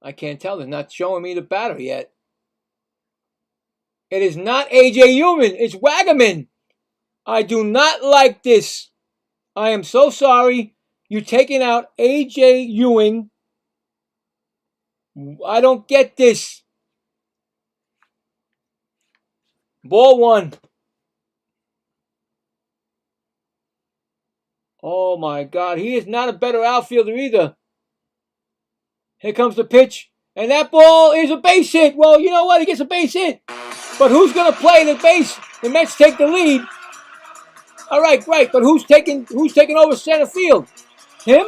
I can't tell. They're not showing me the batter yet. It is not A.J. Ewing. It's Wagaman. I do not like this. I am so sorry. You're taking out A.J. Ewing. I don't get this. Ball 1. Oh, my God. He is not a better outfielder either. Here comes the pitch. And that ball is a base hit. Well, you know what? He gets a base hit. But who's going to play the base? The Mets take the lead. All right, great. But who's taking over center field? Him?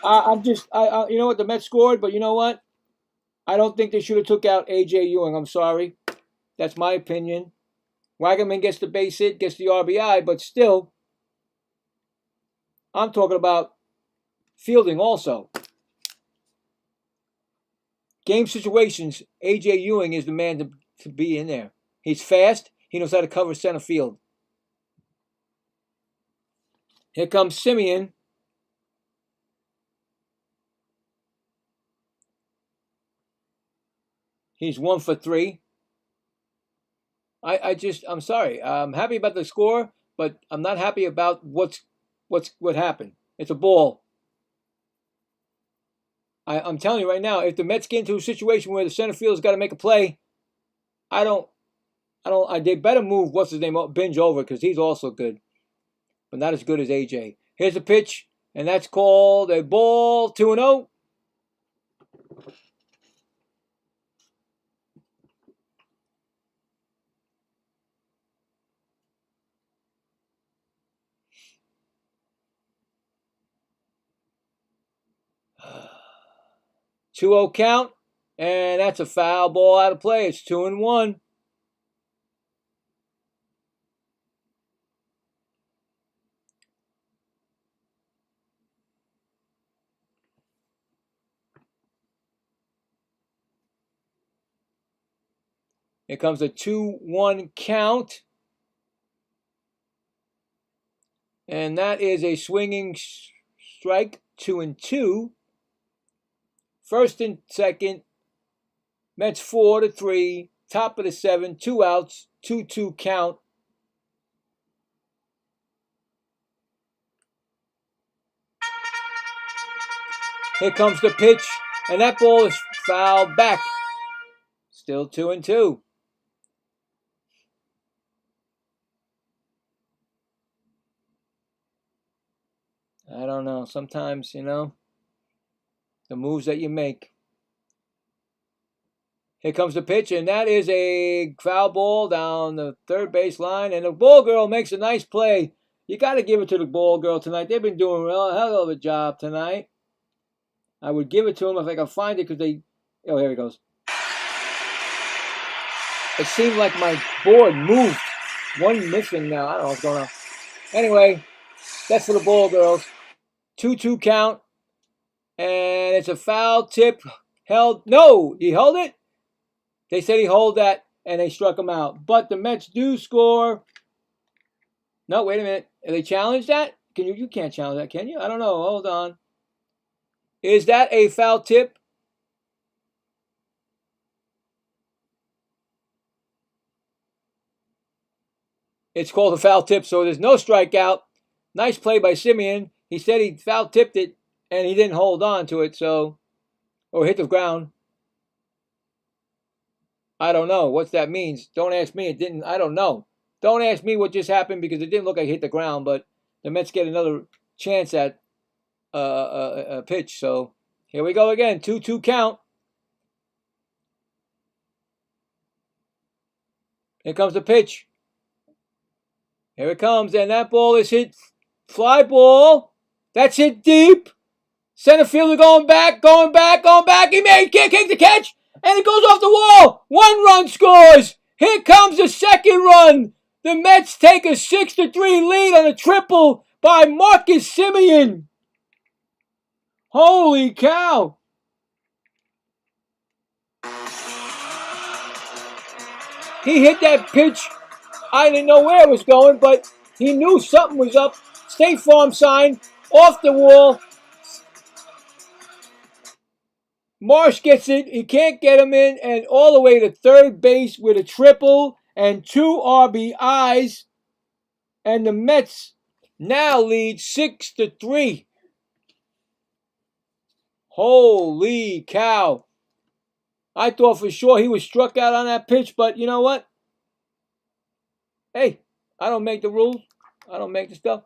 You know what? The Mets scored, but you know what? I don't think they should have took out A.J. Ewing. I'm sorry. That's my opinion. Wagaman gets the base hit, gets the RBI, but still, I'm talking about fielding also. Game situations, A.J. Ewing is the man to be in there. He's fast. He knows how to cover center field. Here comes Simeon. He's 1 for 3. I'm sorry. I'm happy about the score, but I'm not happy about what happened. It's a ball. I'm telling you right now, if the Mets get into a situation where the center field's got to make a play, they better move what's his name Binge over because he's also good, but not as good as AJ. Here's a pitch, and that's called a ball. 2-0. Two-0 count, and that's a foul ball out of play. It's 2-1. Here comes a 2-1 count. And that is a swinging strike. 2-2. First and second. Mets 4-3. Top of the 7. 2 outs. 2-2 count. Here comes the pitch. And that ball is fouled back. Still 2-2. I don't know. Sometimes, the moves that you make. Here comes the pitch, and that is a foul ball down the third base line. And the ball girl makes a nice play. You got to give it to the ball girl tonight. They've been doing a hell of a job tonight. I would give it to them if I can find it because they... Oh, here it goes. It seemed like my board moved. One missing now. I don't know what's going on. Anyway, that's for the ball girls. 2-2 count. And it's a foul tip. Held. No, he held it. They said he held that, and they struck him out. But the Mets do score. No, wait a minute. They challenged that? You can't challenge that, can you? I don't know. Hold on. Is that a foul tip? It's called a foul tip, so there's no strikeout. Nice play by Simeon. He said he foul tipped it, and he didn't hold on to it, or hit the ground. I don't know what that means. Don't ask me. It didn't. I don't know. Don't ask me what just happened because it didn't look like it hit the ground, but the Mets get another chance at a pitch. So here we go again. 2-2 count. Here comes the pitch. Here it comes, and that ball is hit. Fly ball. That's hit deep. Center fielder going back. He can't take the catch, and it goes off the wall. 1 run scores. Here comes the second run. The Mets take a 6-3 lead on a triple by Marcus Simeon. Holy cow. He hit that pitch. I didn't know where it was going, but he knew something was up. State Farm sign off the wall. Marsh gets it. He can't get him in, and all the way to third base with a triple and 2 RBIs. And the Mets now lead 6-3. Holy cow. I thought for sure he was struck out on that pitch, but you know what? Hey, I don't make the rules. I don't make the stuff.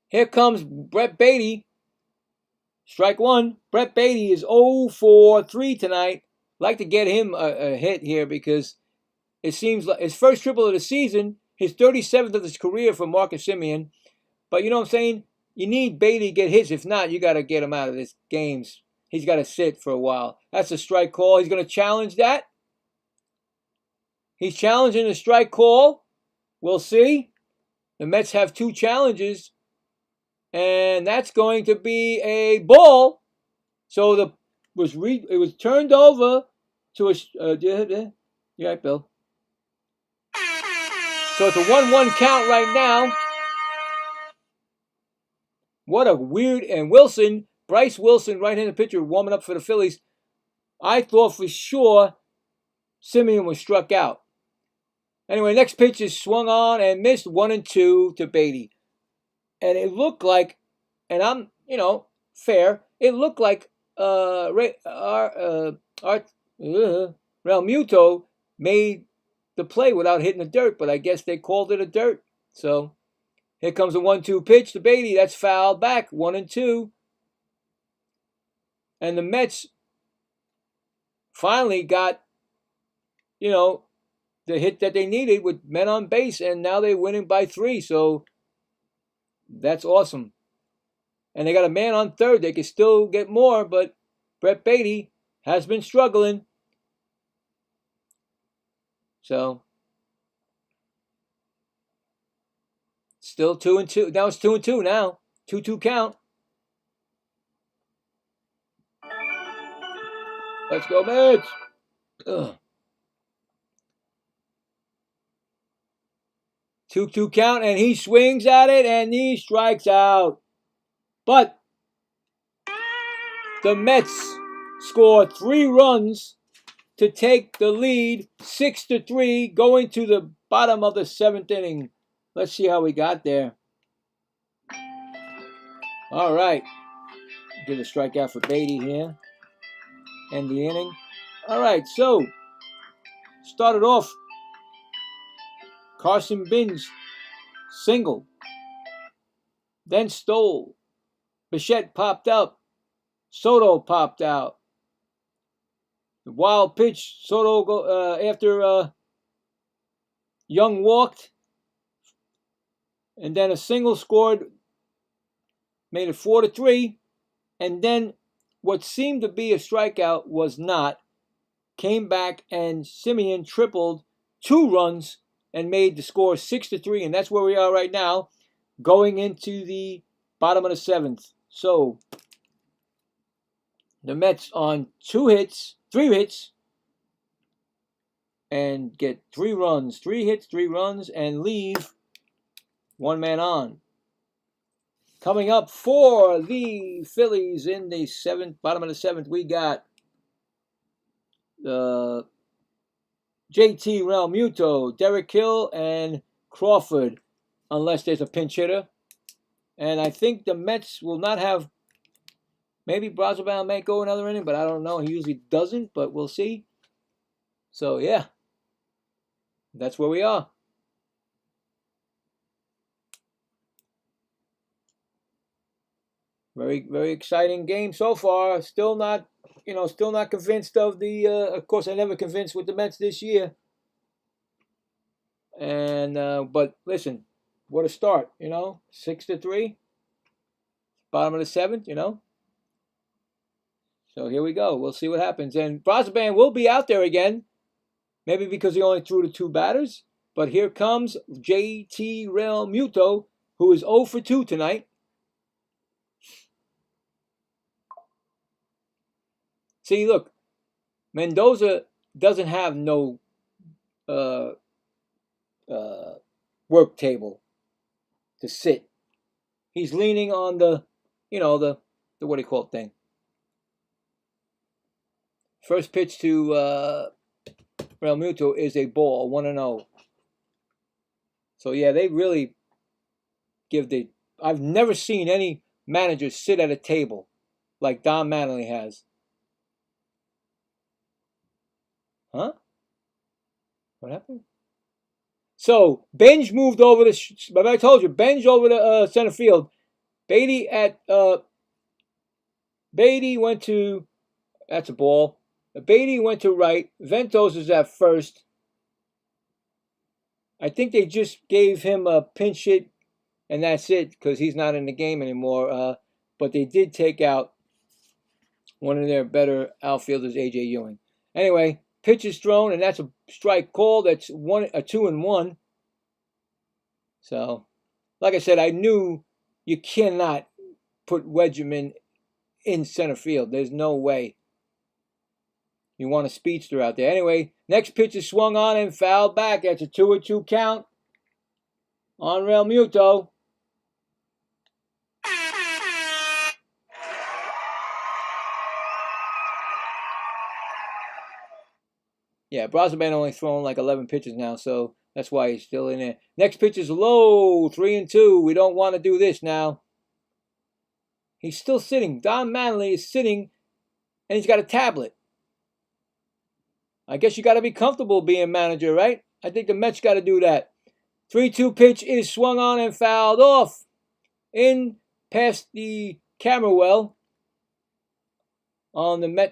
Here comes Brett Beatty. Strike 1. Brett Beatty is 0 for 3 tonight. Like to get him a hit here because it seems like his first triple of the season, his 37th of his career for Marcus Simeon. But you know what I'm saying? You need Beatty to get hits. If not, you got to get him out of this games. He's got to sit for a while. That's a strike call. He's going to challenge that. He's challenging the strike call. We'll see. The Mets have 2 challenges. And that's going to be a ball. So it was turned over to a... you right, Bill. So it's a 1-1 count right now. What a weird, and Wilson, Bryce Wilson, right-handed pitcher, warming up for the Phillies. I thought for sure Semien was struck out. Anyway, next pitch is swung on and missed 1-2 to Beatty. And it looked like, and I'm, fair, it looked like Realmuto made the play without hitting the dirt, but I guess they called it a dirt. So here comes a 1-2 pitch to Beatty. That's fouled back, 1-2. And the Mets finally got, the hit that they needed with men on base, and now they're winning by 3. So that's awesome. And they got a man on third. They could still get more, but Brett Beatty has been struggling. So still 2-2. Now it's 2-2 now. 2-2 count. Let's go, Mets. 2-2 count, and he swings at it, and he strikes out. But the Mets score 3 runs to take the lead, 6-3, going to the bottom of the 7th inning. Let's see how we got there. All right. Get a strikeout for Beatty here. End the inning. All right, so started off Carson Binns, single. Then Stoll. Bichette popped up. Soto popped out. The wild pitch. Soto after Young walked. And then a single scored. Made it 4-3. And then what seemed to be a strikeout was not. Came back and Semien tripled 2 runs and made the score 6-3. And that's where we are right now, going into the bottom of the 7th. So the Mets on 3 hits, and get 3 runs. 3 hits, 3 runs, and leave 1 man on. Coming up for the Phillies in the 7th, bottom of the 7th, we got JT Realmuto, Derek Hill, and Crawford, unless there's a pinch hitter. And I think the Mets will not have, maybe Brazoban may go another inning, but I don't know. He usually doesn't, but we'll see. So, yeah, that's where we are. Very, very exciting game so far. Still not convinced of the. Of course, I never convinced with the Mets this year. And but listen, what a start! 6-3, bottom of the 7th. So here we go. We'll see what happens. And Brazoban will be out there again, maybe because he only threw the 2 batters. But here comes JT Realmuto, who is 0 for 2 tonight. See, look, Mendoza doesn't have no work table to sit. He's leaning on the what do you call it thing. First pitch to Realmuto is a ball, 1-0. So yeah, they really give the. I've never seen any manager sit at a table like Don Mattingly has. Huh? What happened? So Benj moved over to. But I told you, Benj over to center field. Beatty went to. That's a ball. Beatty went to right. Ventos is at first. I think they just gave him a pinch hit, and that's it because he's not in the game anymore. But they did take out one of their better outfielders, A.J. Ewing. Anyway, pitch is thrown, and that's a strike call. That's a 2-1. So, like I said, I knew you cannot put Wedgerman in center field. There's no way. You want a speedster out there. Anyway, next pitch is swung on and fouled back. That's a 2-2 count on Realmuto. Yeah, Brazaban only thrown like 11 pitches now, so that's why he's still in there. Next pitch is low, 3-2. We don't want to do this now. He's still sitting. Don Manley is sitting, and he's got a tablet. I guess you got to be comfortable being manager, right? I think the Mets got to do that. 3-2 pitch is swung on and fouled off. In past the camera well on the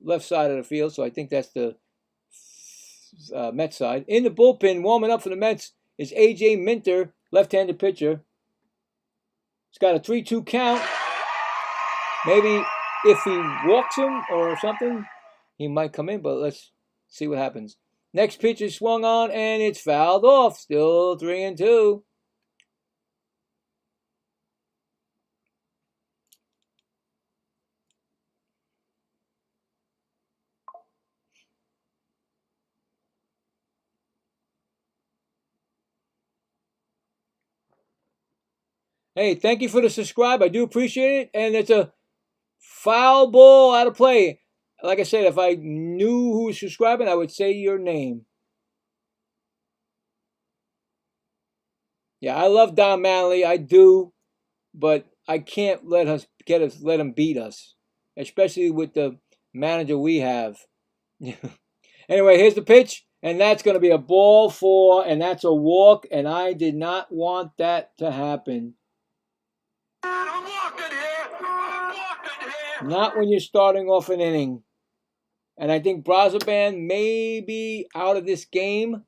left side of the field, so I think that's the Mets side. In the bullpen, warming up for the Mets is A.J. Minter, left-handed pitcher. He's got a 3-2 count. Maybe if he walks him or something, he might come in, but let's see what happens. Next pitch is swung on, and it's fouled off. Still 3-2. Hey, thank you for the subscribe. I do appreciate it. And it's a foul ball out of play. Like I said, if I knew who was subscribing, I would say your name. Yeah, I love Don Manley. I do. But I can't let him beat us. Especially with the manager we have. Anyway, here's the pitch. And that's going to be a ball 4. And that's a walk. And I did not want that to happen.
I'm walking here. I'm walking here.
Not when you're starting off an inning. And I think Brazaban may be out of this game.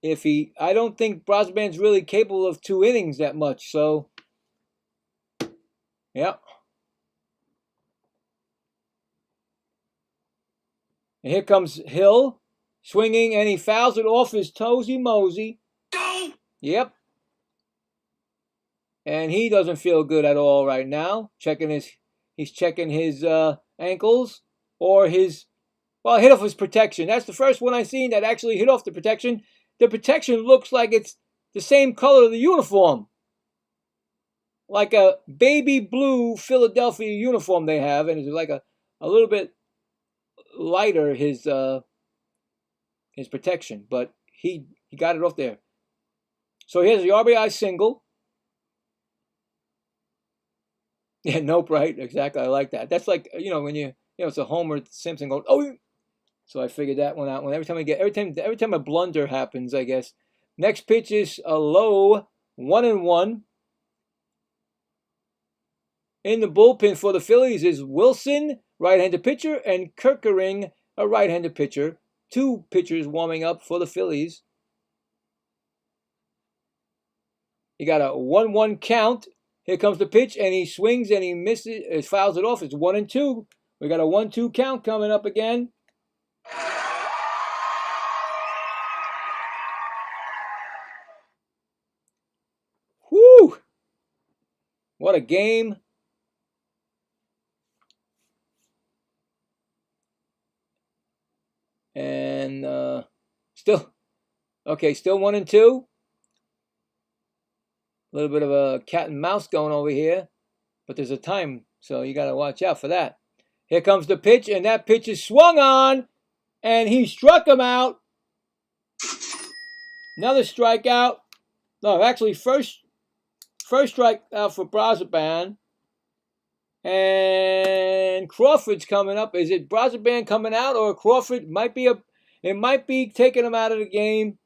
I don't think Brazaban's really capable of 2 innings that much. So, yeah. And here comes Hill, swinging, and he fouls it off his toesy mosey.
Go.
Yep. And he doesn't feel good at all right now. He's checking his ankles or hit off his protection. That's the first one I've seen that actually hit off the protection. The protection looks like it's the same color of the uniform. Like a baby blue Philadelphia uniform they have, and it's like a little bit lighter his protection, but he got it off there. So here's the RBI single. Yeah, nope, right, exactly. I like that. That's like when it's a Homer Simpson going, oh. So I figured that one out. Every time a blunder happens, I guess. Next pitch is a low 1-1. In the bullpen for the Phillies is Wilson, right-handed pitcher, and Kirkering, a right-handed pitcher. 2 pitchers warming up for the Phillies. You got a 1-1 count. Here comes the pitch, and he swings and he misses, fouls it off. It's 1-2. We got a 1-2 count coming up again. Whoo! What a game. And still 1-2. A little bit of a cat and mouse going over here. But there's a time, so you got to watch out for that. Here comes the pitch, and that pitch is swung on. And he struck him out. Another strikeout. No, actually, first strikeout for Brazaban. And Crawford's coming up. Is it Brazaban coming out, or Crawford it might be taking him out of the game.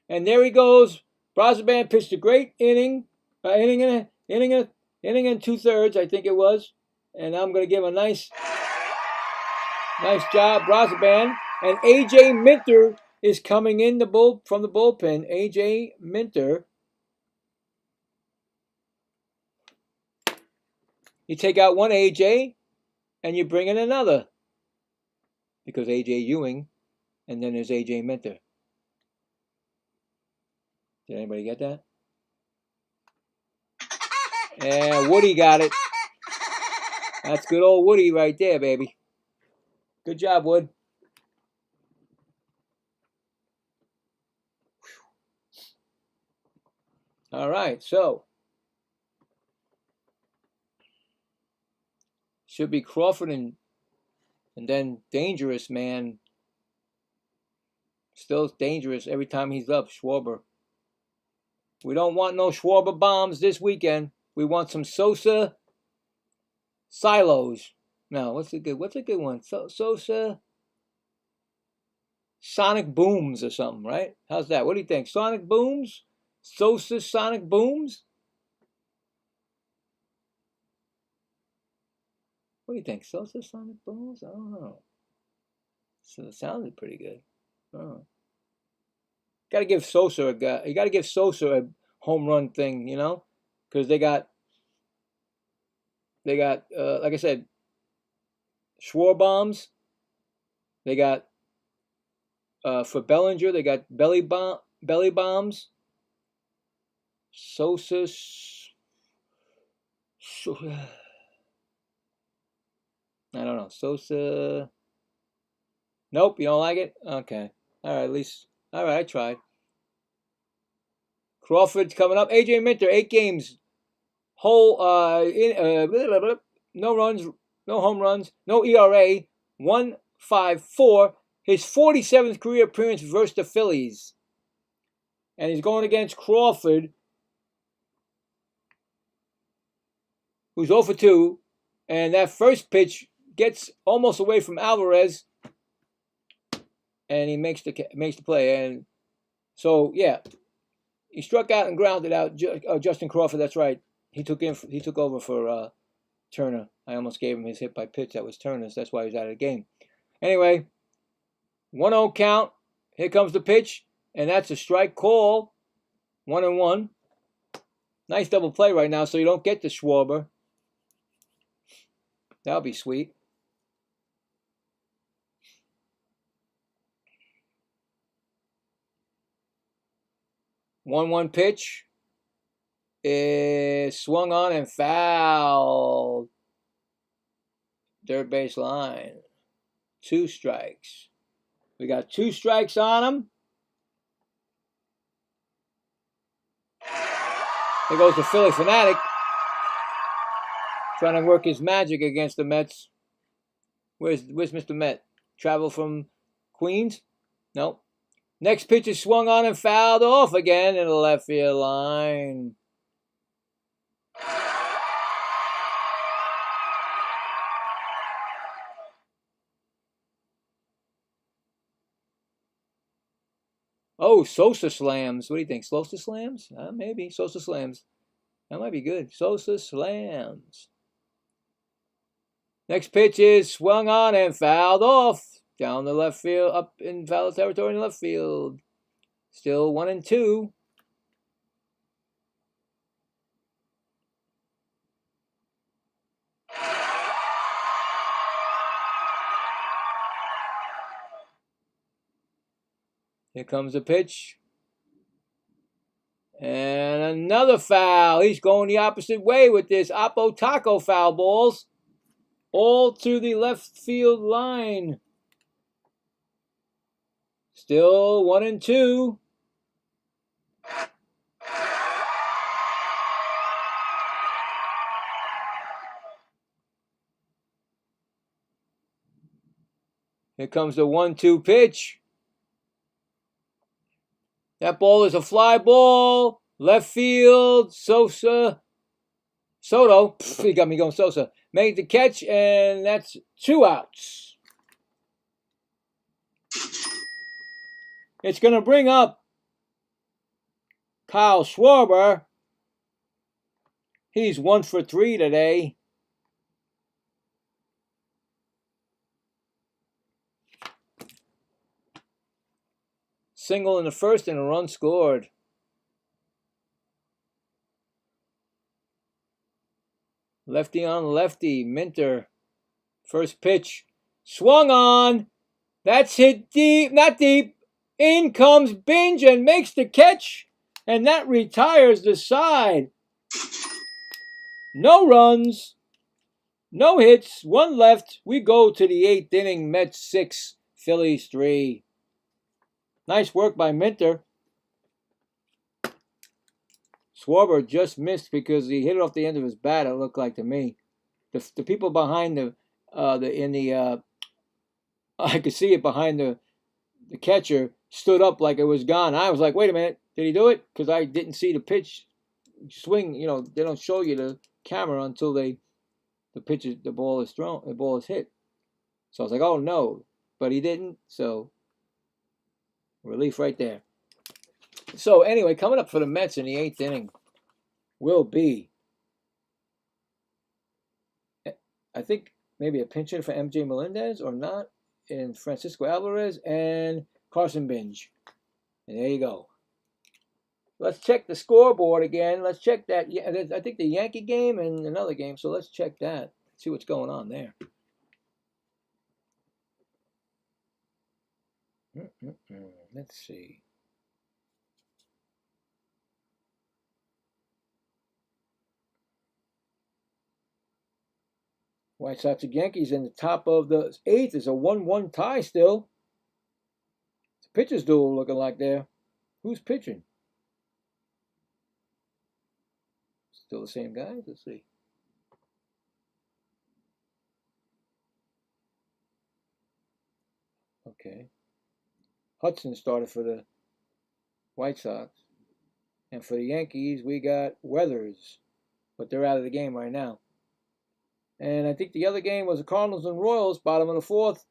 And there he goes. Brazaban pitched a great inning. Inning and 2/3, I think it was. And I'm going to give him a nice job, Brazaban. And A.J. Minter is coming in from the bullpen. A.J. Minter. You take out one A.J. and you bring in another. Because A.J. Ewing, and then there's A.J. Minter. Did anybody get that? Yeah, Woody got it. That's good old Woody right there, baby. Good job, Wood. All right, so should be Crawford and And then dangerous, man. Still dangerous every time he's up, Schwarber. We don't want no Schwarber bombs this weekend. We want some Sosa silos. No, what's a good one? Sosa Sonic Booms or something, right? How's that? What do you think? Sonic Booms? Sosa Sonic Booms? What do you think? Sosa Sonic Booms? I don't know. So it sounded pretty good. Oh. Gotta give Sosa a guy. You gotta give Sosa a home run thing, you know, because they got like I said, Schwarber bombs. They got for Bellinger. They got belly bombs. Sosa. I don't know. Sosa. Nope, you don't like it? Okay. All right, at least. All right, I tried. Crawford's coming up. AJ Minter, 8 games. No runs, no home runs, no ERA. 1.54. His 47th career appearance versus the Phillies. And he's going against Crawford, who's 0 for 2. And that first pitch gets almost away from Alvarez. And he makes the play. And so, yeah, he struck out and grounded out. Justin Crawford, that's right. He took over for Turner. I almost gave him his hit by pitch. That was Turner's. That's why he was out of the game. Anyway, 1-0 count. Here comes the pitch. And that's a strike call. 1-1. Nice double play right now so you don't get the Schwarber. That'll be sweet. One pitch is swung on and fouled. Third base line. 2 strikes. We got 2 strikes on him. There goes the Philly fanatic. Trying to work his magic against the Mets. Where's Mr. Met? Travel from Queens? No. Next pitch is swung on and fouled off again in the left field line. Oh, Sosa slams. What do you think? Sosa slams? Maybe. Sosa slams. That might be good. Sosa slams. Next pitch is swung on and fouled off. Down the left field, up in foul territory in the left field. Still 1-2. Here comes the pitch. And another foul. He's going the opposite way with this Oppo Taco foul balls. All to the left field line. Still 1-2. Here comes the 1-2 pitch. That ball is a fly ball. Left field. Soto. He got me going Sosa. Made the catch, and that's 2 outs. It's going to bring up Kyle Schwarber. He's 1 for 3 today. Single in the first and a run scored. Lefty on lefty. Minter. First pitch. Swung on. That's hit deep. Not deep. In comes Binge and makes the catch. And that retires the side. No runs. No hits. 1 left. We go to the 8th inning. Mets 6. Phillies 3. Nice work by Minter. Schwarber just missed because he hit it off the end of his bat. It looked like to me. The people behind the I could see it behind the catcher, stood up like it was gone. I was like, wait a minute, did he do it? Because I didn't see the pitch swing. You know, they don't show you the camera until the ball is thrown, the ball is hit. So I was like, oh no, but he didn't. So relief right there. So anyway, coming up for the Mets in the 8th inning will be, I think, maybe a pinch hitter for MJ Melendez or not, and Francisco Alvarez and Carson Binge. And there you go. Let's check the scoreboard again. Let's check that. Yeah, I think the Yankee game and another game. So let's check that. See what's going on there. Let's see. White Sox and Yankees in the top of the 8th is a 1-1 tie still. It's a pitcher's duel looking like there. Who's pitching? Still the same guys? Let's see. Okay. Hudson started for the White Sox. And for the Yankees, we got Weathers. But they're out of the game right now. And I think the other game was the Cardinals and Royals, bottom of the 4th.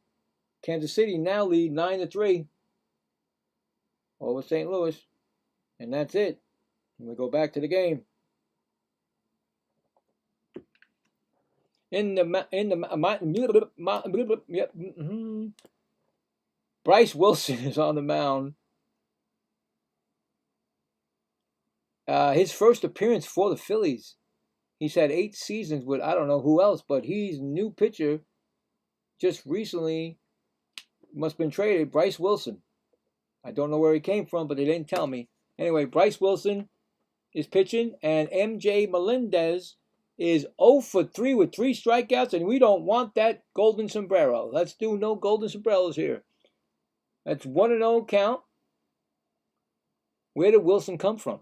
Kansas City now lead 9-3 over St. Louis. And that's it. And we go back to the game. Bryce Wilson is on the mound. His first appearance for the Phillies. He's had 8 seasons with I don't know who else, but he's a new pitcher. Just recently, must have been traded. Bryce Wilson. I don't know where he came from, but they didn't tell me. Anyway, Bryce Wilson is pitching, and MJ Melendez is 0 for 3 with 3 strikeouts, and we don't want that golden sombrero. Let's do no golden sombreros here. That's 1-0 count. Where did Wilson come from?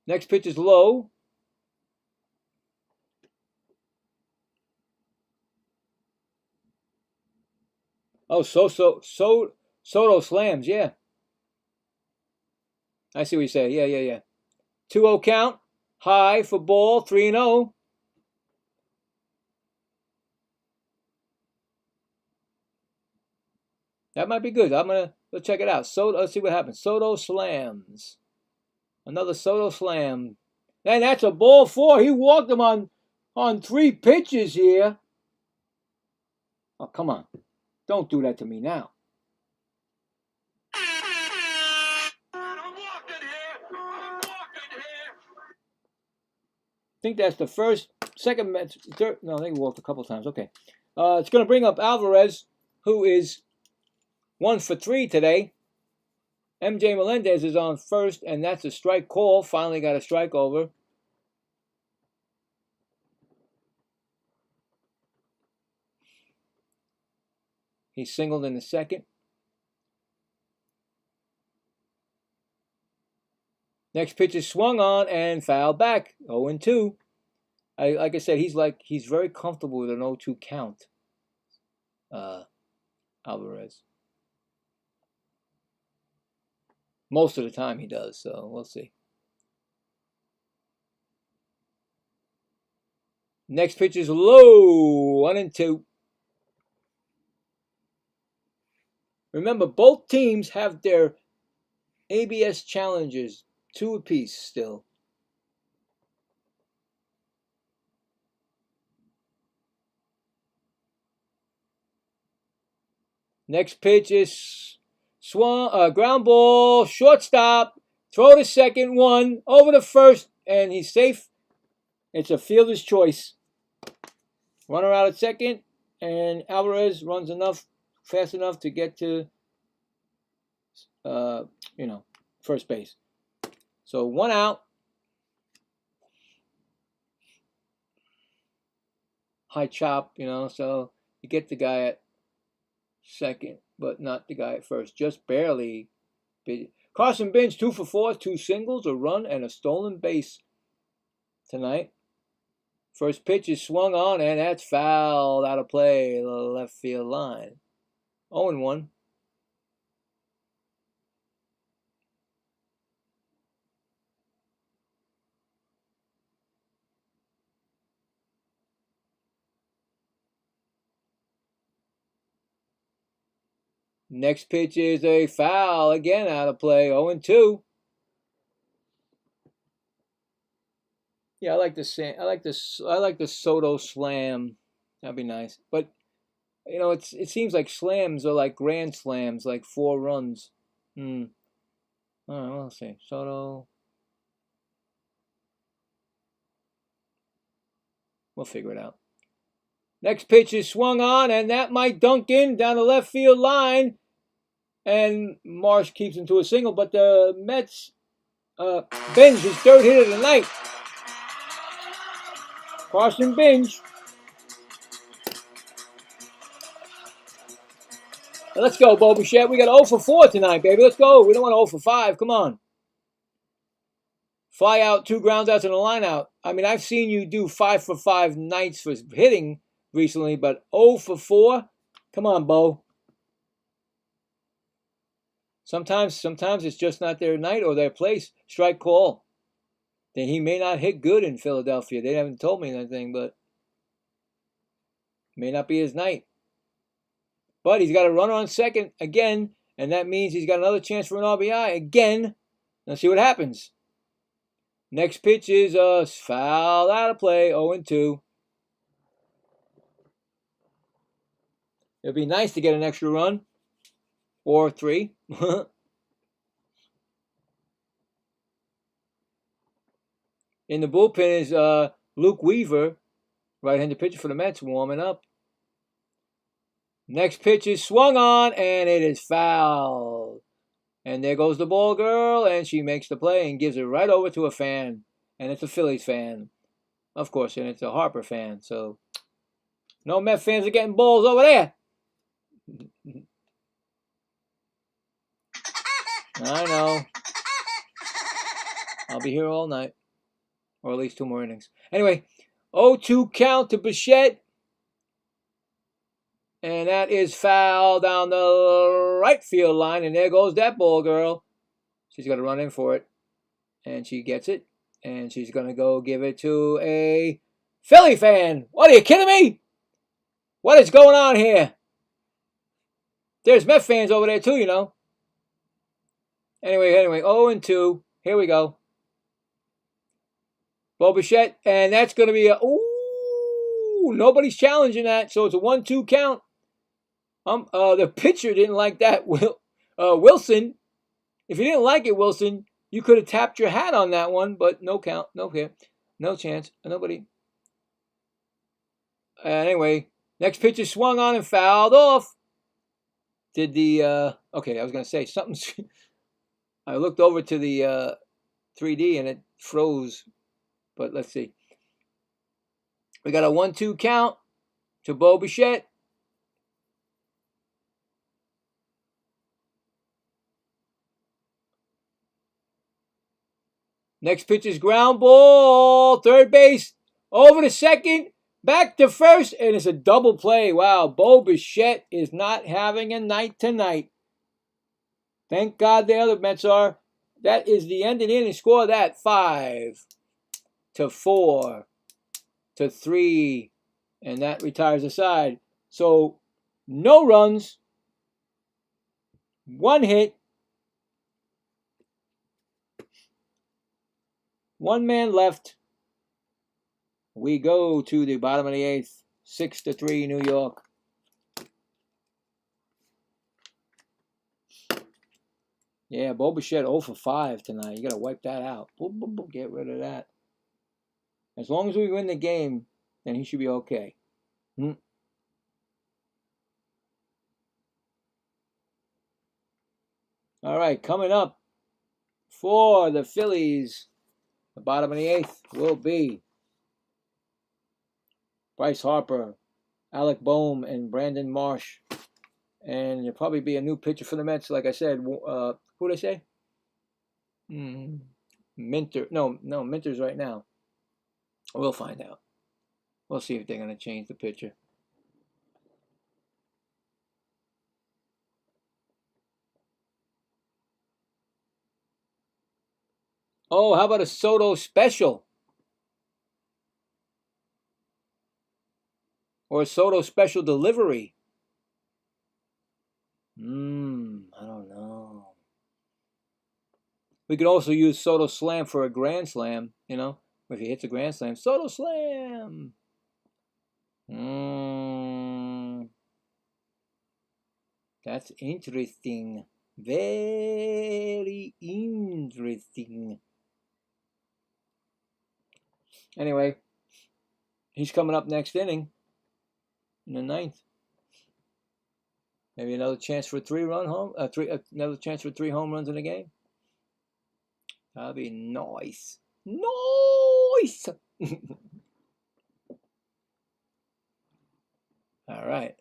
Next pitch is low. Oh, Soto slams, yeah. I see what you say. Yeah. 2-0 count. High for ball, 3-0. That might be good. Let's check it out. Let's see what happens. Soto slams. Another Soto slam. And that's a ball 4. He walked him on 3 pitches here. Oh, come on. Don't do that to me now. I think that's the first, second, third. No, they walked a couple times. Okay. It's going to bring up Alvarez, who is 1 for 3 today. MJ Melendez is on first, and that's a strike call. Finally got a strike over. He singled in the second. Next pitch is swung on and fouled back. 0-2. Like I said, he's very comfortable with an 0-2 count. Alvarez. Most of the time he does, so we'll see. Next pitch is low. 1-2. Remember, both teams have their ABS challenges, 2 apiece still. Next pitch is swung, ground ball, shortstop, throw to second, 1, over to first, and he's safe. It's a fielder's choice. Runner out at second, and Alvarez runs fast enough to get to, first base. So 1 out. High chop, so you get the guy at second, but not the guy at first. Just barely. Carson Binge, 2 for 4, 2 singles, a run, and a stolen base tonight. First pitch is swung on, and that's fouled out of play, the left field line. 0-1. Next pitch is a foul, again out of play, 0-2. Yeah, I like the Soto slam. That'd be nice. But you know, it seems like slams are like grand slams, like 4 runs. All right, well, let's see. Soto. We'll figure it out. Next pitch is swung on, and that might dunk in down the left field line. And Marsh keeps him to a single, but the Mets binge his 3rd hit of the night. Carson Binge. Let's go, Bo Bichette. We got 0 for 4 tonight, baby. Let's go. We don't want 0 for 5. Come on. Fly out, 2 grounds outs and a line out. I mean, I've seen you do 5 for 5 nights for hitting recently, but 0 for 4? Come on, Bo. Sometimes it's just not their night or their place. Strike call. Then he may not hit good in Philadelphia. They haven't told me anything, but may not be his night. But he's got a runner on second again, and that means he's got another chance for an RBI again. Let's see what happens. Next pitch is foul out of play, 0-2. It'd be nice to get an extra run or 3. In the bullpen is Luke Weaver, right-handed pitcher for the Mets, warming up. Next pitch is swung on, and it is fouled. And there goes the ball girl, and she makes the play and gives it right over to a fan. And it's a Phillies fan, of course, and it's a Harper fan. So no Met fans are getting balls over there. I know. I'll be here all night. Or at least 2 more innings. Anyway, 0-2 count to Bichette. And that is foul down the right field line. And there goes that ball girl. She's going to run in for it. And she gets it. And she's going to go give it to a Philly fan. What, are you kidding me? What is going on here? There's Met fans over there too, you know. Anyway, 0-2. Here we go. Bo Bichette, and that's going to be a, ooh, nobody's challenging that, so it's a 1-2 count. The pitcher didn't like that, Wilson. If you didn't like it, Wilson, you could have tapped your hat on that one, but no count, no chance, nobody. Anyway, next pitch is swung on and fouled off. Did the, okay, I was going to say something. I looked over to the 3D and it froze. But let's see. We got a 1-2 count to Bo Bichette. Next pitch is ground ball. Third base. Over to second. Back to first. And it's a double play. Wow. Bo Bichette is not having a night tonight. Thank God the other Mets are. That is the end of the inning. Score that 5-4 to 3, and that retires the side. So no runs, 1 hit, 1 man left. We go to the bottom of the 8th, 6-3 New York. Yeah, Bo Bichette 0 for 5 tonight. You got to wipe that out. Boom, boom, boom. Get rid of that. As long as we win the game, then he should be okay. All right, coming up for the Phillies, the bottom of the 8th will be Bryce Harper, Alec Boehm, and Brandon Marsh. And there'll probably be a new pitcher for the Mets, like I said. Who did I say? Minter. No, Minter's right now. We'll find out. We'll see if they're going to change the pitcher. Oh, how about a Soto special? Or a Soto special delivery? I don't know. We could also use Soto Slam for a Grand Slam, you know? If he hits a Grand Slam, Soto Slam! That's interesting. Very interesting. Anyway, he's coming up next inning in the 9th. Maybe another chance for another chance for 3 home runs in a game. That'd be nice. Nice. All right.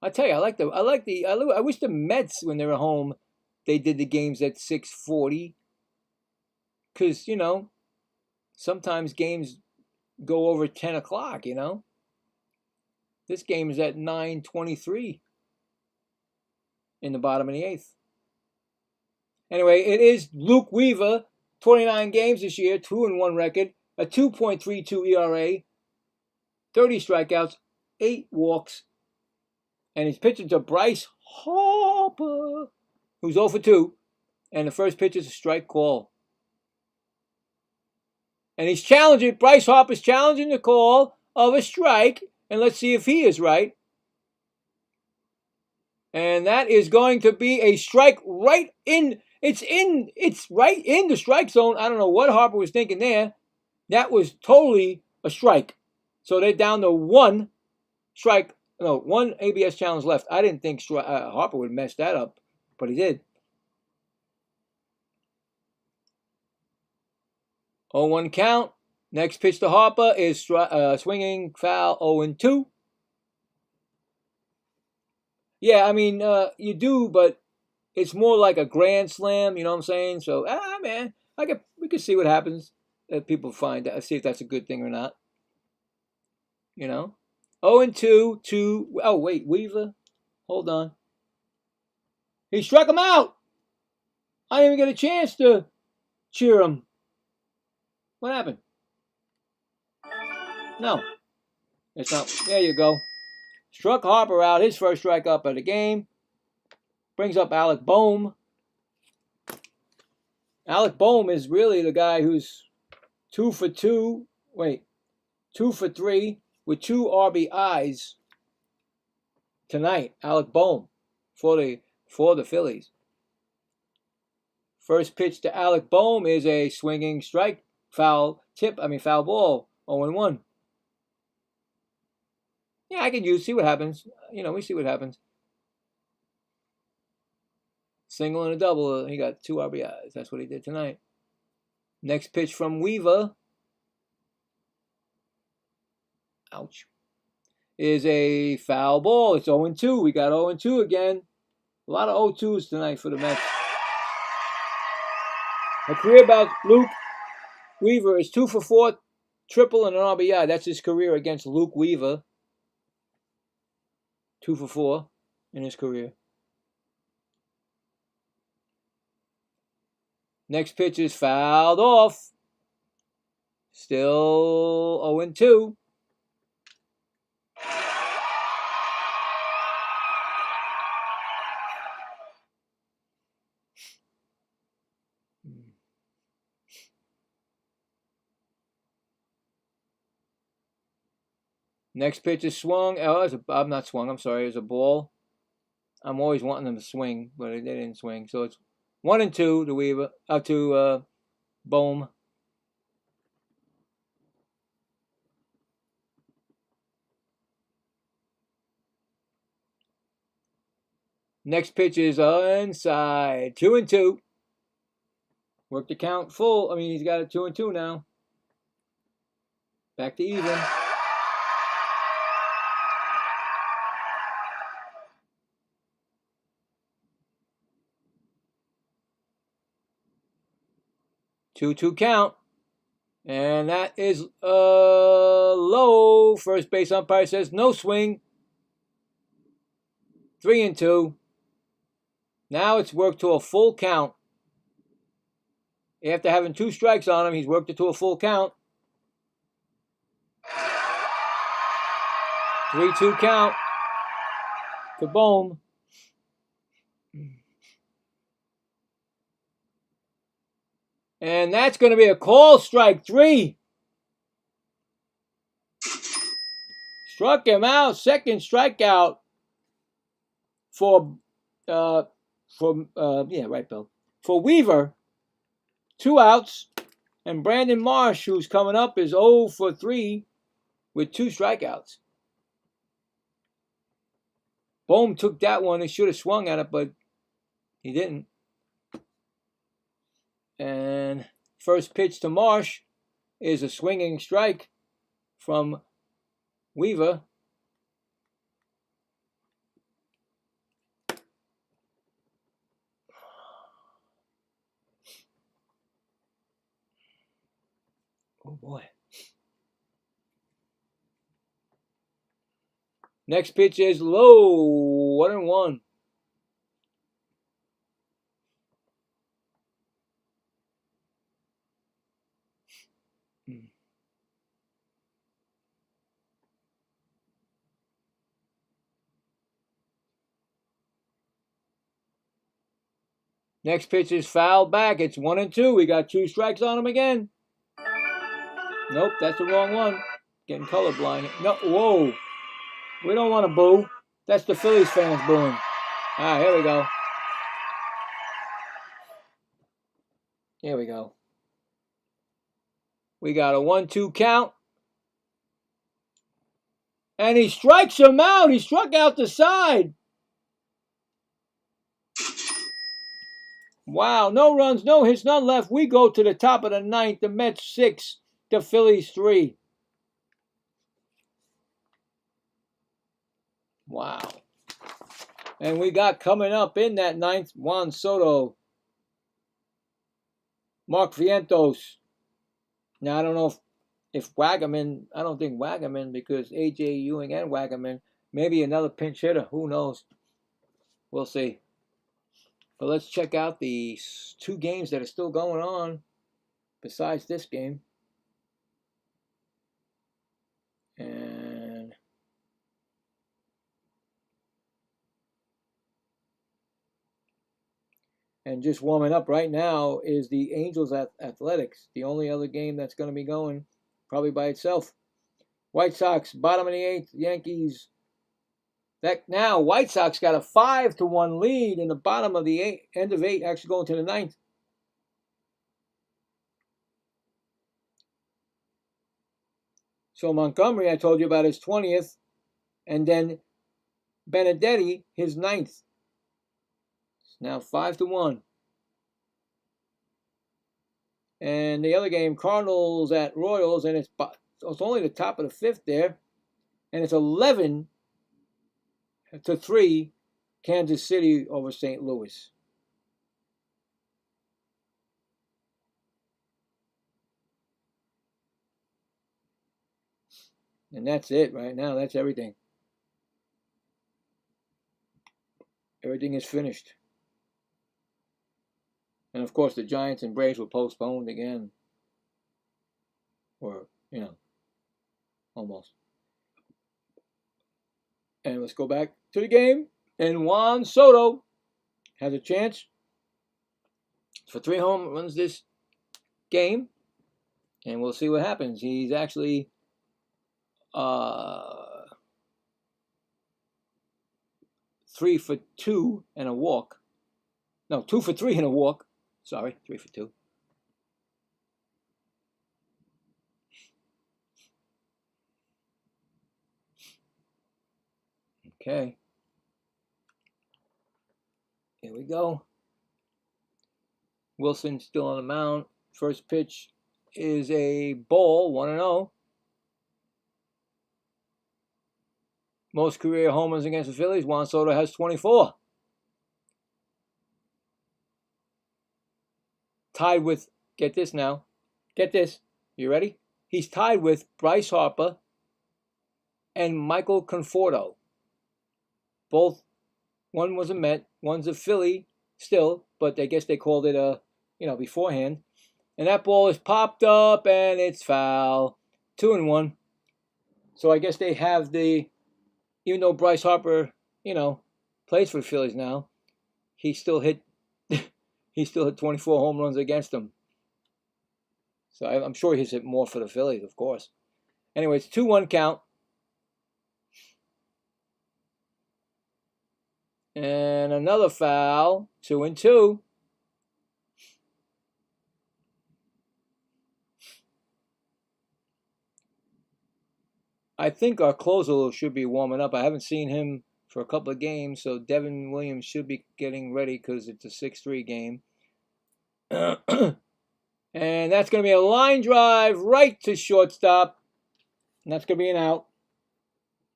I tell you, I wish the Mets, when they were home, they did the games at 6:40. Because, you know, sometimes games go over 10 o'clock, you know. This game is at 9:23 in the bottom of the 8th. Anyway, it is Luke Weaver, 29 games this year, 2-1 record, a 2.32 ERA, 30 strikeouts, 8 walks, and he's pitching to Bryce Harper, who's 0 for 2, and the first pitch is a strike call. And he's challenging, Bryce Harper's challenging the call of a strike, and let's see if he is right. And that is going to be a strike right in, it's right in the strike zone. I don't know what Harper was thinking there. That was totally a strike. So they're down to one ABS challenge left. I didn't think Harper would mess that up, but he did. 0-1 count. Next pitch to Harper is swinging foul 0-2. Yeah, I mean, you do, but it's more like a grand slam, you know what I'm saying? So, man, we could see what happens. People find out, see if that's a good thing or not. You know? 0-2, oh, wait, Weaver. Hold on. He struck him out. I didn't even get a chance to cheer him. What happened? No. It's not. There you go. Struck Harper out, his first strike up of the game. Brings up Alec Boehm. Alec Boehm is really the guy who's 2 for 3 with 2 RBIs tonight. Alec Boehm for the Phillies. First pitch to Alec Boehm is a swinging strike, foul ball, 0-1. Yeah, I can see what happens. You know, we see what happens. Single and a double. He got 2 RBIs. That's what he did tonight. Next pitch from Weaver. Ouch. Is a foul ball. It's 0-2. We got 0-2 again. A lot of 0-2s tonight for the Mets. A career about Luke Weaver is 2 for 4, triple and an RBI. That's his career against Luke Weaver. 2 for 4 in his career. Next pitch is fouled off. Still 0-2. Next pitch is swung. I'm not swung. I'm sorry. It's a ball. I'm always wanting them to swing, but they didn't swing. So it's 1-2 to Weaver. To Boehm. Next pitch is inside. 2-2. Work the count full. I mean, he's got it 2-2 now. Back to even. Two count. And that is low. First base umpire says no swing. 3-2. Now it's worked to a full count. After having 2 strikes on him, he's worked it to a full count. 3-2 count. Kaboom. And that's going to be a call, strike 3. Struck him out. Second strikeout for right, Bill. For Weaver. 2 outs. And Brandon Marsh, who's coming up, is 0 for 3 with 2 strikeouts. Bohm took that one. He should have swung at it, but he didn't. And first pitch to Marsh is a swinging strike from Weaver. Oh boy. Next pitch is low. 1-1. Next pitch is fouled back. It's 1-2. We got 2 strikes on him again. Nope, that's the wrong one. Getting colorblind. No, whoa. We don't want to boo. That's the Phillies fans booing. All right, here we go. Here we go. We got a 1-2 count. And he strikes him out. He struck out the side. Wow, no runs, no hits, none left. We go to the top of the 9th. The Mets 6, the Phillies 3. Wow. And we got coming up in that 9th, Juan Soto, Mark Vientos. Now, I don't know if Wagaman, I don't think Wagaman, because A.J. Ewing and Wagaman, maybe another pinch hitter. Who knows? We'll see. But let's check out the 2 games that are still going on besides this game. And just warming up right now is the Angels Athletics. The only other game that's going to be going probably by itself. White Sox, bottom of the 8th. Yankees. That now, White Sox got a 5-1 lead in the bottom of the 8th, end of 8, actually going to the 9th. So Montgomery, I told you about his 20th. And then Benedetti, his 9th. It's now 5-1. And the other game, Cardinals at Royals, and it's only the top of the 5th there. And it's 11-3, Kansas City over St. Louis. And that's it right now. That's everything. Everything is finished. And of course, the Giants and Braves were postponed again. Or, almost. And let's go back to the game. And Juan Soto has a chance for 3 home runs this game. And we'll see what happens. He's actually 3 for 2 and a walk. No, 2 for 3 and a walk. Sorry, 3 for 2. Okay. Here we go. Wilson still on the mound. First pitch is a ball, 1-0. Most career homers against the Phillies. Juan Soto has 24. Tied with, get this now, get this, You ready? He's tied with Bryce Harper and Michael Conforto. Both, one was a Met, one's a Philly still, but I guess they called it beforehand. And that ball is popped up and it's foul. 2-1. So I guess they have even though Bryce Harper, plays for the Phillies now, he still hit 24 home runs against them. So I'm sure he's hit more for the Phillies, of course. Anyway, it's 2-1 count. And another foul, 2-2. I think our closer should be warming up. I haven't seen him for a couple of games, so Devin Williams should be getting ready because it's a 6-3 game. And that's going to be a line drive right to shortstop. And that's going to be an out.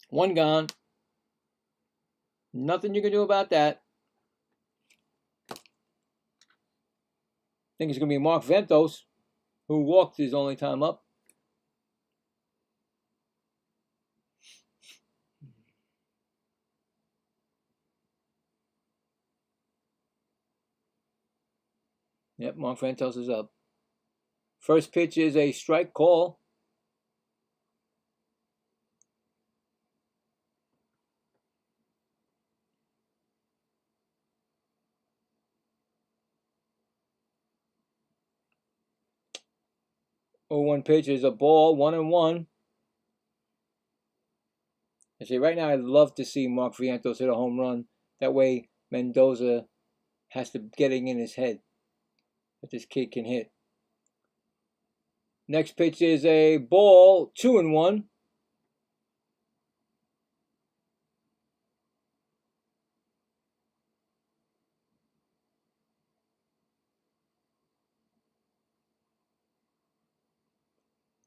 One gone. Nothing you can do about that. I think it's going to be Mark Ventos, who walked his only time up. Yep, Mark Ventos is up. First pitch is a strike call. Oh, one pitch is a ball, 1-1. I say right now, I'd love to see Mark Vientos hit a home run. That way, Mendoza has to getting in his head that this kid can hit. Next pitch is a ball, 2-1.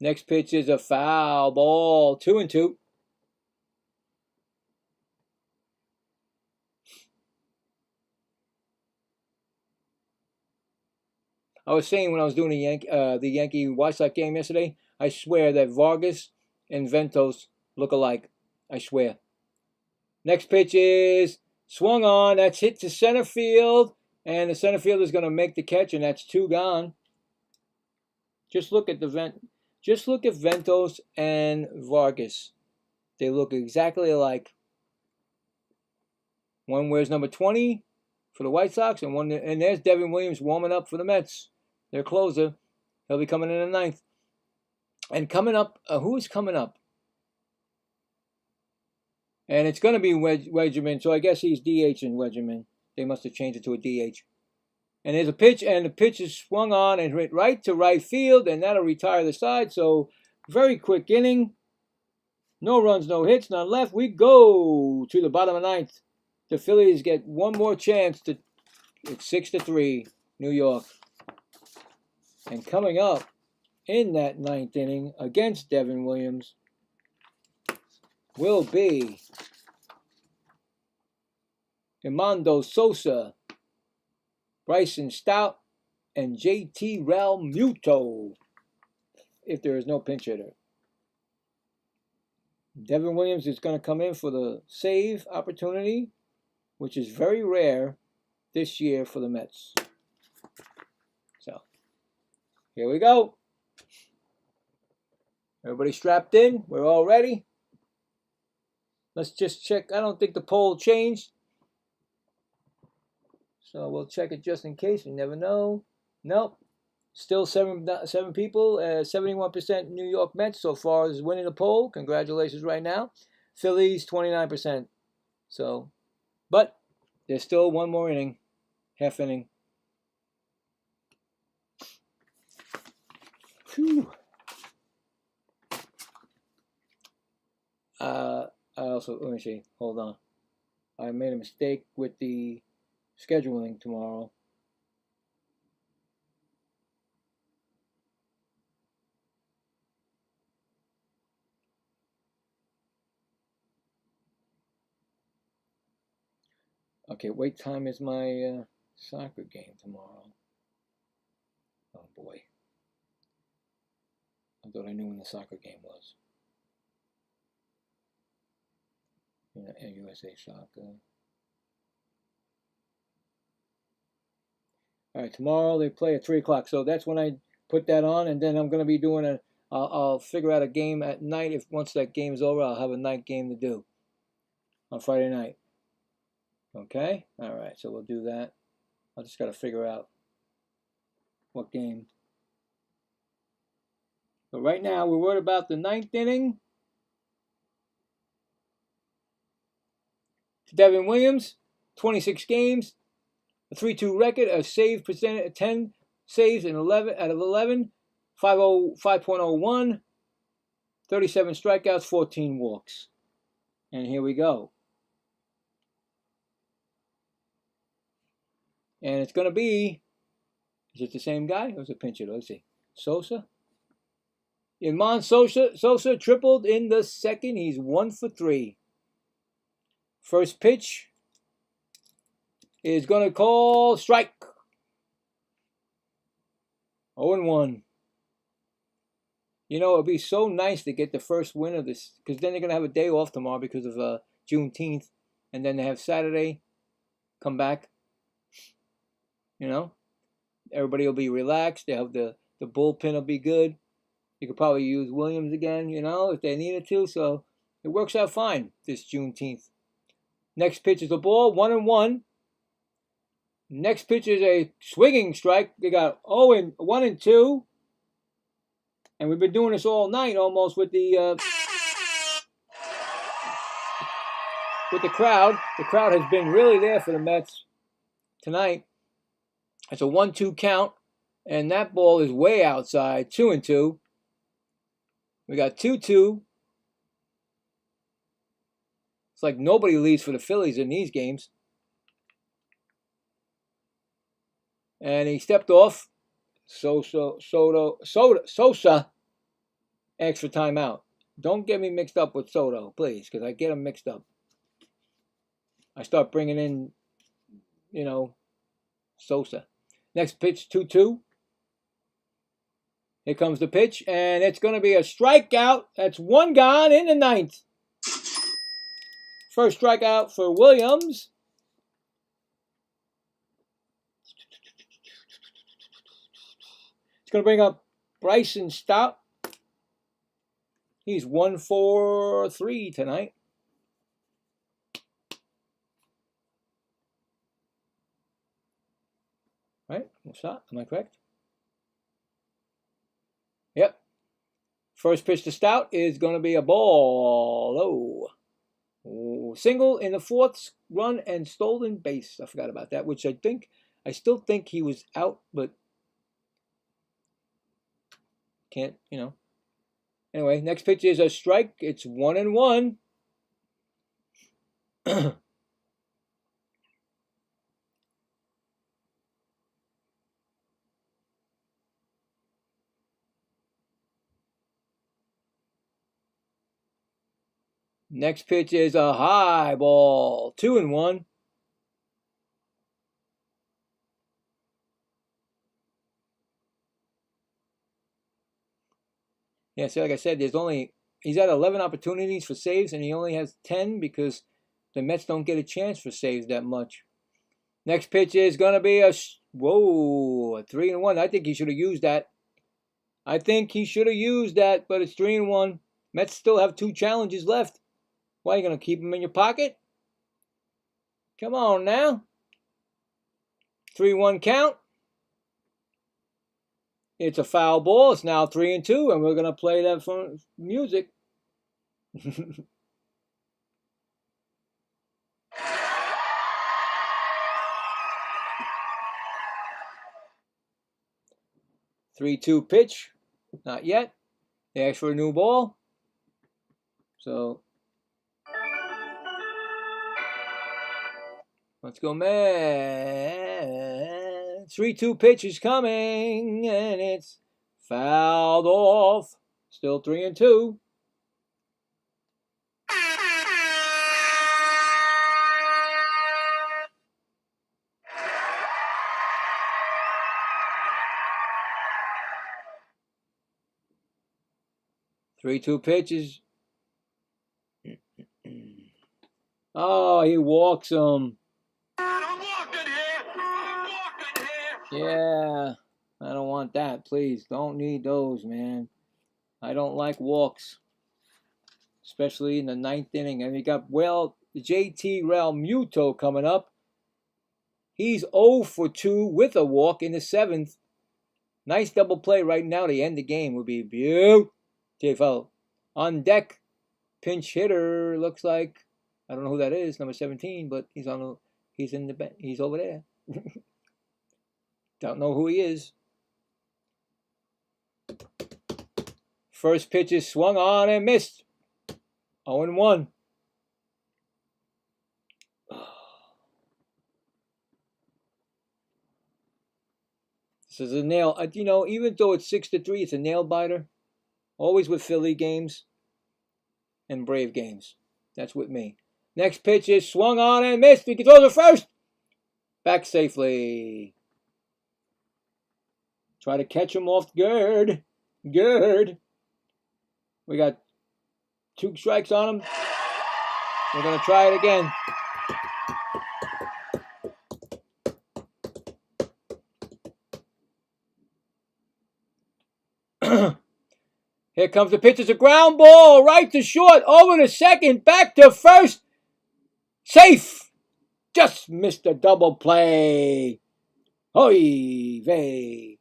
Next pitch is a foul ball, 2-2. I was saying when I was doing the Yankee White Sox game yesterday, I swear that Vargas and Ventos look alike. I swear. Next pitch is swung on. That's hit to center field, and the center fielder is going to make the catch, and that's 2 gone. Just look at Ventos and Vargas. They look exactly alike. One wears number 20 for the White Sox, and there's Devin Williams warming up for the Mets. Their closer. He'll be coming in the 9th. And coming up, who is coming up? And it's going to be Wedgerman, so I guess he's DH in Wedgerman. They must have changed it to a DH. And there's a pitch, and the pitch is swung on and hit right to right field, and that'll retire the side. So, very quick inning. No runs, no hits, none left. We go to the bottom of the 9th. The Phillies get one more chance to. It's 6-3, New York. And coming up in that 9th inning against Devin Williams will be Emando Sosa, Bryson Stout, and JT Realmuto, if there is no pinch hitter. Devin Williams is going to come in for the save opportunity, which is very rare this year for the Mets. So, here we go. Everybody strapped in? We're all ready? Let's just check. I don't think the poll changed. So we'll check it just in case. You never know. Nope. Still seven people. 71% New York Mets so far is winning the poll. Congratulations right now. Phillies 29%. So, but there's still one more inning. Half inning. Whew. Let me see. Hold on. I made a mistake with the scheduling tomorrow. Okay, what time is my soccer game tomorrow? Oh boy. I thought I knew when the soccer game was. Yeah, USA Soccer. All right, tomorrow they play at 3 o'clock, so that's when I put that on, and then I'm going to be doing a. I'll figure out a game at night. If once that game's over, I'll have a night game to do on Friday night. Okay, all right, so we'll do that. I just got to figure out what game. But right now, we're worried about the 9th inning. Devin Williams, 26 games, a 3.2 record, a save percentage, 10 saves in 11 out of 11, 5.01, 37 strikeouts, 14 walks. And here we go. And it's going to be, is it the same guy? Or is it pitcher? Let's see. Sosa? Iman Sosa tripled in the second. He's 1 for 3. First pitch is going to call strike. 0-1. You know, it'd be so nice to get the first win of this, because then they're going to have a day off tomorrow because of Juneteenth, and then they have Saturday, come back. You know, everybody will be relaxed. They have the bullpen will be good. You could probably use Williams again, you know, if they needed to. So it works out fine this Juneteenth. Next pitch is a ball, 1-1. Next pitch is a swinging strike. They got 1-2. And we've been doing this all night almost with the crowd. The crowd has been really there for the Mets tonight. It's a 1-2 count. And that ball is way outside, 2-2. We got 2-2. It's like nobody leaves for the Phillies in these games. And he stepped off. Sosa asked for timeout. Don't get me mixed up with Soto, please, because I get them mixed up. I start bringing in, you know, Sosa. Next pitch, 2-2. Here comes the pitch, and it's going to be a strikeout. That's one gone in the 9th. First strikeout for Williams. It's going to bring up Bryson Stott. He's 1 for 3 tonight. Right? Stott, am I correct? Yep. First pitch to Stout is going to be a ball. Oh. Single in the 4th, run and stolen base. I forgot about that, which I still think he was out, but can't, you know. Anyway, next pitch is a strike. It's 1-1. Next pitch is a high ball. 2-1. Yeah, see, like I said, he's had 11 opportunities for saves, and he only has 10 because the Mets don't get a chance for saves that much. Next pitch is going to be a 3-1. I think he should have used that. But it's 3-1. Mets still have 2 challenges left. Why, are you going to keep them in your pocket? Come on now. 3-1 count. It's a foul ball. It's now 3-2, and we're going to play that for music. 3-2 pitch. Not yet. They asked for a new ball. So, let's go, man. 3-2 pitch is coming, and it's fouled off. Still 3-2. 3-2 pitches. Oh, he walks him. Yeah, I don't want that. Please, don't need those, man. I don't like walks, especially in the 9th inning. And we got, well, SC0REB0ARD coming up. He's 0 for 2 with a walk in the 7th. Nice double play right now to end the game would be beautiful. On deck, pinch hitter looks like, I don't know who that is, number 17, but he's in the bench. He's over there. Don't know who he is. First pitch is swung on and missed. 0-1. This is a nail. You know, even though it's 6-3, it's a nail biter. Always with Philly games and Brave games. That's with me. Next pitch is swung on and missed. We can throw the first. Back safely. Try to catch him off guard. We got 2 strikes on him. We're going to try it again. Here comes the pitch. It's a ground ball. Right to short. Over to second. Back to first. Safe. Just missed a double play. Hoy vey.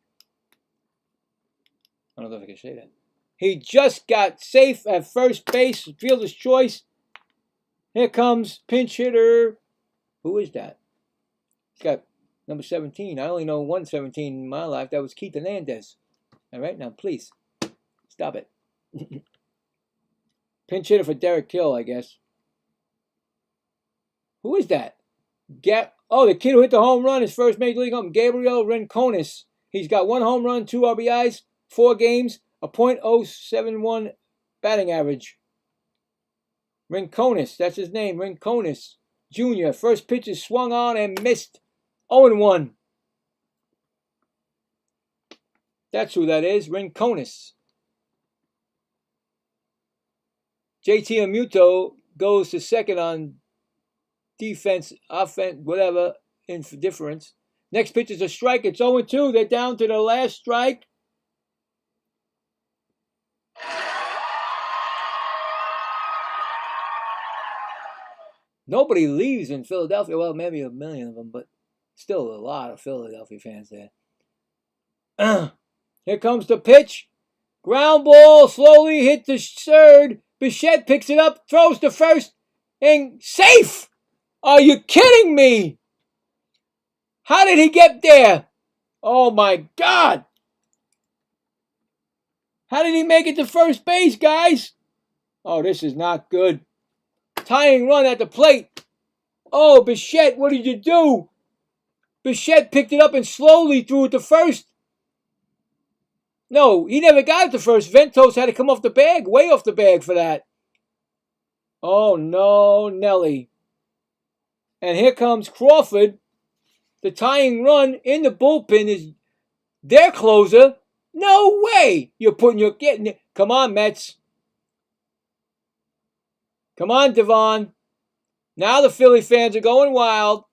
I don't know if I can say that. He just got safe at first base. Fielder's choice. Here comes pinch hitter. Who is that? He's got number 17. I only know one 17 in my life. That was Keith Hernandez. All right, now please stop it. Pinch hitter for Derek Kill, I guess. Who is that? Oh, the kid who hit the home run, his first major league home, Gabriel Rincones. He's got 1 home run, 2 RBIs, 4 games, a .071 batting average. Rincones, that's his name, Rincones Jr. First pitch is swung on and missed. 0-1. That's who that is, Rincones. JT Amuto goes to second on defense, offense, whatever, indifference. Next pitch is a strike. It's 0-2. They're down to the last strike. Nobody leaves in Philadelphia. Well, maybe a million of them, but still a lot of Philadelphia fans there. Here comes the pitch. Ground ball, slowly hit the third. Bichette picks it up, throws to first, and safe! Are you kidding me? How did he get there? Oh my God! How did he make it to first base, guys? Oh, this is not good. Tying run at the plate. Oh, Bichette, what did you do? Bichette picked it up and slowly threw it to first. No, he never got it to first. Ventos had to come off the bag, way off the bag for that. Oh, no, Nelly. And here comes Crawford. The tying run in the bullpen is their closer. No way. You're getting it. Come on, Mets. Come on, Devon. Now the Philly fans are going wild.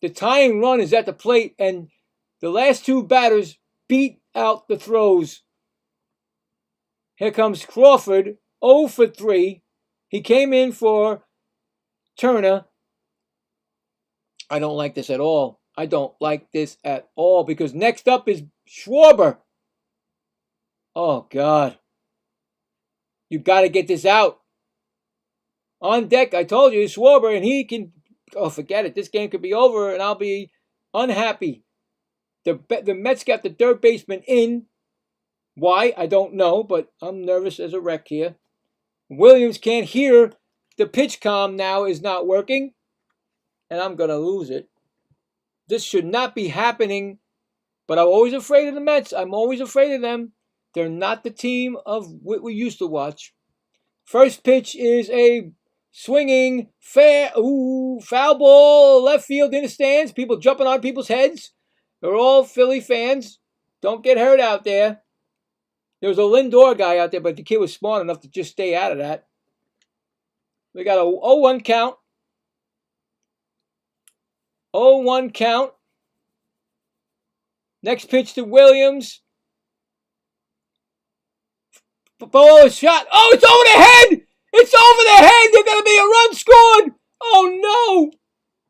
The tying run is at the plate, and the last 2 batters beat out the throws. Here comes Crawford, 0 for 3. He came in for Turner. I don't like this at all. I don't like this at all because next up is Schwarber. Oh, God. You got to get this out. On deck, I told you, Schwarber, and he can... Oh, forget it. This game could be over, and I'll be unhappy. The Mets got the third baseman in. Why? I don't know, but I'm nervous as a wreck here. Williams can't hear. The pitch comm now is not working, and I'm going to lose it. This should not be happening, but I'm always afraid of the Mets. I'm always afraid of them. They're not the team of what we used to watch. First pitch is a swinging, foul ball, left field in the stands. People jumping on people's heads. They're all Philly fans. Don't get hurt out there. There was a Lindor guy out there, but the kid was smart enough to just stay out of that. We got a 0-1 count. 0-1 count. Next pitch to Williams. Ball is shot. Oh, it's over the head! It's over the head! There's going to be a run scored! Oh, no!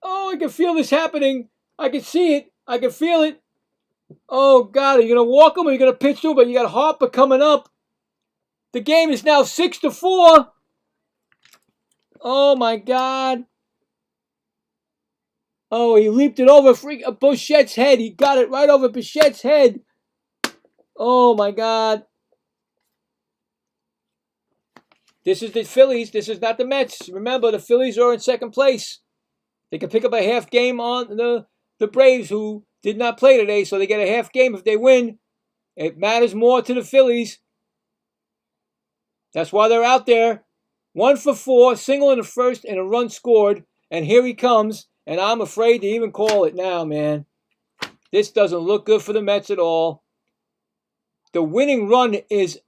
Oh, I can feel this happening. I can see it. I can feel it. Oh, God. Are you going to walk him or are you going to pitch to him? But you got Harper coming up. The game is now 6-4. Oh, my God. Oh, he leaped it over Bichette's head. He got it right over Bichette's head. Oh, my God. This is the Phillies. This is not the Mets. Remember, the Phillies are in second place. They can pick up a half game on the Braves, who did not play today, so they get a half game if they win. It matters more to the Phillies. That's why they're out there. 1 for 4, single in the first, and a run scored. And here he comes, and I'm afraid to even call it now, man. This doesn't look good for the Mets at all. The winning run is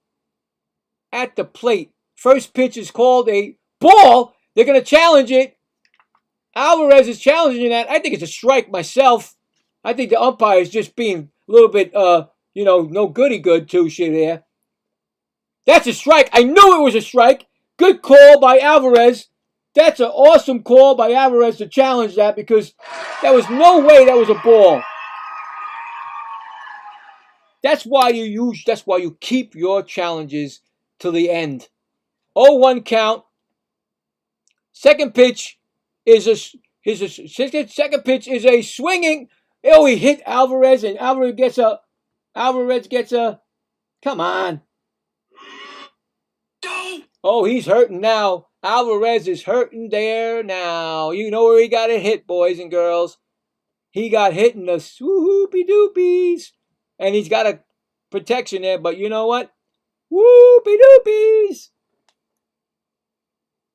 at the plate. First pitch is called a ball. They're going to challenge it. Alvarez is challenging that. I think it's a strike myself. I think the umpire is just being a little bit, no goody good too shit there. That's a strike. I knew it was a strike. Good call by Alvarez. That's an awesome call by Alvarez to challenge that, because there was no way that was a ball. That's why you keep your challenges to the end. 0-1 count. Second pitch is a swinging. Oh, he hit Alvarez, and Alvarez gets a. Come on. Oh, he's hurting now. Alvarez is hurting there now. You know where he got it hit, boys and girls. He got hit in the swoopy doopies, and he's got a protection there. But you know what? Whoopie doopies.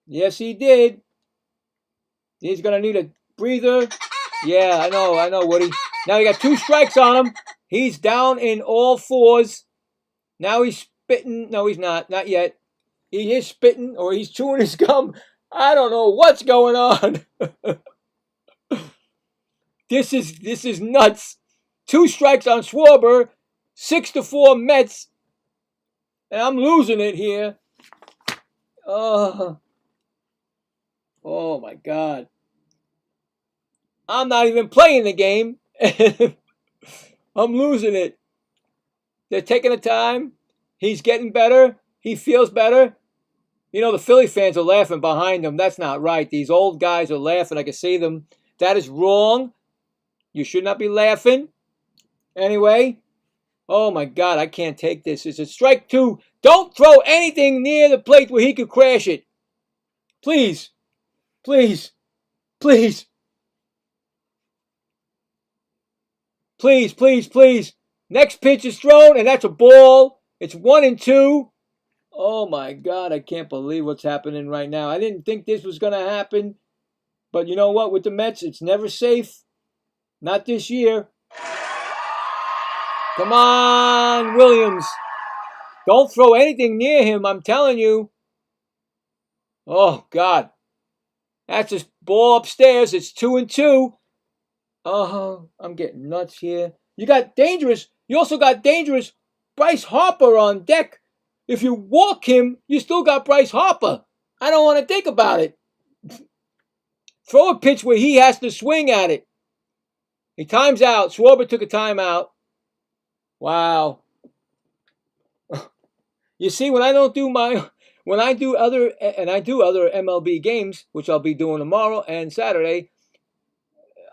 Yes, he did. He's going to need a breather. Yeah, I know, Woody. Now he got 2 strikes on him. He's down in all fours. Now he's spitting. No, he's not. Not yet. He is spitting, or he's chewing his gum. I don't know what's going on. This is nuts. 2 strikes on Schwarber. 6-4 Mets. And I'm losing it here. Oh my God. I'm not even playing the game. I'm losing it. They're taking the time. He's getting better. He feels better. You know, the Philly fans are laughing behind him. That's not right. These old guys are laughing. I can see them. That is wrong. You should not be laughing. Anyway. Oh my God, I can't take this. It's a strike 2. Don't throw anything near the plate where he could crash it. Please. Please. Please. Please, please, please. Next pitch is thrown, and that's a ball. It's 1-2. Oh, my God. I can't believe what's happening right now. I didn't think this was going to happen. But you know what? With the Mets, it's never safe. Not this year. Come on, Williams. Don't throw anything near him, I'm telling you. Oh, God. That's a ball upstairs. It's 2-2. Oh, I'm getting nuts here. You also got dangerous Bryce Harper on deck. If you walk him, you still got Bryce Harper. I don't want to think about it. Throw a pitch where he has to swing at it. He times out. Schwarber took a timeout. Wow. You see, when I do other MLB games, which I'll be doing tomorrow and Saturday,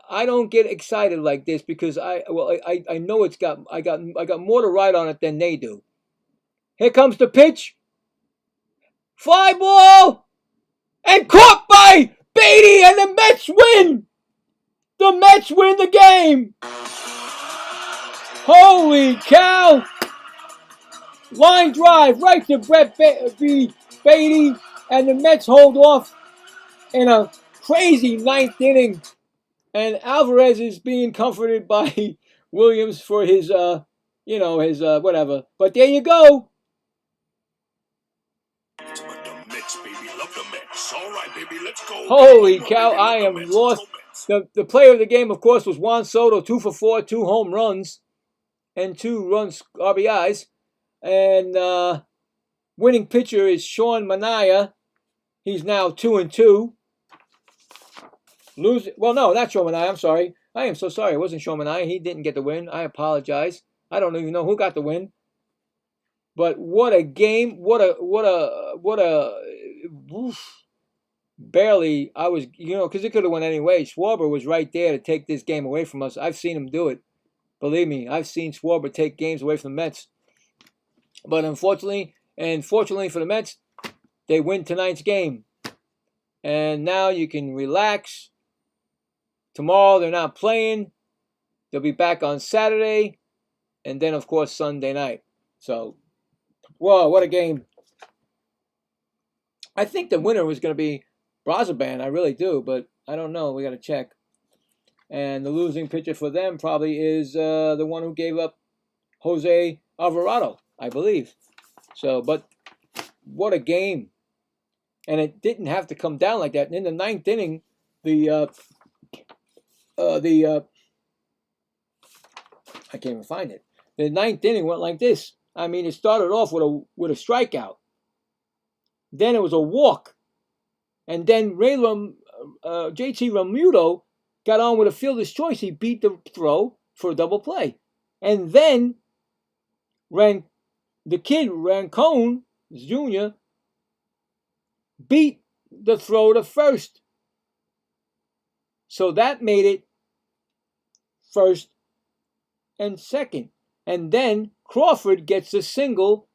I don't get excited like this because I know I got more to ride on it than they do. Here comes the pitch. Fly ball! And caught by Beatty, and the Mets win! The Mets win the game! Holy cow! Line drive right to Brett Beatty, and the Mets hold off in a crazy 9th inning. And Alvarez is being comforted by Williams for his whatever. But there you go.
go,
Holy
baby.
cow, I
Love the
am
Mets.
lost.
Let's go, Mets.
The player of the game, of course, was Juan Soto, 2 for 4, 2 home runs, and 2 runs RBIs. And winning pitcher is Sean Manaea. He's now 2-2. Well, no, not Sean Manaea. I'm sorry. I am so sorry. It wasn't Sean Manaea. He didn't get the win. I apologize. I don't even know who got the win. But what a game! What a! Oof. Barely. I was, because it could have went any way. Schwarber was right there to take this game away from us. I've seen him do it. Believe me, I've seen Schwarber take games away from the Mets. But unfortunately, and fortunately for the Mets, they win tonight's game. And now you can relax. Tomorrow they're not playing. They'll be back on Saturday. And then, of course, Sunday night. So, whoa, what a game. I think the winner was going to be Brazaban. I really do, but I don't know. We got to check. And the losing pitcher for them probably is the one who gave up Jose Alvarado, I believe. So, but what a game. And it didn't have to come down like that. And in the ninth inning, I can't even find it. The ninth inning went like this. I mean, it started off with a strikeout. Then it was a walk. And then JT Realmuto got on with a fielder's choice. He beat the throw for a double play. And then the kid, Rancone Jr., beat the throw to first. So that made it first and second. And then Crawford gets a single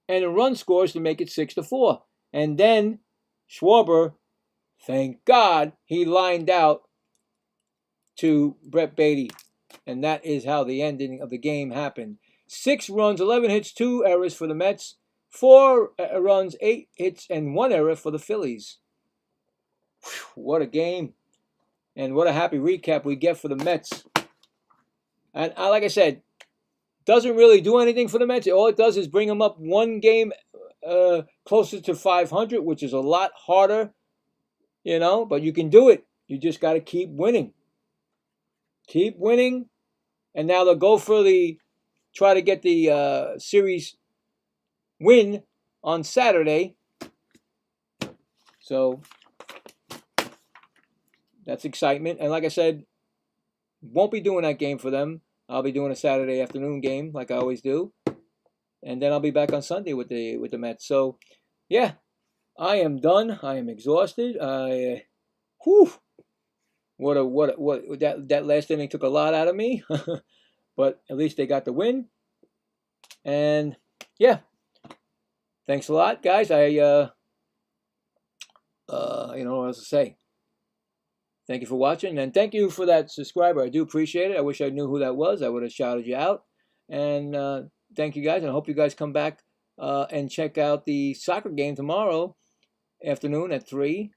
and a run scores to make it 6-4. And then Schwarber, thank God, he lined out to Brett Beatty. And that is how the ending of the game happened. 6 runs, 11 hits, 2 errors for the Mets. 4 runs, 8 hits, and 1 error for the Phillies. Whew, what a game. And what a happy recap we get for the Mets. And like I said, doesn't really do anything for the Mets. All it does is bring them up one game closer to 500, which is a lot harder, but you can do it. You just got to keep winning. Keep winning. And now they'll try to get the series win on Saturday. So that's excitement. And like I said, won't be doing that game for them. I'll be doing a Saturday afternoon game like I always do. And then I'll be back on Sunday with the Mets. So, yeah, I am done. I am exhausted. That last inning took a lot out of me. But at least they got the win. And, yeah, thanks a lot, guys. I what else to say. Thank you for watching, and thank you for that subscriber. I do appreciate it. I wish I knew who that was. I would have shouted you out. And thank you guys, and I hope you guys come back and check out the soccer game tomorrow afternoon at 3.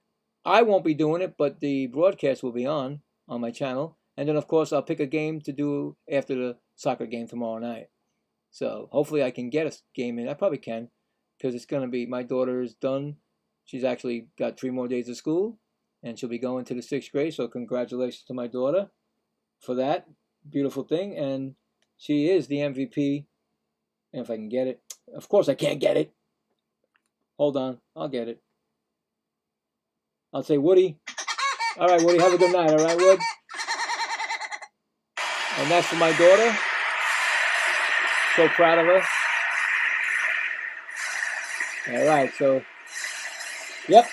I won't be doing it, but the broadcast will be on my channel. And then, of course, I'll pick a game to do after the soccer game tomorrow night. So hopefully I can get a game in. I probably can, because it's going to be, my daughter is done. She's actually got 3 more days of school. And she'll be going to the 6th grade, so congratulations to my daughter for that beautiful thing. And she is the MVP. And if I can get it. Of course I can't get it. Hold on. I'll get it. I'll say, Woody. All right, Woody, have a good night. All right, Wood? And that's for my daughter. So proud of her. All right, so, yep.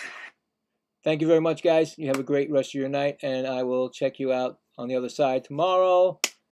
Thank you very much, guys. You have a great rest of your night, and I will check you out on the other side tomorrow.